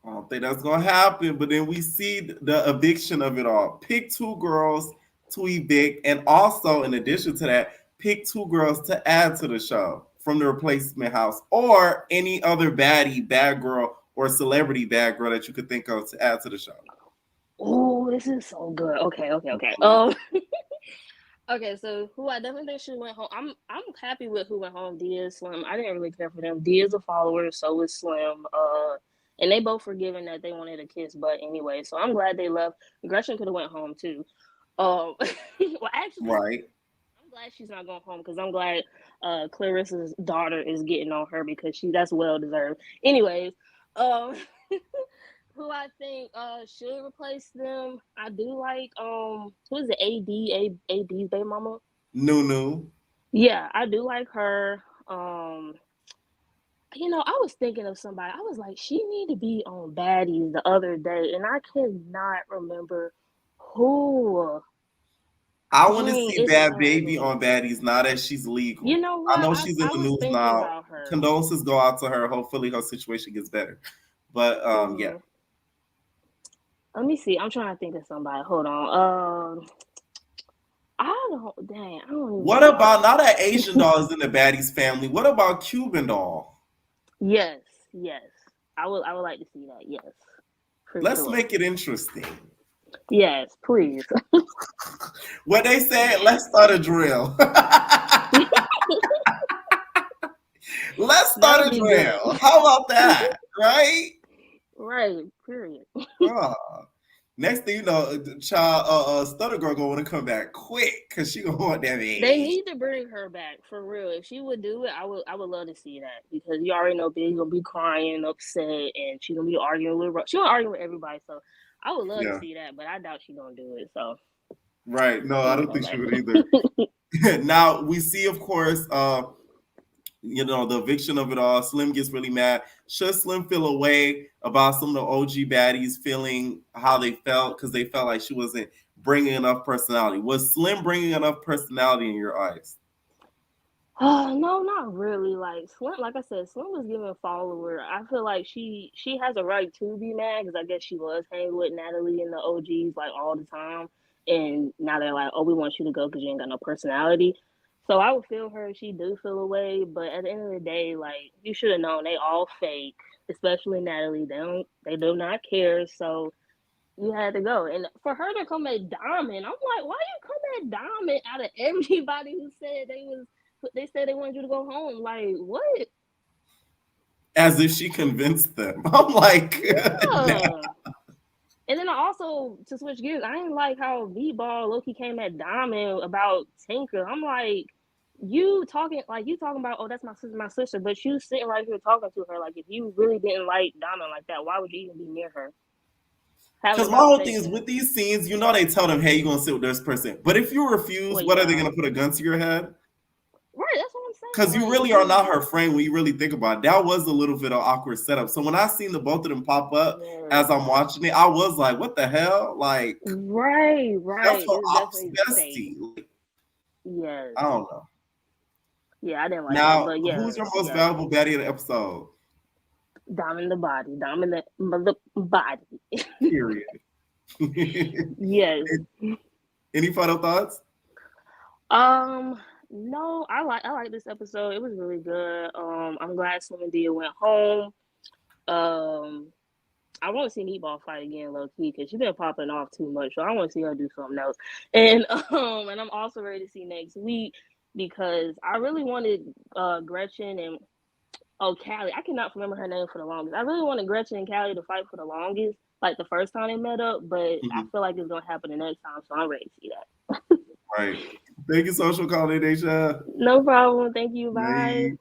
I don't think that's gonna happen, but then we see the eviction of it all. Pick two girls to evict, and also in addition to that, pick two girls to add to the show from the replacement house, or any other baddie, bad girl, or celebrity bad girl that you could think of to add to the show. Oh, this is so good. Okay. Okay, so who I definitely think should went home. I'm happy with who went home. Dia, Slim. I didn't really care for them. Dia's a follower, so is Slim. And they both were given that they wanted a kiss, but anyway, so I'm glad they left. Gretchen could have went home too. Well, actually, right. I'm glad she's not going home because I'm glad Clarissa's daughter is getting on her because that's well deserved. Anyways, um, who I think should replace them? I do like who is it? AD's baby mama. Nunu. Yeah, I do like her. I was thinking of somebody. I was like, she need to be on Baddies the other day, and I cannot remember who. I want to Dang, see it's Bad so Baby many. on Baddies now that she's legal. You know I what? know I, she's in I the was news thinking now. about her. Condolences go out to her. Hopefully her situation gets better. But yeah. Let me see. I'm trying to think of somebody. Hold on. I don't even What know. about now that Asian doll is in the Baddies family? What about Cuban doll? Yes. I would like to see that. Yes, for Let's sure. make it interesting. Yes, please. What they said, let's start a drill. Let's start a be drill. good. How about that? Right? Right. Period. Next thing you know, child, Stutter Girl gonna want to come back quick because she gonna want that age. They need to bring her back for real. If she would do it, I would love to see that because you already know Big gonna be crying, upset, and she gonna be arguing with everybody. So I would love to see that, but I doubt she gonna do it. So right, no, I don't think she would either. Now we see, of course, the eviction of it all. Slim gets really mad. Should Slim feel a way about some of the OG baddies feeling how they felt because they felt like she wasn't bringing enough personality? Was Slim bringing enough personality in your eyes? No, not really. Like Slim, like I said, Slim was giving follower. I feel like she has a right to be mad because I guess she was hanging with Natalie and the OGs like all the time, and now they're like, "Oh, we want you to go because you ain't got no personality." So I would feel her if she do feel away, but at the end of the day, like you should have known they all fake, especially Natalie. They do not care. So you had to go, and for her to come at Diamond, I'm like, why you come at Diamond out of everybody who said they said they wanted you to go home. Like, what? As if she convinced them. I'm like, yeah. Nah. And then I also, to switch gears, I didn't like how V-Ball Loki came at Diamond about Tinker. I'm like, you talking about, oh, that's my sister, but you sitting right here talking to her. Like, if you really didn't like Diamond like that, why would you even be near her? Because my whole thing is with these scenes, they tell them, hey, you're going to sit with this person. But if you refuse, what are they going to put a gun to your head? Right, that's what I'm saying. Because you really are not her friend when you really think about it. That was a little bit of awkward setup. So when I seen the both of them pop up as I'm watching it, I was like, what the hell? Like, right. That's her ops bestie. Like, yes. I don't know. Yeah, I didn't like now, that. But yeah. Who's your most valuable baddie of the episode? Diamond the body. Period. Yes. Any final thoughts? No, I like this episode. It was really good. I'm glad Slim and Dia went home. I want to see Meatball fight again, low key, because she's been popping off too much. So I want to see her do something else. And I'm also ready to see next week because I really wanted Gretchen and Callie. I cannot remember her name for the longest. I really wanted Gretchen and Callie to fight for the longest, like the first time they met up, but I feel like it's gonna happen the next time, so I'm ready to see that. Right. Thank you, Social Calling, Deja. No problem. Thank you. Bye.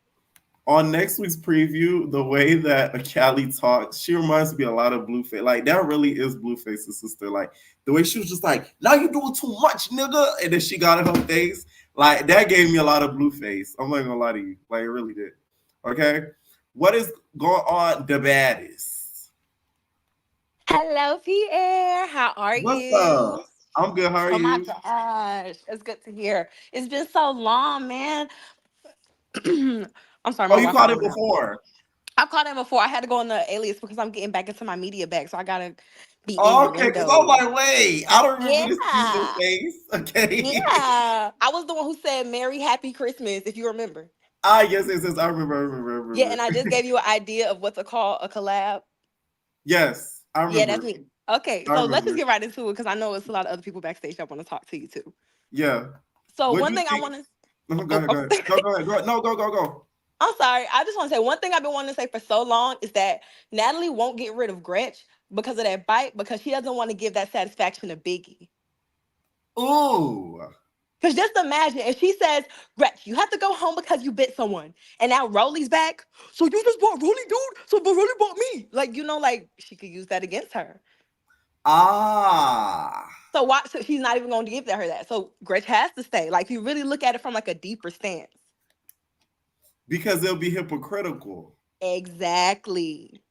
On next week's preview, the way that Callie talks, she reminds me a lot of Blueface. Like, that really is Blueface's sister. Like, the way she was just like, now you doing too much, nigga. And then she got in her face. Like, that gave me a lot of Blueface. I'm not gonna lie to you. Like, it really did. Okay? What is going on, the Baddies? Hello, Pierre. How are you? What's up? I'm good. How are you? Oh my gosh. It's good to hear. It's been so long, man. I'm sorry. Oh, you caught it before? I've caught it before. I had to go on the alias because I'm getting back into my media bag. So I got to be in Oh, the okay, because window. I'm like, wait, I don't remember this season face. Okay. Yeah. I was the one who said Merry Happy Christmas, if you remember. Yes. I remember. Yeah, and I just gave you an idea of what to call a collab. Yes, I remember. Yeah, that's me. Okay, so let's just get right into it because I know it's a lot of other people backstage that want to talk to you too. Yeah. So one thing I want to... Go ahead. Go. No, go. I'm sorry. I just want to say one thing I've been wanting to say for so long is that Natalie won't get rid of Gretch because of that bite because she doesn't want to give that satisfaction to Biggie. Ooh. Because just imagine if she says, Gretch, you have to go home because you bit someone. And now Roelly's back. So you just bought Roelly, dude? So but Roelly bought me. Like, like she could use that against her. Ah. So why? So she's not even going to give her that. So Gretch has to stay. Like, if you really look at it from like a deeper stance. Because it'll be hypocritical. Exactly.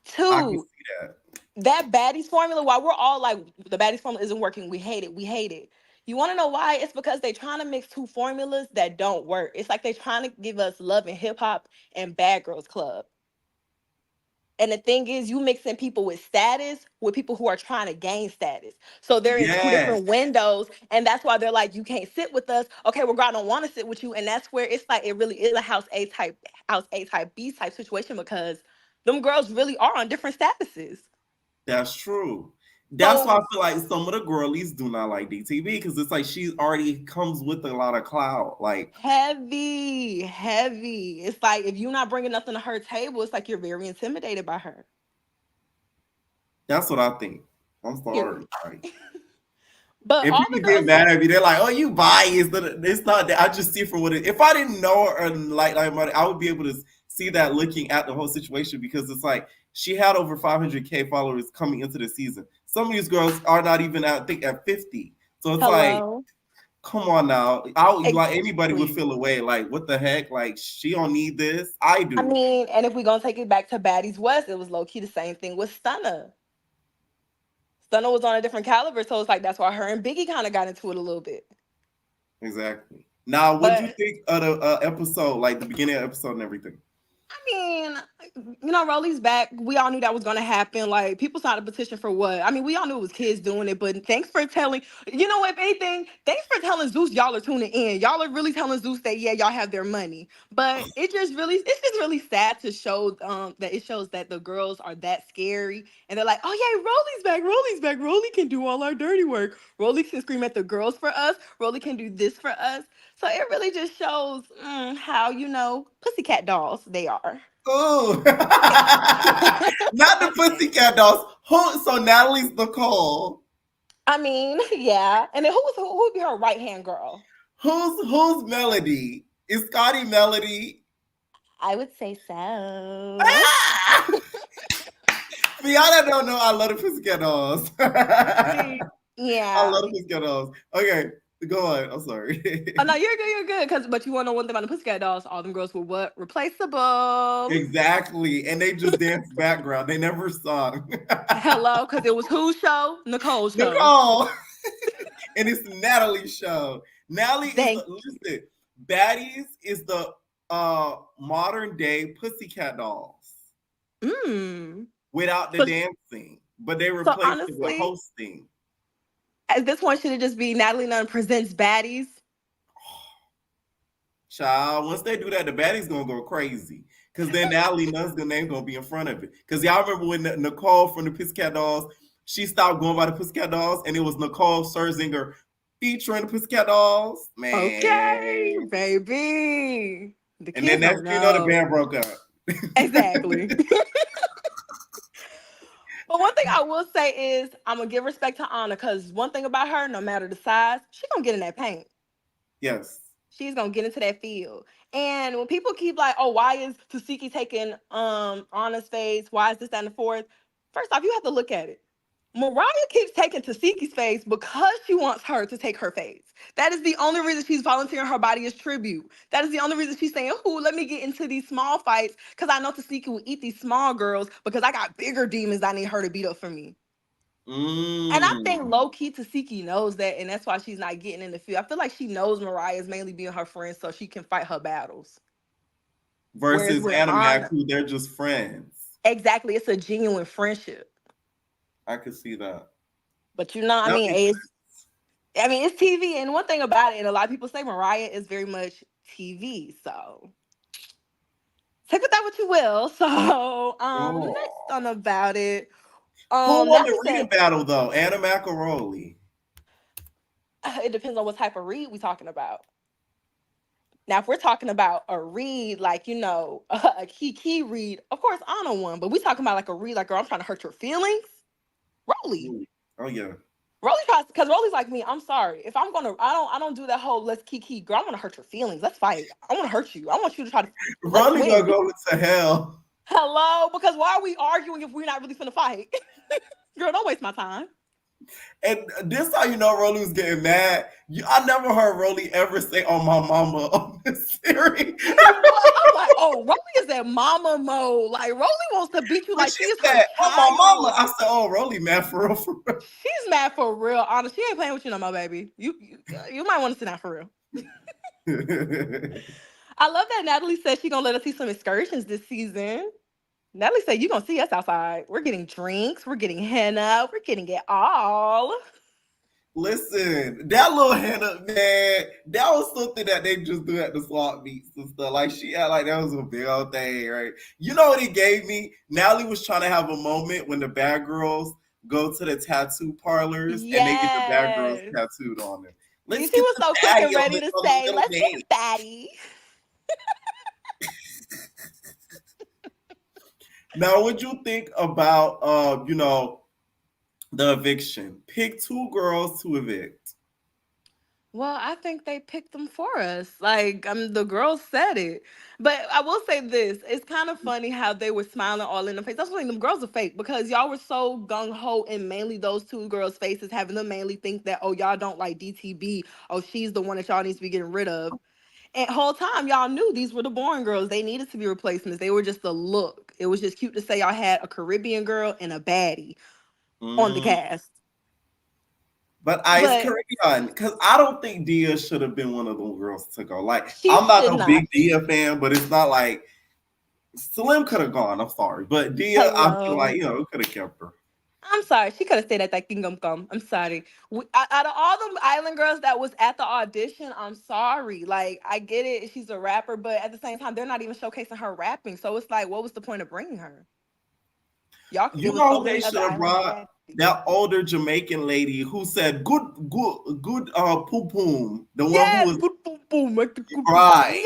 I can Two, see that Baddies formula, while we're all like, the Baddies formula isn't working, we hate it, we hate it. You want to know why? It's because they're trying to mix two formulas that don't work. It's like they're trying to give us Love and Hip Hop and Bad Girls Club. And the thing is, you mixing people with status with people who are trying to gain status. So they're in two Yes. different windows. And that's why they're like, you can't sit with us. Okay, well, God don't want to sit with you. And that's where it's like, it really is a house A type, B type situation, because them girls really are on different statuses. That's true. That's So why I feel like some of the girlies do not like DTV, because it's like she already comes with a lot of clout. Like heavy. It's like, if you're not bringing nothing to her table, it's like you're very intimidated by her. That's what I think. I'm sorry. But and all people the get girls, mad at me. They're like, "Oh, you biased." It's not that. I just see it for what it. If I didn't know her and like I would be able to see that looking at the whole situation, because it's like she had over 500K followers coming into the season. Some of these girls are not even at, I think, at 50. So it's like, come on now. Like anybody would feel away. Like, what the heck? Like, she don't need this. I do. I mean, and if we're gonna take it back to Baddies West, it was low key the same thing with Stunna. Stunna was on a different caliber, so it's like that's why her and Biggie kind of got into it a little bit. Exactly. Now, what do you think of the episode, like the beginning of the episode and everything? I mean, Roelly's back. We all knew that was going to happen. Like, people started a petition for what? I mean, we all knew it was kids doing it, but thanks for telling, if anything, thanks for telling Zeus y'all are tuning in. Y'all are really telling Zeus that, yeah, y'all have their money. But it's just really sad to show that it shows that the girls are that scary. And they're like, oh, yeah, Roelly's back. Roelly can do all our dirty work. Roelly can scream at the girls for us. Roelly can do this for us. So it really just shows how, pussycat dolls they are. Oh, not the pussycat dolls. So Natalie's Nicole. I mean, yeah. And then who would be her right hand girl? Who's Melody? Is Scotty Melody? I would say so. For y'all that don't know, I love the pussycat dolls. Yeah. I love the pussycat dolls. Okay. Go on. I'm sorry. Oh no, you're good. But you want to know one thing about the pussycat dolls? All them girls were what? Replaceable. Exactly. And they just dance background. They never sung. Hello, because it was whose show? Nicole's show. Nicole. And it's Natalie's show. Listen, Baddies is the modern day pussycat dolls. Without the dancing. But they replaced it with hosting. At this point, should it just be Natalie Nunn presents Baddies? Child, once they do that, the Baddies gonna go crazy. Because then Natalie Nunn's name gonna be in front of it. Because y'all remember when Nicole from the Pussycat Dolls, she stopped going by the Pussycat Dolls, and it was Nicole Scherzinger featuring the Pussycat Dolls. Man. Okay, baby. And then next thing you know, the band broke up. Exactly. But one thing I will say is I'm gonna give respect to Anna, because one thing about her, no matter the size, she's gonna get in that paint. Yes. She's gonna get into that field. And when people keep like, oh, why is Tasiki taking Anna's face? Why is this, that, and the fourth? First off, you have to look at it. Mariah keeps taking Tasiki's face because she wants her to take her face. That is the only reason she's volunteering her body as tribute. That is the only reason she's saying, oh, let me get into these small fights, because I know Tasiki will eat these small girls because I got bigger demons I need her to beat up for me. And I think low-key Tasiki knows that, and that's why she's not getting in the field. I feel like she knows Mariah is mainly being her friend so she can fight her battles. Versus Animac, who they're just friends. Exactly. It's a genuine friendship. I could see that. But it's TV. And one thing about it, and a lot of people say Mariah is very much TV. So take with that what you will. So next on about it. Who won the reading battle though? Animac or Roelly? It depends on what type of read we're talking about. Now, if we're talking about a read, like, a key read, of course, Anna won. But we're talking about like a read, like, girl, I'm trying to hurt your feelings. Roelly. Oh, yeah. Roelly tries because Roelly's like me. I'm sorry. If I'm gonna, I don't do that whole let's kiki, girl. I'm gonna hurt your feelings. Let's fight. I want to hurt you. I want you to try to let's Ronnie gonna win. go to hell. Hello, because why are we arguing if we're not really finna fight? Girl, don't waste my time. And this how you know Rolly was getting mad. I never heard Rolly ever say "on my mama" on this series. I'm like, oh, Roelly is at mama mode. Like Roelly wants to beat you When like she she is her said "on my child. mama," I said, "Oh, Rolly mad for real, for real." She's mad for real. Honest, she ain't playing with you no more, baby. You might want to sit down for real. I love that Natalie said she gonna let us see some excursions this season. Natalie said you gonna see us outside. We're getting drinks. We're getting henna. We're getting it all. Listen, that little Hannah, man, that was something that they just do at the swap meets and stuff. Like she had like that was a big old thing, right? You know what it gave me? Natalie was trying to have a moment when the bad girls go to the tattoo parlors and they get the bad girls Yes. tattooed on them. She Let's get was the so quick baddie and ready to on say, the let's game. get Baddie. Now, what you think about the eviction? Pick 2 girls to evict. Well, I think they picked them for us. Like, the girls said it. But I will say this. It's kind of funny how they were smiling all in the face. That's why them girls are fake because y'all were so gung-ho in mainly those 2 girls' faces, having them mainly think that, oh, y'all don't like DTB. Oh, she's the one that y'all need to be getting rid of. And whole time, y'all knew these were the boring girls. They needed to be replacements. They were just a look. It was just cute to say y'all had a Caribbean girl and a baddie on the cast. But Ice Caribbean, because I don't think Dia should have been one of those girls to go. Like, I'm not a big Dia fan, but it's not like Slim could have gone. I'm sorry. But Dia, I feel like, we could have kept her. I'm sorry. She could have stayed at that Kingdom Come. I'm sorry. Out of all the island girls that was at the audition, I'm sorry. Like, I get it. She's a rapper, but at the same time, they're not even showcasing her rapping. So it's like, what was the point of bringing her? Y'all, You know who they should have brought? That older Jamaican lady who said good poom poom. The one who was boom boom. right.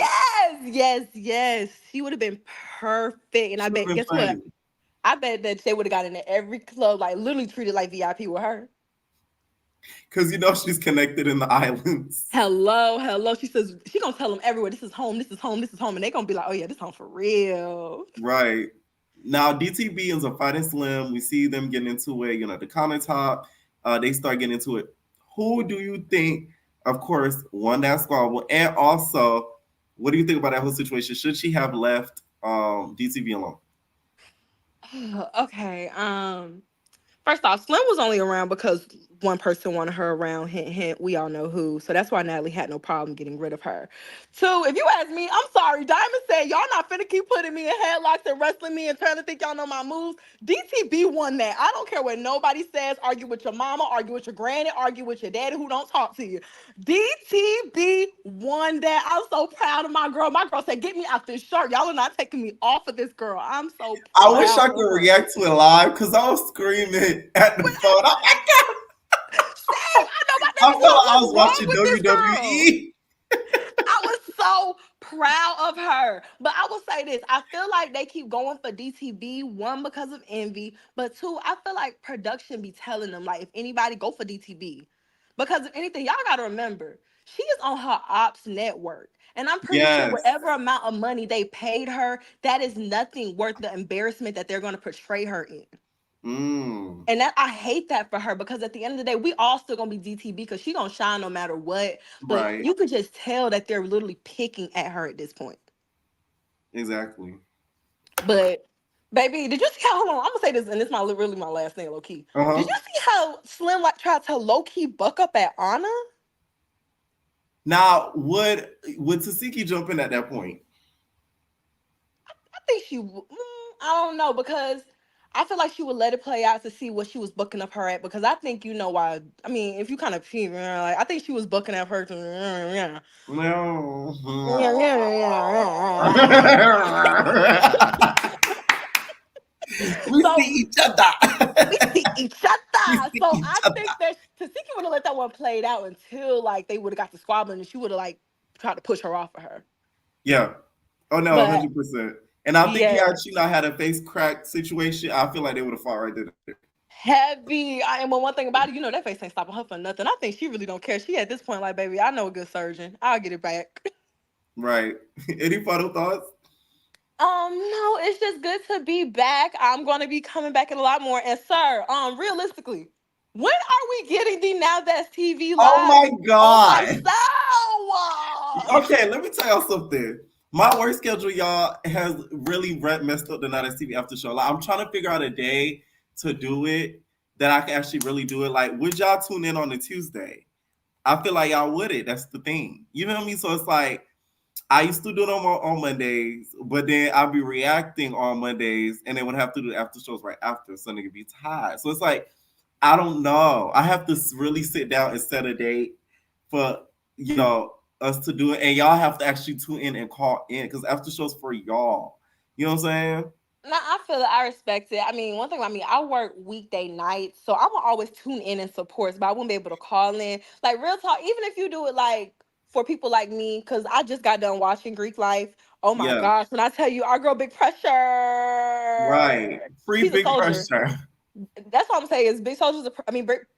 Yes. She would have been perfect. And I bet, guess what? I bet that they would have got into every club, like literally treated like VIP with her. Because she's connected in the islands. Hello. She says she gonna tell them everywhere. This is home. This is home. This is home, and they gonna be like, oh yeah, this home for real. Right. Now, DTB ends up fighting Slim. We see them getting into it, the countertop. They start getting into it. Who do you think, of course, won that squabble? And also, what do you think about that whole situation? Should she have left DTB alone? Okay. First off, Slim was only around because one person wanted her around. Hint, hint. We all know who. So that's why Natalie had no problem getting rid of her. 2, if you ask me, I'm sorry. Diamond said, y'all not finna keep putting me in headlocks and wrestling me and trying to think y'all know my moves. DTB won that. I don't care what nobody says. Argue with your mama, argue with your granny, argue with your daddy who don't talk to you. DTB won that. I'm so proud of my girl. My girl said, get me out this shirt. Y'all are not taking me off of this girl. I'm so proud. I wish I could react to it live because I was screaming at the phone. Oh my God. I felt like I was watching WWE. I was so proud of her. But I will say this. I feel like they keep going for DTB, 1, because of envy. But 2, I feel like production be telling them, like, if anybody, go for DTB. Because if anything, y'all got to remember, she is on her ops network. And I'm pretty sure whatever amount of money they paid her, that is nothing worth the embarrassment that they're going to portray her in. And that I hate that for her because at the end of the day, we all still gonna be DTB because she gonna shine no matter what. But you could just tell that they're literally picking at her at this point. Exactly. But baby, did you see how? Hold on, I'm gonna say this, and this is really my last thing, low key. Did you see how Slim tried to low key buck up at Anna? Now, would Tasiki jump in at that point? I think she. I don't know because I feel like she would let it play out to see what she was booking up her at because I think you know why. I mean, if you kind of like, I think she was booking up her to No. We see each other. So I think that Tasiki would have let that one play out until like they would have got the squabbling and she would have like tried to push her off of her. Yeah. Oh no, 100%. And I think had she not had a face crack situation, I feel like they would have fought right there. Heavy. And one thing about it, you know, that face ain't stopping her for nothing. I think she really don't care. She at this point like, baby, I know a good surgeon. I'll get it back. Right. Any final thoughts? No, it's just good to be back. I'm going to be coming back in a lot more. And sir, realistically, when are we getting the Now That's TV live? Oh my God. Oh my soul. Okay, let me tell y'all something. My work schedule, y'all, has really messed up the Now That's TV after show. Like, I'm trying to figure out a day to do it that I can actually really do it. Like, would y'all tune in on a Tuesday? I feel like y'all wouldn't. That's the thing. You know what I mean? So it's like, I used to do it on Mondays, but then I'll be reacting on Mondays, and then would have to do the after shows right after, so nigga be tired. So it's like, I don't know. I have to really sit down and set a date for, you know, us to do it, and y'all have to actually tune in and call in because after shows for y'all. You know what I'm saying? No, I feel it. I respect it. I mean, one thing about me, I work weekday nights, so I'm gonna always tune in and support, but I wouldn't be able to call in. Like, real talk, even if you do it like for people like me, because I just got done watching Greek Life. Oh my Yeah. gosh, when I tell you our girl Big Pressure. Right. Free She's a Big soldier. Pressure. That's all I'm saying is Big Soldier's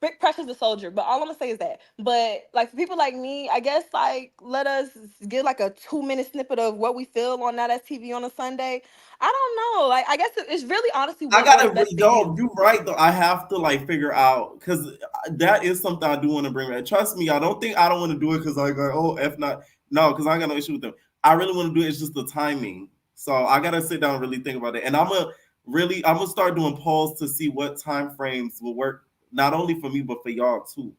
Big Pressure's a soldier, but all I'm gonna say is that. But like for people like me, I guess like let us get like a 2-minute snippet of what we feel on Now That's TV on a Sunday. I don't know. Like I guess it's really honestly I what gotta works best for go. you. You're right though. I have to like figure out because that is something I do want to bring back. Trust me, I don't think I don't want to do it because I go, oh, if not, no, because I got no issue with them. I really want to do it. It's just the timing. So I gotta sit down and really think about it. And I'm gonna start doing polls to see what time frames will work not only for me but for y'all too.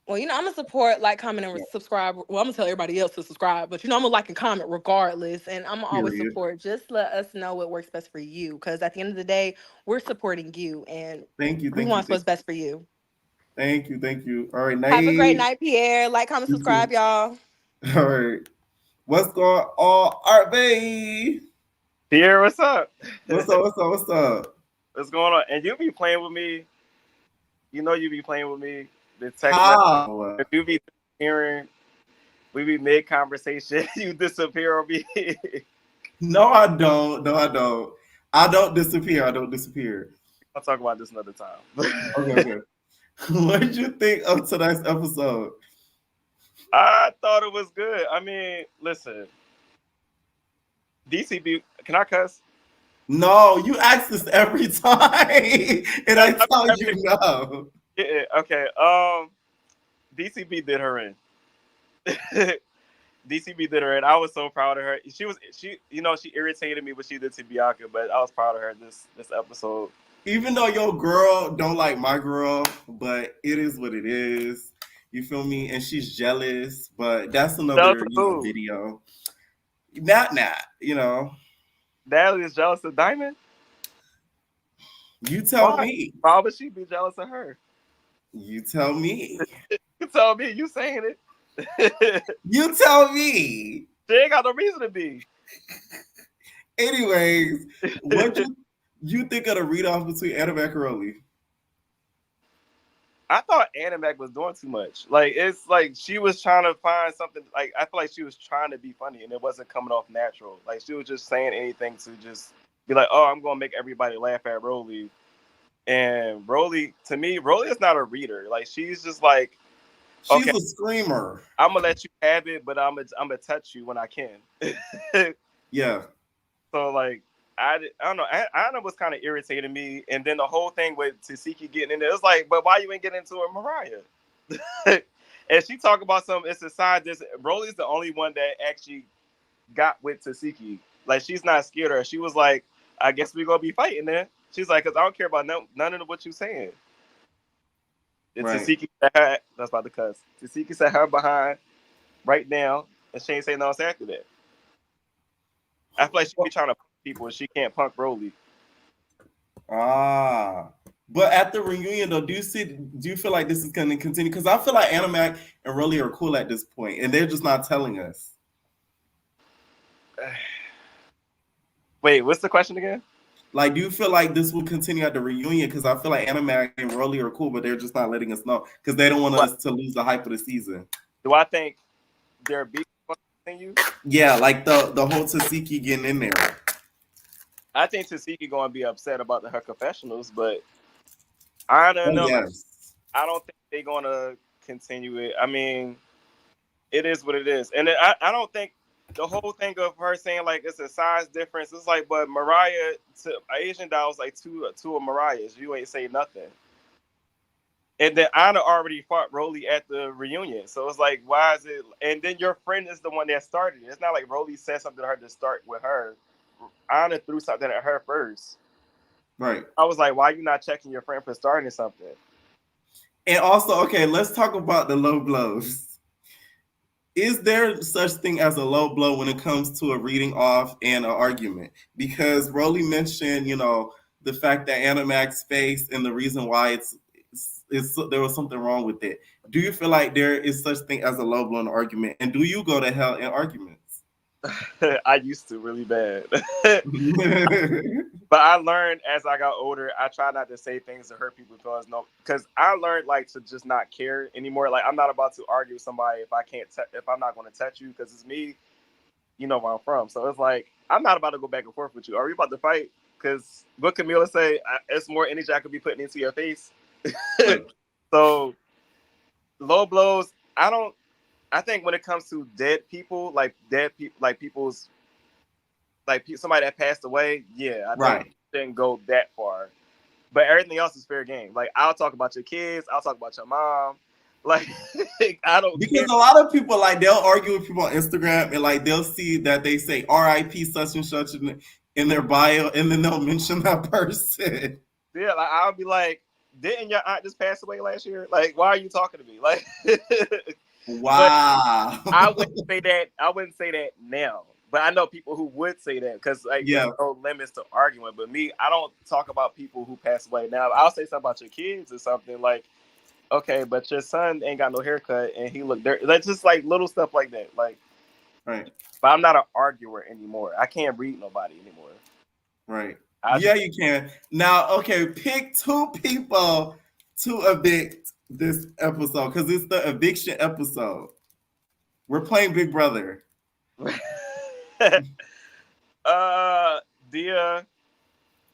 Well, you know, I'm gonna support, like, comment, and subscribe. Well, I'm gonna tell everybody else to subscribe, but you know, I'm gonna like and comment regardless, and I'm gonna always Period. support. Just let us know what works best for you, because at the end of the day, we're supporting you, and Thank you. we want what's best for you. Thank you. Thank you. All right, Have a great night. night, Pierre. Like, comment, You subscribe, too. y'all. All right. What's going on, Art Bay? Pierre, what's up? What's up? What's up? What's up? What's going on? And you be playing with me. You know you be playing with me. The text How? message. If you be hearing, we be mid conversation. You disappear on me. No, I don't. No, I don't. I don't disappear. I don't disappear. I'll talk about this another time. Okay. What did you think of tonight's episode? I thought it was good. I mean, listen. DCB, can I cuss? No, you ask this every time, and I tell you no. Yeah, okay. DCB did her in. DCB did her in. I was so proud of her. She irritated me what she did to Bianca, but I was proud of her this episode. Even though your girl don't like my girl, but it is what it is. You feel me? And she's jealous, but that's another video. Not, you know. Natalie is jealous of Diamond? You tell me. Why would she be jealous of her? You tell me. You tell me. You saying it. You tell me. She ain't got no reason to be. Anyways, what you think of the read-off between Annemac and Roelly? I thought Annemac was doing too much. Like, it's like she was trying to find something. Like, I feel like she was trying to be funny and it wasn't coming off natural. Like, she was just saying anything to just be like, oh, I'm going to make everybody laugh at Roelly. And Roelly, to me, Roelly is not a reader. Like, she's just like, she's a screamer. I'm going to let you have it, but I'm gonna touch you when I can. Yeah. So, like, I don't know. Anna was kind of irritating me, and then the whole thing with Tasiki getting in there, it's like, but why you ain't getting into it, Mariah? And she talk about something. It's a side. Roelly's the only one that actually got with Tasiki. Like, she's not scared of her. She was like, I guess we're gonna be fighting then. She's like, because I don't care about none of what you're saying. And right. Tasiki said her, that's about to cuss. Tasiki said her behind right now, and she ain't say no after that. I feel like she be trying to punk people and she can't punk Roelly. But at the reunion though, do you feel like this is gonna continue? Because I feel like Annemac and Roelly are cool at this point, and they're just not telling us. Wait, what's the question again? Like, do you feel like this will continue at the reunion? Because I feel like Annemac and Roelly are cool, but they're just not letting us know because they don't want us to lose the hype of the season. Do I think they're beef continue? Yeah, like the whole Tasiki getting in there. I think Tasiki gonna be upset about her confessionals, but I don't Oh, know. yes. I don't think they're gonna continue it. I mean, it is what it is, and I don't think the whole thing of her saying like it's a size difference. It's like, but Mariah to Asian Doll was like two of Mariah's. You ain't say nothing. And then Anna already fought Roelly at the reunion. So it's like, why is it? And then your friend is the one that started it. It's not like Roelly said something to her to start with her. Anna threw something at her first. Right. I was like, why are you not checking your friend for starting something? And also, okay, let's talk about the low blows. Is there such thing as a low blow when it comes to a reading off and an argument? Because Roelly mentioned, the fact that Anna Mac's face and the reason why it's there was something wrong with it. Do you feel like there is such thing as a low blown argument? And do you go to hell in arguments? I used to really bad. But I learned as I got older, I try not to say things to hurt people's feelings. No, because I learned like to just not care anymore. Like I'm not about to argue with somebody if if I'm not going to touch you because it's me. You know where I'm from, so it's like I'm not about to go back and forth with you. Are we about to fight? Because what Camila say, it's more energy I could be putting into your face. So low blows, I think when it comes to dead people, like people's somebody that passed away, I think it didn't go that far. But everything else is fair game. Like I'll talk about your kids, I'll talk about your mom. Like I don't because care. a lot of people like they'll argue with people on Instagram and like they'll see that they say R.I.P. such and such in their bio, and then they'll mention that person. Yeah, like I'll be like, didn't your aunt just pass away last year? Like, why are you talking to me? Like, wow. I wouldn't say that. I wouldn't say that now. But I know people who would say that because there's no limits to arguing. But me, I don't talk about people who pass away now. I'll say something about your kids or something like, okay, but your son ain't got no haircut and he look dirty. That's just like little stuff like that. Like, right. But I'm not an arguer anymore. I can't read nobody anymore. Right. You can. Now, okay, pick two people to evict this episode because it's the eviction episode. We're playing Big Brother. Dia,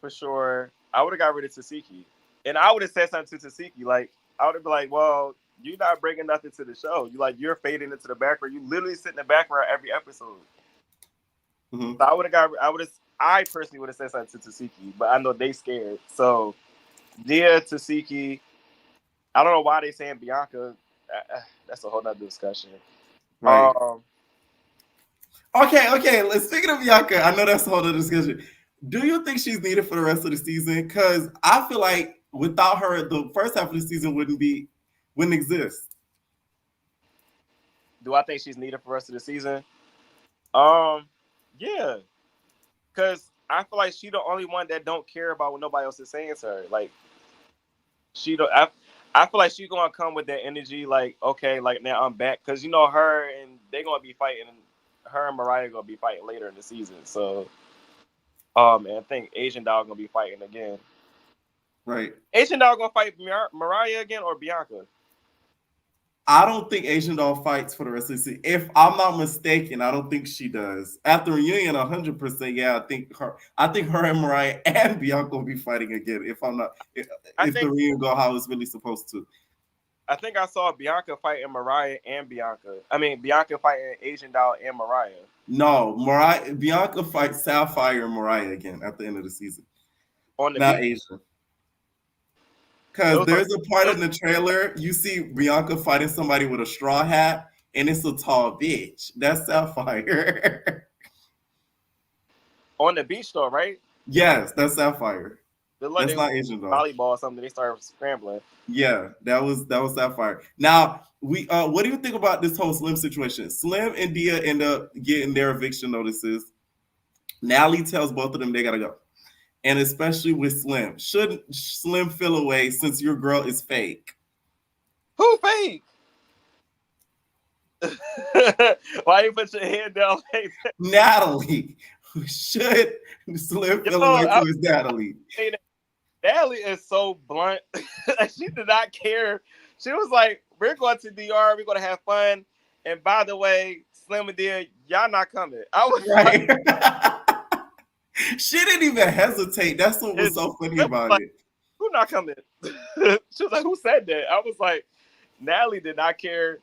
for sure. I would have got rid of Tasiki. And I would have said something to Tasiki. Like, I would have been like, well, you're not bringing nothing to the show. You're fading into the background. You literally sit in the background every episode. Mm-hmm. So I personally would have said something to Tasiki, but I know they scared. So, Dia, Tasiki, I don't know why they saying Bianca. That's a whole nother discussion. Right. Okay. Speaking of Bianca, I know that's a whole other discussion. Do you think she's needed for the rest of the season? Because I feel like without her, the first half of the season wouldn't exist. Do I think she's needed for the rest of the season? Yeah. Because I feel like she's the only one that don't care about what nobody else is saying to her. Like, I feel like she's gonna come with that energy. Like, okay, like now I'm back. Because her and they're gonna be fighting. Her and Mariah gonna be fighting later in the season. So, and I think Asian Doll gonna be fighting again. Right. Asian Doll gonna fight Mariah again or Bianca? I don't think Asian Doll fights for the rest of the season. If I'm not mistaken, I don't think she does. After reunion, 100%. Yeah, I think her and Mariah and Bianca will be fighting again. If the reunion go how it's really supposed to. I think I saw Bianca fighting Mariah and Bianca. I mean, Bianca fighting Asian Doll and Mariah. No, Bianca fights Sapphire and Mariah again at the end of the season. Not Asian. Because there's a part in the trailer, you see Bianca fighting somebody with a straw hat, and it's a tall bitch. That's Sapphire. On the beach, though, right? Yes, that's Sapphire. That's not Asian Doll. Volleyball or something. They started scrambling. Yeah, that was Sapphire. Now, what do you think about this whole Slim situation? Slim and Dia end up getting their eviction notices. Nally tells both of them they gotta go. And especially with Slim. Should Slim feel away since your girl is fake? Who fake? Why you put your hand down like that? Natalie. Should Slim feel away to his Natalie? Natalie is so blunt. She did not care. She was like, we're going to DR. We're going to have fun. And by the way, Slim and Dia, y'all not coming. I was right. She didn't even hesitate. That's what was so funny about it. who not coming? She was like, who said that? I was like, Natalie did not care.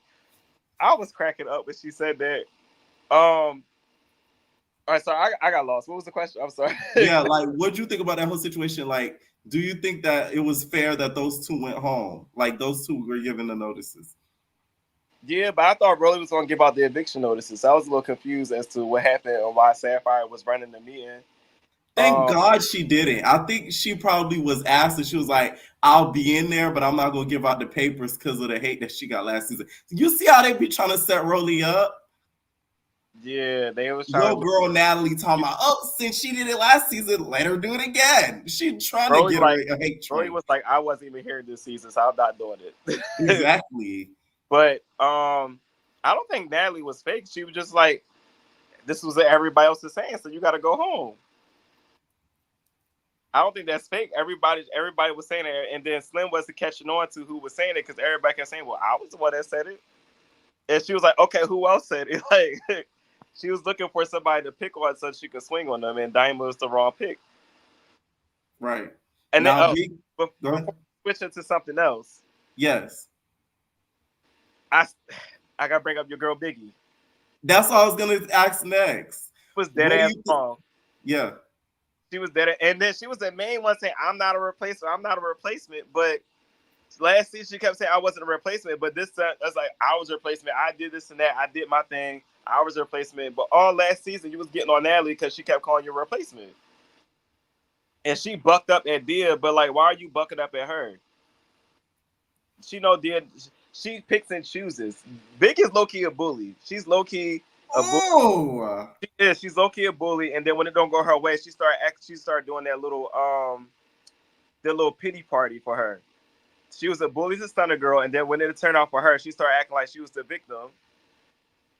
I was cracking up when she said that. All right, so I got lost. What was the question? I'm sorry. Yeah, like, what do you think about that whole situation? Like, do you think that it was fair that those two went home? Like, those two were given the notices? Yeah, but I thought Roelly was going to give out the eviction notices. I was a little confused as to what happened and why Sapphire was running the meeting. Thank God she didn't. I think she probably was asked and she was like, I'll be in there, but I'm not going to give out the papers because of the hate that she got last season. You see how they be trying to set Roelly up? Yeah, they was trying Your girl Natalie talking about, oh, since she did it last season, let her do it again. She trying Roelly to get a hate train. Roelly was like, I wasn't even here this season, so I'm not doing it. Exactly. But I don't think Natalie was fake. She was just like, this was what everybody else is saying, so you got to go home. I don't think that's fake. Everybody was saying it, and then Slim wasn't catching on to who was saying it because everybody kept saying, well, I was the one that said it. And she was like, okay, who else said it? Like, she was looking for somebody to pick on so she could swing on them, and Diamond was the wrong pick. Right. And now, then, before switching to something else. Yes. I got to bring up your girl Biggie. That's what I was going to ask next. Was dead ass wrong. Yeah. She was dead, and then she was the main one saying, I'm not a replacement. I'm not a replacement. But last season, she kept saying I wasn't a replacement. But this time, I was like, I was a replacement. I did this and that. I did my thing. I was a replacement. But all last season, you was getting on Natalie because she kept calling you a replacement. And she bucked up at Deja, but like, why are you bucking up at her? She know Deja, she picks and chooses. Big is low-key a bully. She's low-key a bully. She is. She's low-key a bully. And then when it don't go her way, she started doing that little pity party for her. She was a bully to Stunner Girl, and then when it turned out for her, she started acting like she was the victim.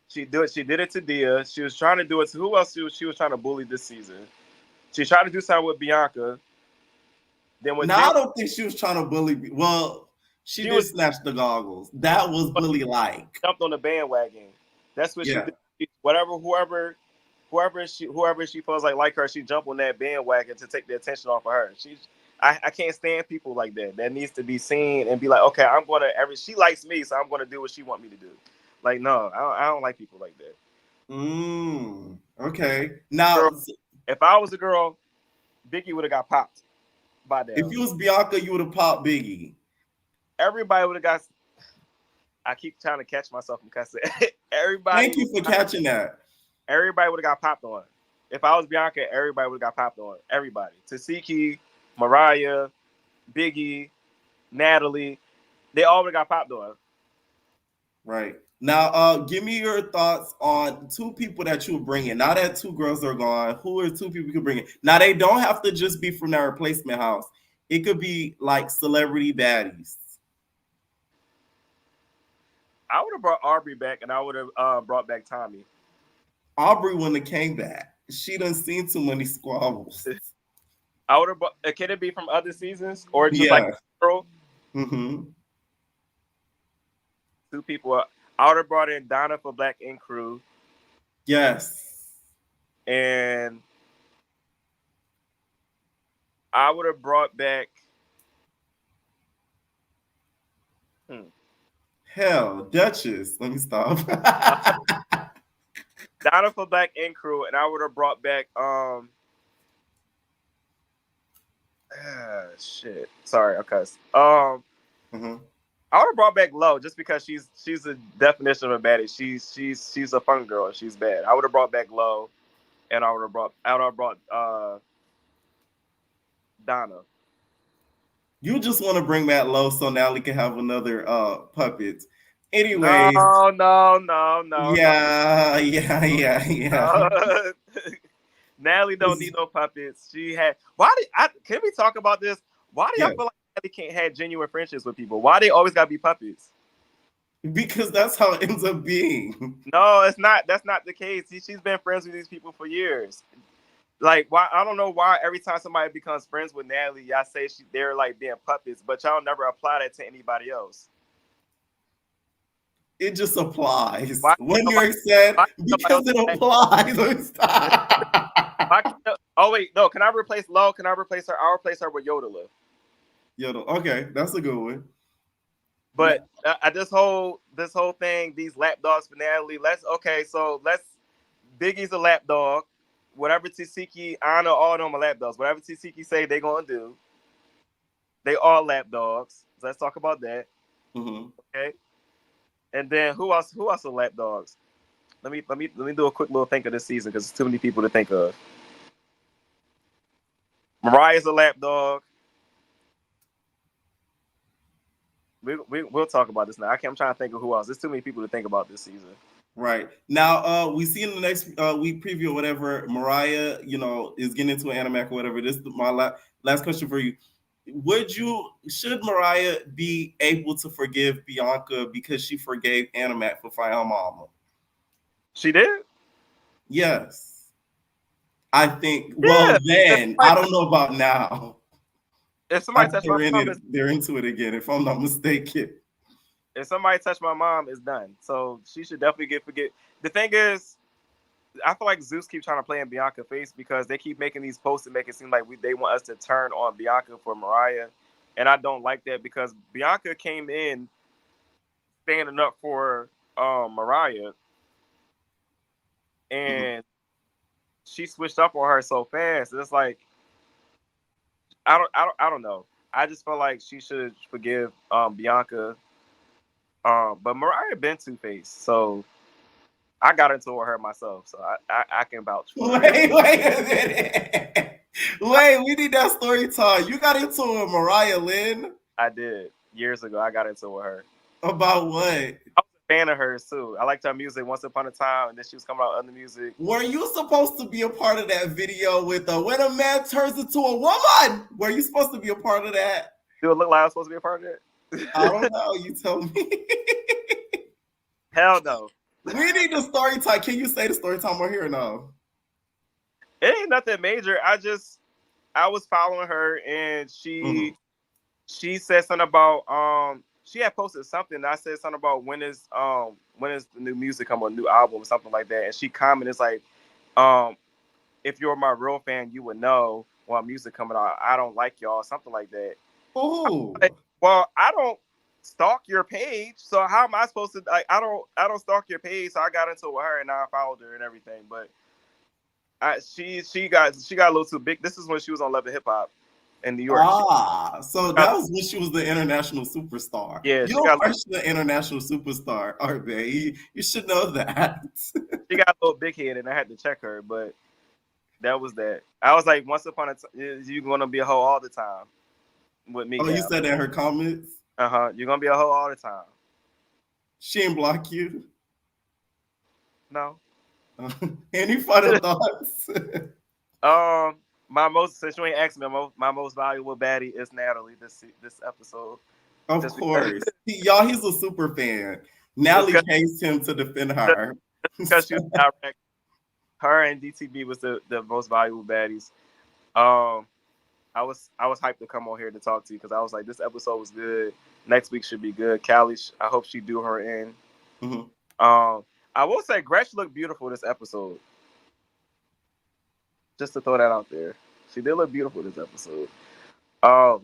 She did it to Deja. She was trying to do it to who else she was trying to bully this season. She tried to do something with Bianca. Then I don't think she was trying to bully. Well, she did snatch the goggles. That was bully-like. Jumped on the bandwagon. That's what she did. Whoever she feels like her, she jumped on that bandwagon to take the attention off of her. I can't stand people like that. That needs to be seen and be like, okay, she likes me, so I'm gonna do what she want me to do. Like, no, I don't like people like that. Okay. Now, girl, if I was a girl, Biggie would have got popped by that. If you was Bianca, you would have popped Biggie. Everybody would have got. I keep trying to catch myself from cussing. Everybody. Thank you for catching that. Everybody would have got popped on. If I was Bianca, everybody would have got popped on. Everybody. Tasiki, Mariah, Biggie, Natalie, they all would have got popped on. Right. Now, give me your thoughts on two people that you would bring in. Now that two girls are gone, who are two people you could bring in? Now, they don't have to just be from that replacement house. It could be like celebrity baddies. I would have brought Aubrey back, and I would have brought back Tommy. Aubrey wouldn't have came back. She done seen too many squabbles. I would have brought. Can it be from other seasons or just like a girl? Mm-hmm. Two people. I would have brought in Donna for Black Ink Crew. Yes. And I would have brought back. Hell, Duchess. Let me stop. Donna for Black Ink Crew, and I would have brought back shit. Sorry, I cussed. I would have brought back Lo just because she's the definition of a baddie. She's a fun girl. She's bad. I would have brought back Lo, and I would have brought Donna. You just want to bring back Lo so Natalie can have another puppet. Anyways. No. Yeah. Natalie don't need no puppets. Can we talk about this? Why do y'all feel like Natalie can't have genuine friendships with people? Why they always gotta be puppets? Because that's how it ends up being. No, it's not. That's not the case. She's been friends with these people for years. Like, why? I don't know why every time somebody becomes friends with Natalie, y'all say they're like being puppets, but y'all never apply that to anybody else. It just applies. When you're said, because it applies. Oh wait, no. Can I replace Lo? Can I replace her? I'll replace her with Yodeler. Yodel. Okay, that's a good one. But this whole thing, these lapdogs finale. Let's Biggie's a lapdog. Whatever Tasiki, Anna, all of them are lapdogs. Whatever Tasiki say they gonna do, they all lapdogs. So let's talk about that. Mm-hmm. Okay. And then who else? Who else are lapdogs? Let me do a quick little think of this season because there's too many people to think of. Mariah's a lapdog. We'll talk about this now. I'm trying to think of who else. There's too many people to think about this season. Right. Now, we see in the next week preview or whatever, Mariah, is getting into an Animac or whatever. This is my last question for you. Should Mariah be able to forgive Bianca because she forgave Animac for fighting her mama? She did? Yes. I think, well, then, I don't know about now. If somebody touched my mom, they're into it again, if I'm not mistaken. If somebody touched my mom, it's done. So she should definitely forget. The thing is, I feel like Zeus keeps trying to play in Bianca's face because they keep making these posts and make it seem like they want us to turn on Bianca for Mariah. And I don't like that because Bianca came in standing up for Mariah. And she switched up on her so fast. It's like I don't know. I just feel like she should forgive Bianca. But Mariah been two-faced, so I got into her myself, so I can vouch for her. Wait a minute. Wait, we need that story time. You got into a Mariah Lynn? I did. Years ago, I got into her. About what? I was a fan of hers, too. I liked her music Once Upon a Time, and then she was coming out with other music. Were you supposed to be a part of that video with when a man turns into a woman? Were you supposed to be a part of that? Do it look like I was supposed to be a part of it? I don't know. You tell me. Hell no. We need the story time. Can you say the story time we're here or no? It ain't nothing major. I was following her and she said something about she had posted something. I said something about when is the new music come on, new album or something like that. And she commented, it's like, if you're my real fan, you would know when music coming out. I don't like y'all, something like that. Oh, like, well, I don't stalk your page, so how am I supposed to? Like, I don't stalk your page, so I got into it with her and now I followed her and everything. But she got a little too big. This is when she was on Love and Hip Hop in New York. So that was when she was the international superstar. Yeah, you don't question the international superstar, RB. You should know that. She got a little big head, and I had to check her, but that was that. I was like, once upon a time, you're gonna be a hoe all the time with me. Oh, you said that in her comments? You're gonna be a hoe all the time. She didn't block you? No. Any final thoughts? Since you ain't asked me, my most valuable baddie is Natalie this episode. Of course. He's a super fan. Natalie pays him to defend her. Because she was direct. Her and DTB was the most valuable baddies. I was hyped to come on here to talk to you because I was like, this episode was good. Next week should be good. Callie, I hope she do her in. I will say Gretch looked beautiful this episode. Just to throw that out there. She did look beautiful this episode.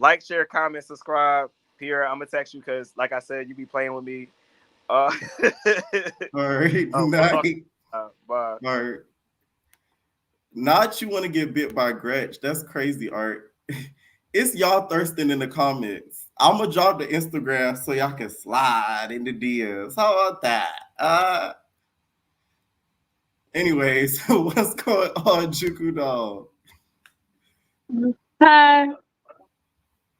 Like, share, comment, subscribe. Pierre, I'm gonna text you because, like I said, you be playing with me. All right. Bye. All right. Not you want to get bit by Gretch. That's crazy, Art. It's y'all thirsting in the comments. I'm gonna drop the Instagram so y'all can slide in the DMs. How about that? Anyways, what's going on, Juku Dog? Hi.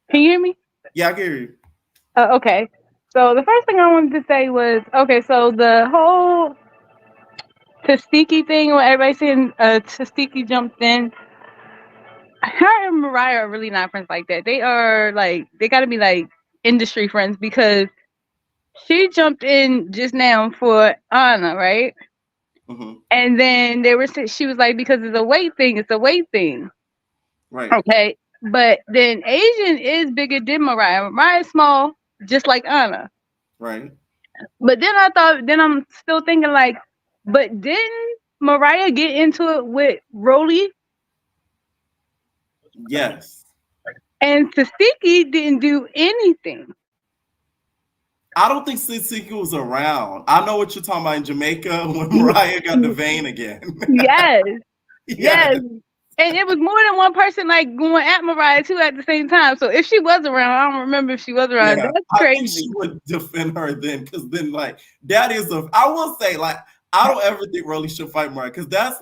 Can you hear me? Yeah, I can hear you. Okay. So the first thing I wanted to say was, okay, so the whole Tasiki thing where everybody's saying Tasiki jumped in. Her and Mariah are really not friends like that. They are like, they gotta be like industry friends because she jumped in just now for Anna, right? And then she was like, because it's a weight thing, it's a weight thing. Right. Okay. But then Asian is bigger than Mariah. Mariah's small, just like Anna. Right. But then I'm still thinking like, but didn't Mariah get into it with Roelly? Yes. And Tasiki didn't do anything. I don't think Sissy was around. I know what you're talking about in Jamaica when Mariah got the vein again. Yes. Yes. And it was more than one person like going at Mariah too at the same time. So if she was around, I don't remember if she was around. Yeah, That's I think she crazy. would defend her then, because then like that is I will say like I don't ever think Roelly should fight Mariah because that's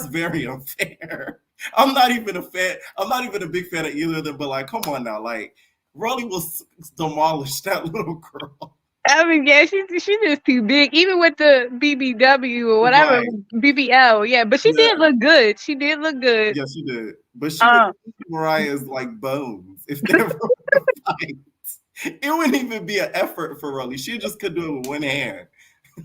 very unfair. I'm not even a fan. I'm not even a big fan of either of them. But like, come on now, like Roelly will demolish that little girl. I mean, yeah, she's just too big. Even with the BBW or whatever, Right. BBL, yeah. But she did look good. She did look good. Yeah, she did. But she would Mariah's like bones if they ever fight. It wouldn't even be an effort for Roelly. She just could do it with one hand.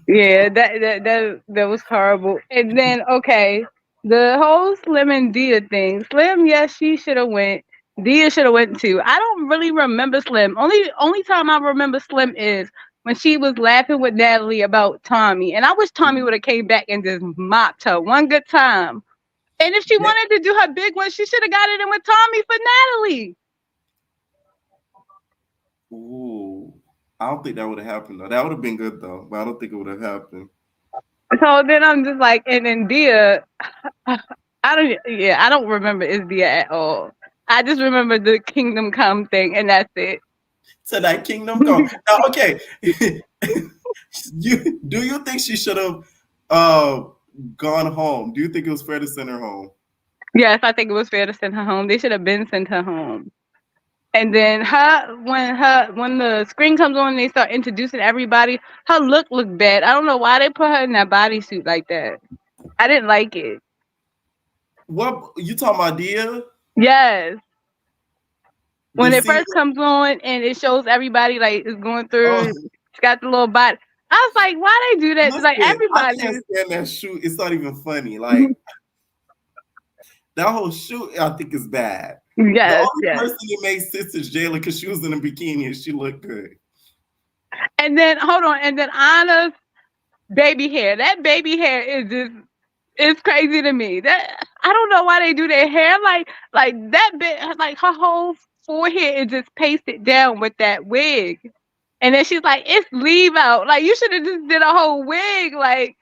Yeah, that was horrible. And then okay, the whole Slim and Dia thing. Slim, yes, she should have went. Dia should have went too. I don't really remember Slim. Only time I remember Slim is when she was laughing with Natalie about Tommy. And I wish Tommy would have came back and just mopped her one good time. And if she wanted to do her big one, she should have got it in with Tommy for Natalie. Ooh. I don't think that would have happened though. That would have been good though, but I don't think it would have happened. So then I'm just like, and then Dia, I don't remember is Dia at all. I just remember the Kingdom Come thing, and that's it. So that Kingdom Come. Now, okay, do you think she should have gone home? Do you think it was fair to send her home? Yes, I think it was fair to send her home. They should have been sent her home. And then when the screen comes on and they start introducing everybody, her looked bad. I don't know why they put her in that bodysuit like that. I didn't like it. What you talking about, Dia? Yes. When it first comes on and it shows everybody like is going through, it's got the little body. I was like, why they do that? Listen, like everybody. I can't stand that shoot. It's not even funny. Like that whole shoot, I think is bad. Yes, the only person that made sense is Jayla because she was in a bikini and she looked good. And then hold on, and then Anna's baby hair. That baby hair is just it's crazy to me. That I don't know why they do their hair like that bit like her whole forehead is just pasted down with that wig. And then she's like, it's leave out. Like you should have just did a whole wig, like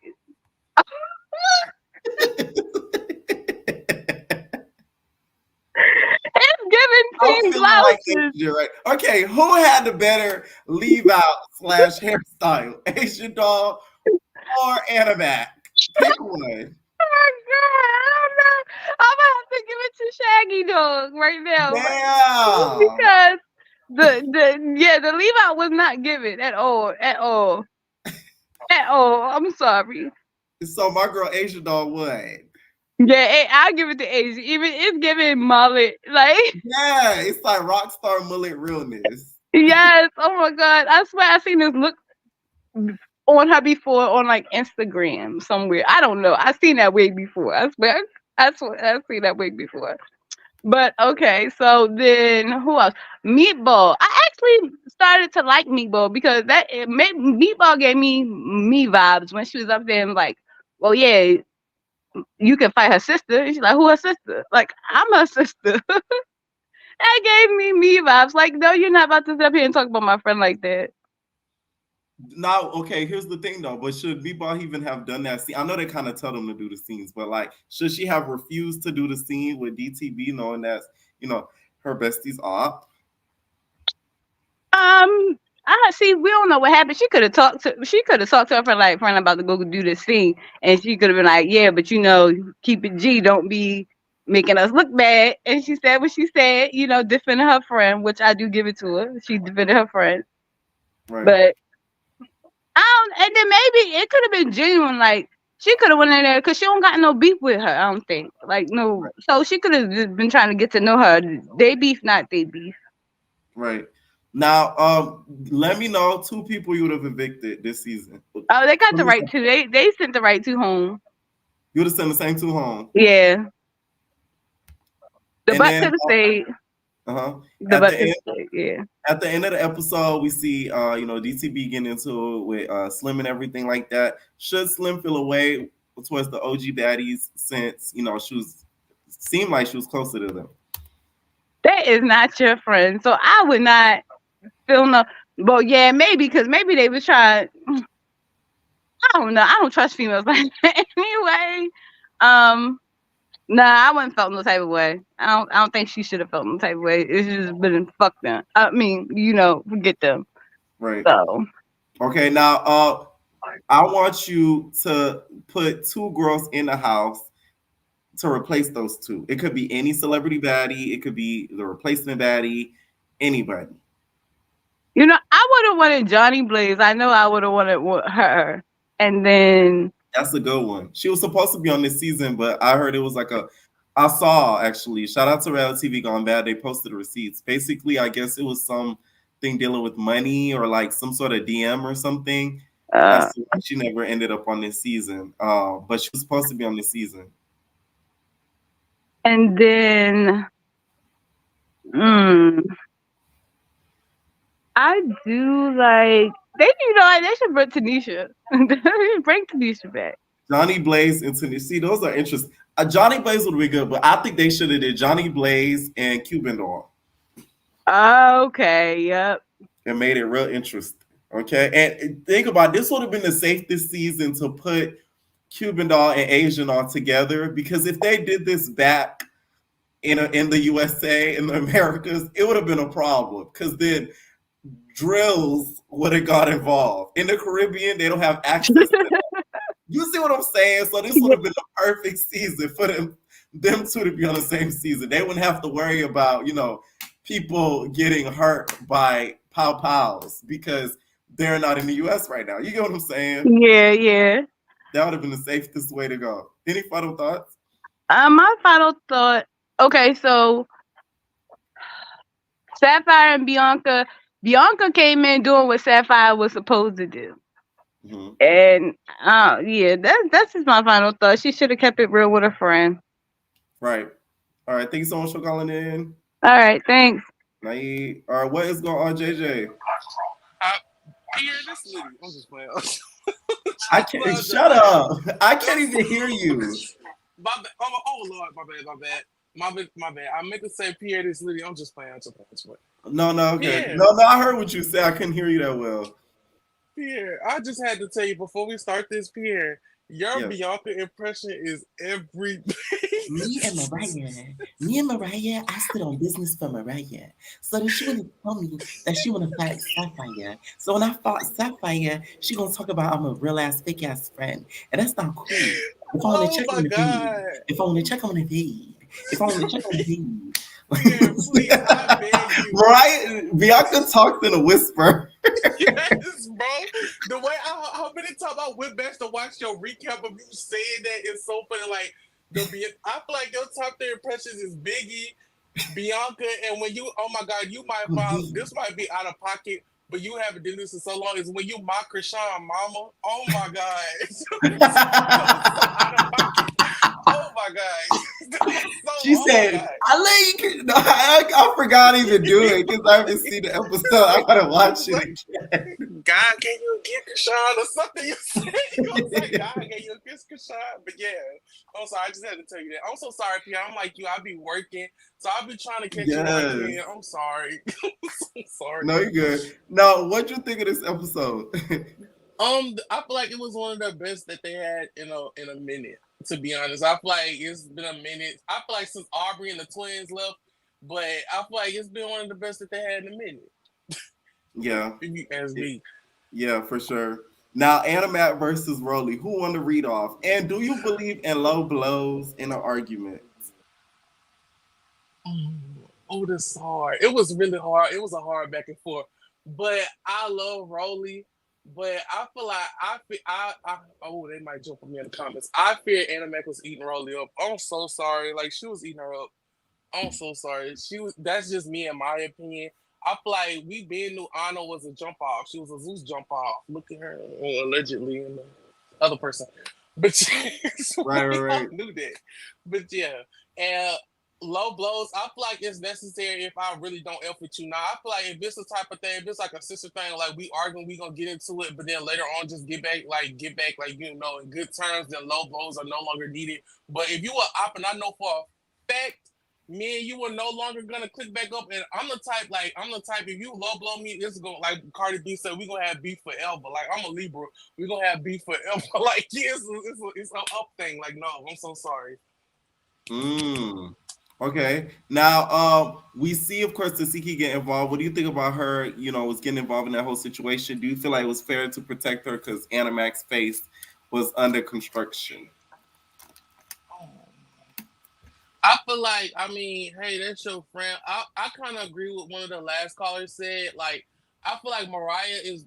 it's giving team blouses. Right. Okay, who had the better leave out / hairstyle? Asian doll or Anna Mac? Pick one. Oh my god, I don't know. I'm gonna have to give it to Shaggy Dog right now. Yeah. Because the leave out was not given at all. I'm sorry. So my girl Asian doll would. Yeah, I'll give it to Asia. Even it's giving mullet, like yeah, it's like rock star mullet realness. Yes. Oh my god, I swear I seen this look on her before on like Instagram somewhere. I don't know. I seen that wig before. I swear I've seen that wig before. But okay, so then who else? Meatball. I actually started to like Meatball because Meatball gave me vibes when she was up there and like, well, yeah, you can fight her sister. And she's like, who her sister? Like, I'm her sister. That gave me vibes. Like, no, you're not about to sit up here and talk about my friend like that. Now, okay, here's the thing though. But should Meatball even have done that scene? I know they kind of tell them to do the scenes, but like, should she have refused to do the scene with DTB, knowing that's her bestie's aunt? I see. We don't know what happened. She could have talked to her friend about to go do this scene, and she could have been like, "Yeah, but keep it G. Don't be making us look bad." And she said what she said. Defending her friend, which I do give it to her. She defended her friend, right. But and then maybe it could have been genuine. Like she could have went in there because she don't got no beef with her. I don't think. Like no, right. So she could have just been trying to get to know her. They beef, not they beef. Right. Now, let me know 2 people you would have evicted this season. Oh, they got the right 2. They sent the right 2 home. You would have sent the same 2 home. Yeah. The butt could have stayed. The butt could have stayed. Yeah. At the end of the episode, we see DTB getting into it with Slim and everything like that. Should Slim feel away towards the OG baddies since seemed like she was closer to them? That is not your friend. So I would not feel no. Well, yeah, maybe because maybe they was trying. I don't know. I don't trust females like that anyway. Nah, I wouldn't felt no type of way. I don't think she should have felt no type of way. It's just been fuck them. I mean, forget them. Right. So Okay, now I want you to put two girls in the house to replace those two. It could be any celebrity baddie, it could be the replacement baddie, anybody. I would have wanted Johnny Blaze. I know I would have wanted her, and then That's a good one. She was supposed to be on this season, but I heard it was like I saw actually. Shout out to Reality TV Gone Bad. They posted the receipts. Basically, I guess it was something dealing with money or like some sort of DM or something. As to why she never ended up on this season. But she was supposed to be on this season. And then, I do like they should bring Tanisha. Bring Tanisha back. Johnny Blaze and Tanisha. See, those are interesting. Johnny Blaze would be good, but I think they should have did Johnny Blaze and Cuban Doll. Okay. Yep. And made it real interesting. Okay, and think about it, this would have been the safest season to put Cuban Doll and Asian Doll together, because if they did this back in the USA, in the Americas, it would have been a problem, because then drills would have got involved. In the Caribbean, they don't have access to that. You see what I'm saying? So this would have been the perfect season for them two to be on the same season. They wouldn't have to worry about, people getting hurt by pow-pows because they're not in the US right now. You get what I'm saying? Yeah. That would have been the safest way to go. Any final thoughts? My final thought. Okay, so Sapphire and Bianca. Bianca came in doing what Sapphire was supposed to do. Mm-hmm. And yeah, that's just my final thought. She should have kept it real with her friend. Right. All right. Thank you so much for calling in. All right. Thanks. All right. What is going on, JJ? Yeah, this lady. I'm just playing. I can't. Shut up. I can't even hear you. My bad. Oh Lord, my bad. I meant to say Pierre, this lady. I'm just playing. No, okay. Yeah. No, I heard what you said. I couldn't hear you that well. Pierre, I just had to tell you before we start this, Pierre, your Bianca impression is everything. Me and Mariah, I stood on business for Mariah. So then she wouldn't tell me that she want to fight Sapphire. So when I fought Sapphire, she gonna talk about I'm a real ass, fake ass friend. And that's not cool. If I want to check on the feed. If I want to check on the feed. If I want to check on the feed. Pierre, please, I beg you. Right? Bianca talks in a whisper. Yes, bro. The way how many times I went back to watch your recap of you saying that is so funny. Like, I feel like your top 3 impressions is Biggie, Bianca, and when you, oh my God, you might find this might be out of pocket, but you haven't done this in so long. Is when you mock Krishan mama. Oh my God, it's so out of pocket. Oh my God. She said, I let you. No, I forgot to even do it because I haven't seen the episode. I gotta watch it again. God, can you get Krishan or something? You said you gonna say, God, can you kiss Krishan? But yeah, I'm sorry. I just had to tell you that. I'm so sorry, Pierre. I'm like you. I be working, so I be trying to catch you again. I'm sorry. I'm so sorry. No, you're good. No, what'd you think of this episode? I feel like it was one of the best that they had in a minute. To be honest, I feel like it's been a minute. I feel like since Aubrey and the twins left, but I feel like it's been one of the best that they had in a minute. Yeah. If you ask me. Yeah, for sure. Now, Animat versus Roelly. Who won the read off? And do you believe in low blows in an argument? Oh, that's hard. It was really hard. It was a hard back and forth. But I love Roelly. But I feel like oh, they might jump on me in the comments. I fear Animac was eating Roelly up. I'm so sorry. Like, she was eating her up. I'm so sorry. That's just me in my opinion. I feel like we been knew Anna was a jump off. She was a Zeus jump off. Look at her, allegedly, and the other person. But right. I knew that. But yeah, and low blows, I feel like it's necessary if I really don't F with you. Now, I feel like if it's the type of thing, if it's like a sister thing, like we arguing, we gonna get into it, but then later on just get back, like in good terms, then low blows are no longer needed. But if you are up, and I know for a fact me and you are no longer gonna click back up. And I'm the type, if you low blow me, it's gonna, like Cardi B said, we gonna have beef forever. Like, I'm a Libra, we gonna have beef forever. Like, yeah, it's an up thing. Like, no, I'm so sorry. Okay. Now, we see, of course, Tasiki get involved. What do you think about her? Was getting involved in that whole situation. Do you feel like it was fair to protect her because Animax's face was under construction? I feel like, hey, that's your friend. I kind of agree with one of the last callers said. Like, I feel like Mariah and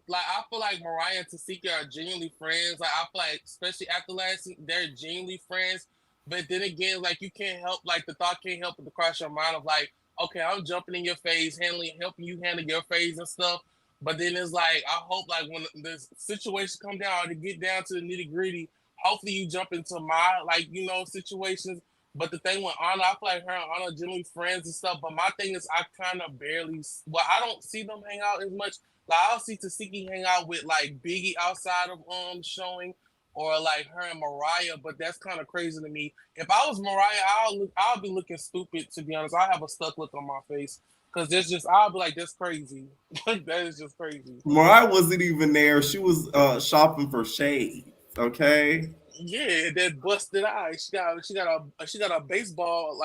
Tasiki are genuinely friends. Like, I feel like, especially after last, they're genuinely friends. But then again, like, you can't help, like, the thought can't help but to cross your mind of, like, okay, I'm jumping in your face, helping you handle your face and stuff. But then it's like, I hope, like, when this situation come down or to get down to the nitty gritty, hopefully you jump into my, like, situations. But the thing with Anna, I feel like her and Anna are generally friends and stuff. But my thing is, I kind of I don't see them hang out as much. Like, I'll see Tasiki hang out with, like, Biggie outside of showing, or like her and Mariah. But that's kind of crazy to me. If I was Mariah, I'll be looking stupid, to be honest. I'll have a stuck look on my face because I'll be like, that's crazy. That is just crazy. Mariah wasn't even there. She was shopping for shades. Okay. Yeah, that busted eye. She got a baseball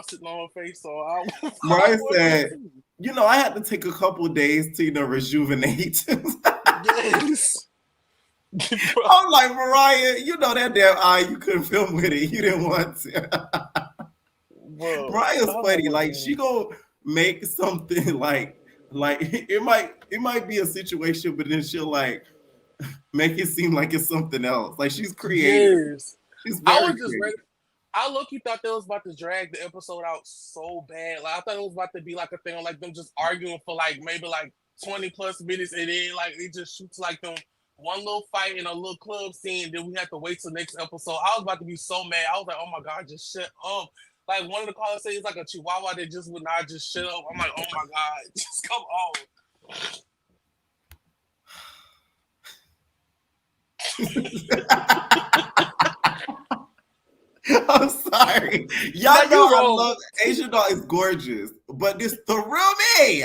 sitting on her face. So Mariah said, I had to take a couple of days to rejuvenate. Yes. I'm like, Mariah, that damn eye, you couldn't film with it. You didn't want to. Mariah's funny. Like, she gonna make something like it might be a situation, but then she'll like make it seem like it's something else. Like, she's creative. Yes. She's very creative. I low-key thought they was about to drag the episode out so bad. Like, I thought it was about to be like a thing, like them just arguing for like maybe like 20 plus minutes, and then like it just shoots like them one little fight in a little club scene. Then we have to wait till next episode. I was about to be so mad. I was like, oh my god, just shut up. Like, one of the callers said it's like a chihuahua that just would not just shut up. I'm like, oh my god, just come on. I'm sorry. Y'all know I love Asian Doll is gorgeous, but this threw me.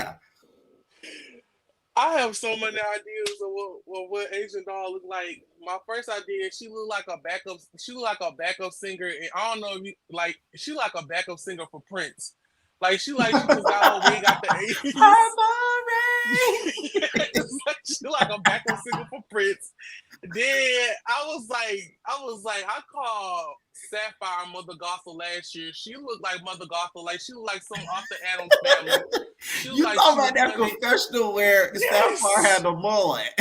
I have so many ideas of what Asian Doll look like. My first idea, she looked like a backup. She looked like a backup singer, and I don't know if you like. She like a backup singer for Prince. Like, she just got her wig out the 80s. She like a backup singer for Prince. Then I was like, I called Sapphire Mother Gothel last year. She looked like Mother Gothel. Like, she looked like some off the Addams Family. You talking about that confessional where Sapphire had the mullet?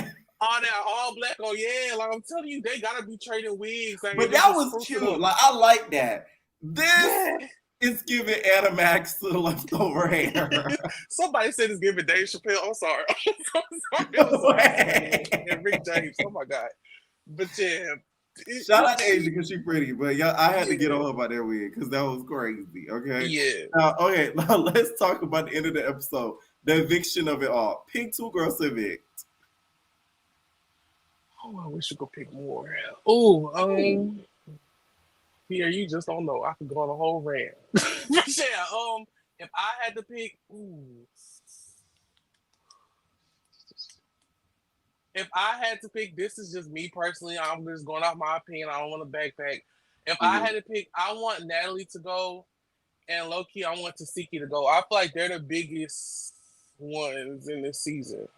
All black. Oh yeah, like, I'm telling you, they gotta be trading wigs. Like, but that was cute. Like, I like that. This is giving Animax to the leftover hair. Somebody said it's giving Dave Chappelle. I'm sorry. I'm sorry. And Rick James. Oh my god. But yeah. Shout out to Asia because she's pretty, but I had to get on her about that wig because that was crazy. Okay. Yeah. Now let's talk about the end of the episode. The eviction of it all. Pick 2 girls to evict. Oh, I wish you could pick more. Oh, Pierre, you just don't know. I could go on a whole rant. Yeah, if I had to pick, if I had to pick, this is just me personally. I'm just going off my opinion. I don't want to backpack. If I had to pick, I want Natalie to go, and low-key, I want Tasiki to go. I feel like they're the biggest ones in this season.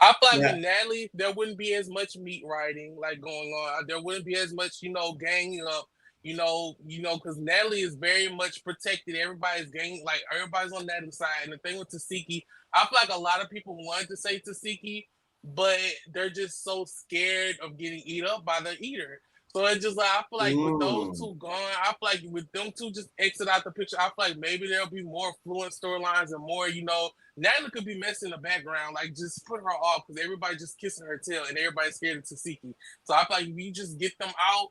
I feel like with Natalie, there wouldn't be as much meat riding like going on. There wouldn't be as much, ganging up. Because Natalie is very much protected. Everybody's everybody's on Natalie's side. And the thing with Tasiki, I feel like a lot of people wanted to say Tasiki, but they're just so scared of getting eat up by the eater. So it's just like, I feel like with those two gone, I feel like with them two just exit out the picture, I feel like maybe there'll be more fluent storylines and more, Natalie could be messing in the background, like just put her off because everybody just kissing her tail and everybody's scared of Tasiki. So I feel like if you just get them out,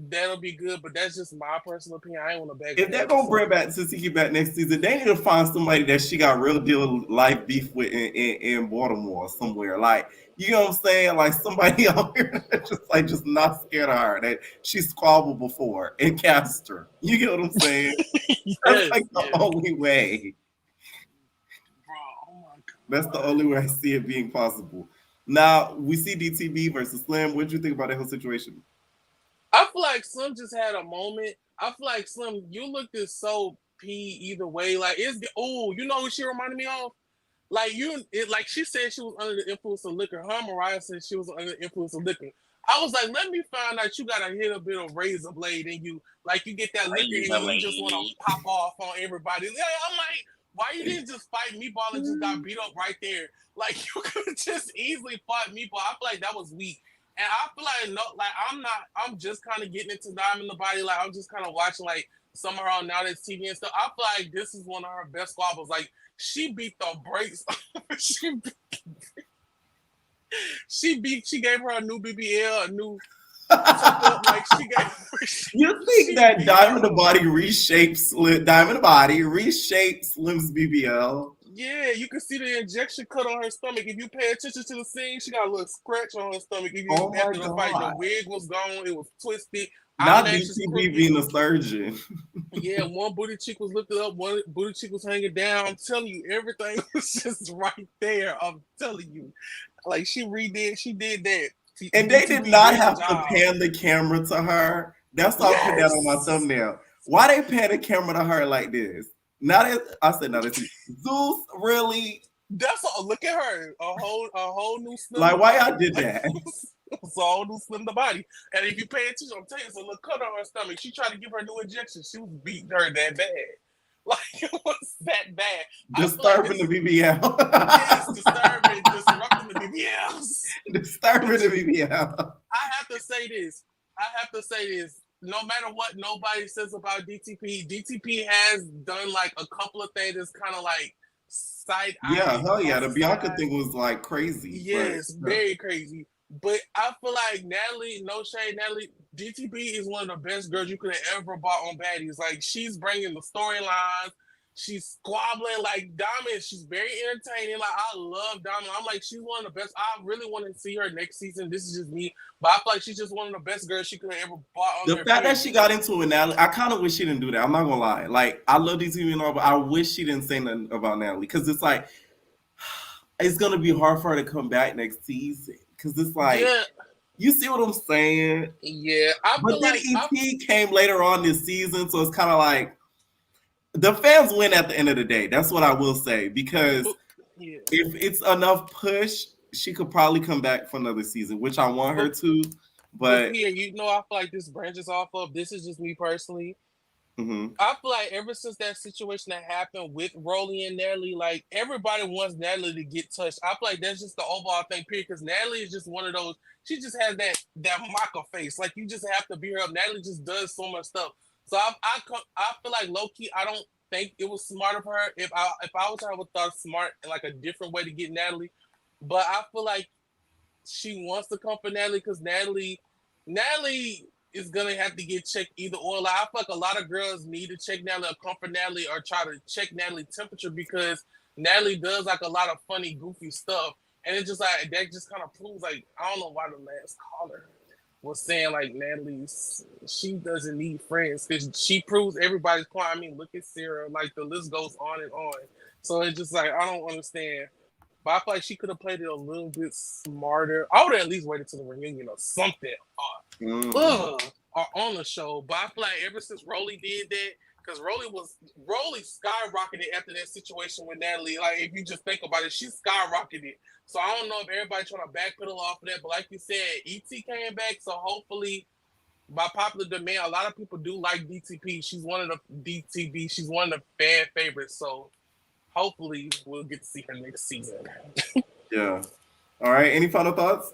that'll be good, but that's just my personal opinion. I ain't want to beg. If they're gonna bring back Tzatziki back next season, they need to find somebody that she got real deal life beef with in Baltimore somewhere. Like, you know what I'm saying? Like somebody out here that's just not scared of her, that she squabbled before and cast her. You get what I'm saying? That's like the only way. Bro, oh my God. That's the only way I see it being possible. Now we see DTB versus Slim. What do you think about that whole situation? I feel like Slim just had a moment. I feel like Slim, you looked at so P either way. Like you know what she reminded me of? Like like she said she was under the influence of liquor. Her Mariah said she was under the influence of liquor. I was like, let me find out you got a hit a bit of razor blade in you. Like you get that liquor and you just want to pop off on everybody. I'm like, why you didn't just fight Meatball and just got beat up right there? Like you could have just easily fought Meatball. I feel like that was weak. And I feel like I'm just kind of getting into Diamond the Body. Like I'm just kind of watching like some of her on Now That's TV and stuff. I feel like this is one of her best squabbles. Like she beat the brakes. she gave her a new BBL, a new like she gave. You think that Diamond the Body reshaped Slim's BBL? Yeah, you can see the injection cut on her stomach. If you pay attention to the scene, she got a little scratch on her stomach. After the fight, the wig was gone. It was twisted. Not DTB being a surgeon. Yeah, one booty cheek was lifted up, one booty cheek was hanging down. I'm telling you, everything was just right there. I'm telling you. Like she did that. And they did not have to pan the camera to her. That's why I put that on my thumbnail. Why they pan the camera to her like this? Zeus really. That's all. Look at her, a whole new Slim. Like why y'all did that? It's a whole new Slim the Body. And if you pay attention, I'm telling you, it's a little cut on her stomach. She tried to give her a new injection. She was beating her that bad. Like it was that bad. Disturbing the BBL. Yes, disturbing, disrupting the BBLs. Disturbing the BBL. I have to say this. No matter what nobody says about DTP has done like a couple of things that's kind of like side. Yeah, hell yeah. The Bianca thing was like crazy. Yes, very crazy. But I feel like Natalie, no shade, DTP is one of the best girls you could have ever bought on Baddies. Like she's bringing the storylines. She's squabbling like Diamond. She's very entertaining. Like I love Diamond. I'm like, she's one of the best. I really want to see her next season. This is just me, but I feel like she's just one of the best girls she could have ever bought on. The fact that she got into it with Natalie, I kind of wish she didn't do that. I'm not gonna lie. Like I love DTV and all, but I wish she didn't say nothing about Natalie because it's like it's gonna be hard for her to come back next season because it's like. Yeah. You see what I'm saying? Yeah. But then EP came later on this season, so it's kind of like the fans win at the end of the day. That's what I will say. Because if it's enough push, she could probably come back for another season, which I want her to. But yeah, I feel like this branches off of. This is just me personally. Mm-hmm. I feel like ever since that situation that happened with Roelly and Natalie, like everybody wants Natalie to get touched. I feel like that's just the overall thing, period. Because Natalie is just one of those. She just has that mocker face. Like you just have to beat her up. Natalie just does so much stuff. So I feel like low key, I don't think it was smart of her. If I was her, I would thought smart and like a different way to get Natalie. But I feel like she wants to come for Natalie because Natalie is gonna have to get checked either or. Like I feel like a lot of girls need to check Natalie or come for Natalie or try to check Natalie's temperature because Natalie does like a lot of funny, goofy stuff. And it's just like that just kind of proves like I don't know why the last caller was saying like Natalie, she doesn't need friends because she proves everybody's point. I mean, look at Sarah, like the list goes on and on. So it's just like I don't understand. But I feel like she could have played it a little bit smarter. I would have at least waited till the reunion or something or on the show. But I feel like ever since Roelly did that, because Roelly skyrocketed after that situation with Natalie. Like if you just think about it, she skyrocketed. So I don't know if everybody's trying to backpedal off of that. But like you said, ET came back. So hopefully, by popular demand, a lot of people do like DTP. She's one of the DTB. She's one of the fan favorites. So hopefully we'll get to see her next season. Yeah. All right. Any final thoughts?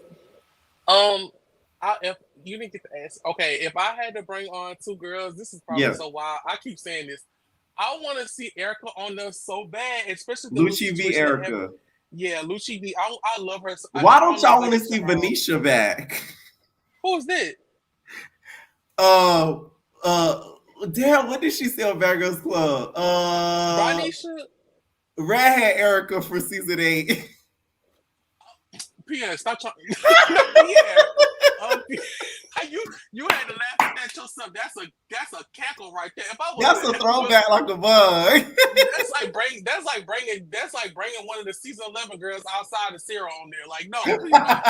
If you didn't get to ask, okay, if I had to bring on two girls, this is probably so wild. I keep saying this. I want to see Erica on there so bad, especially the Lucci v. Erica. Yeah, Lucci v. I love her. Why don't y'all want to see Venetia back? Who's that? Damn, what did she say on Bad Girls Club? Bonisha? Redhead Erica for season 8. Pierre, stop trying. No, Pierre. You had to laugh at that yourself. That's a cackle right there. If I was That's a throwback like a bug. That's like bringing one of the season 11 girls outside of Sarah on there. Like, no, please don't.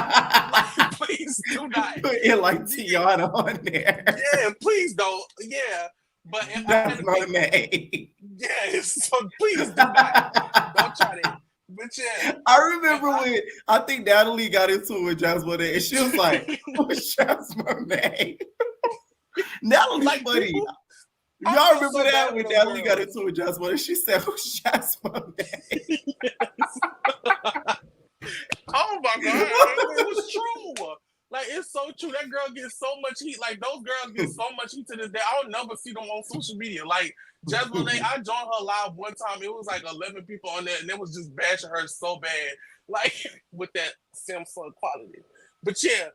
Like, please do not. Put it like Tiana on there. Yeah, please don't. Yeah, but that's my name. Yes, so please do not. Don't try that. But yeah, I remember when I think Natalie got into it with Jasmine, and she was like, "What's Jasmine name?" Natalie's like, funny. Y'all remember that when Natalie got into it with Jasmine, and she said, "Who's Jasmine name?" Oh my god, it was true. Like, it's so true. That girl gets so much heat. Like, those girls get so much heat to this day. I don't never see them on social media. Like, Jasmine, I joined her live one time. It was like 11 people on there, and they was just bashing her so bad, like, with that Samsung quality. But yeah,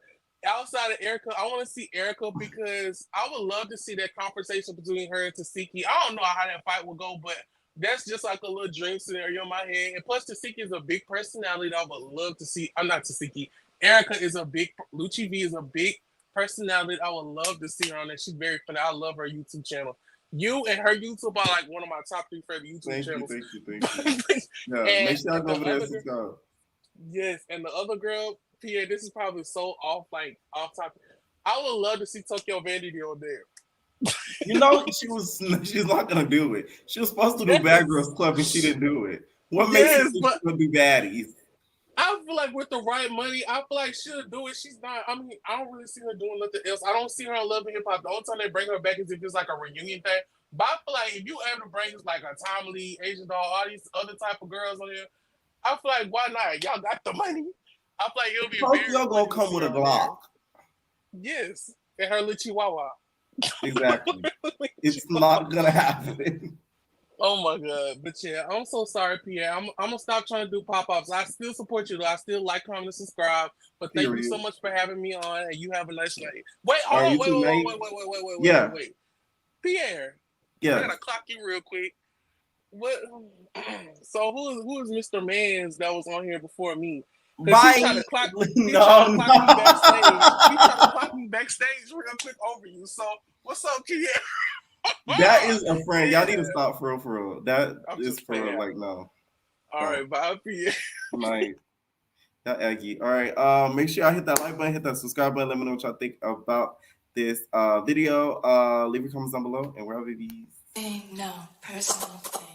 outside of Erica, I want to see Erica because I would love to see that conversation between her and Tasiki. I don't know how that fight will go, but that's just like a little dream scenario in my head. And plus, Tasiki is a big personality that I would love to see. I'm not Tasiki. Erica is a big, Lucci V is a big personality. I would love to see her on there. She's very funny. I love her YouTube channel. You and her YouTube are like one of my top 3 favorite YouTube channels. Thank you. Yeah, make sure I go over there and subscribe. Yes, and the other girl, Pierre, this is probably so off topic. I would love to see Tokyo Vanity on there. You know, she's not gonna do it. She was supposed to do Bad Girls Club and she didn't do it. What makes you think she's gonna do Baddies? I feel like with the right money, I feel like she'll do it. She's not. I mean, I don't really see her doing nothing else. I don't see her on Love and Hip Hop. The only time they bring her back is if it's like a reunion thing. But I feel like if you ever bring like a Tommy Lee, Asian Doll, all these other type of girls on here, I feel like why not? Y'all got the money. I feel like it'll be Tokyo gonna come with a Glock. Yes, and her little Chihuahua. Exactly. It's not gonna happen. Oh my god! But yeah, I'm so sorry, Pierre. I'm gonna stop trying to do pop-ups. I still support you though. I still like, comment, and subscribe. But thank you so much for having me on, and you have a nice night. Wait, wait. Pierre. Yeah. I gotta clock you real quick. What? So who is Mr. Mans that was on here before me? Bye. He tried to clock me backstage. He tried to clock me backstage real quick over you. So what's up, Pierre? That is a friend. Y'all need to stop for real. That is for real. Like, no. All right, bye, Pierre. Like, that Aggie. All right. Make sure y'all hit that like button, hit that subscribe button. Let me know what y'all think about this video. Leave your comments down below, and we're out, babies. No personal thing.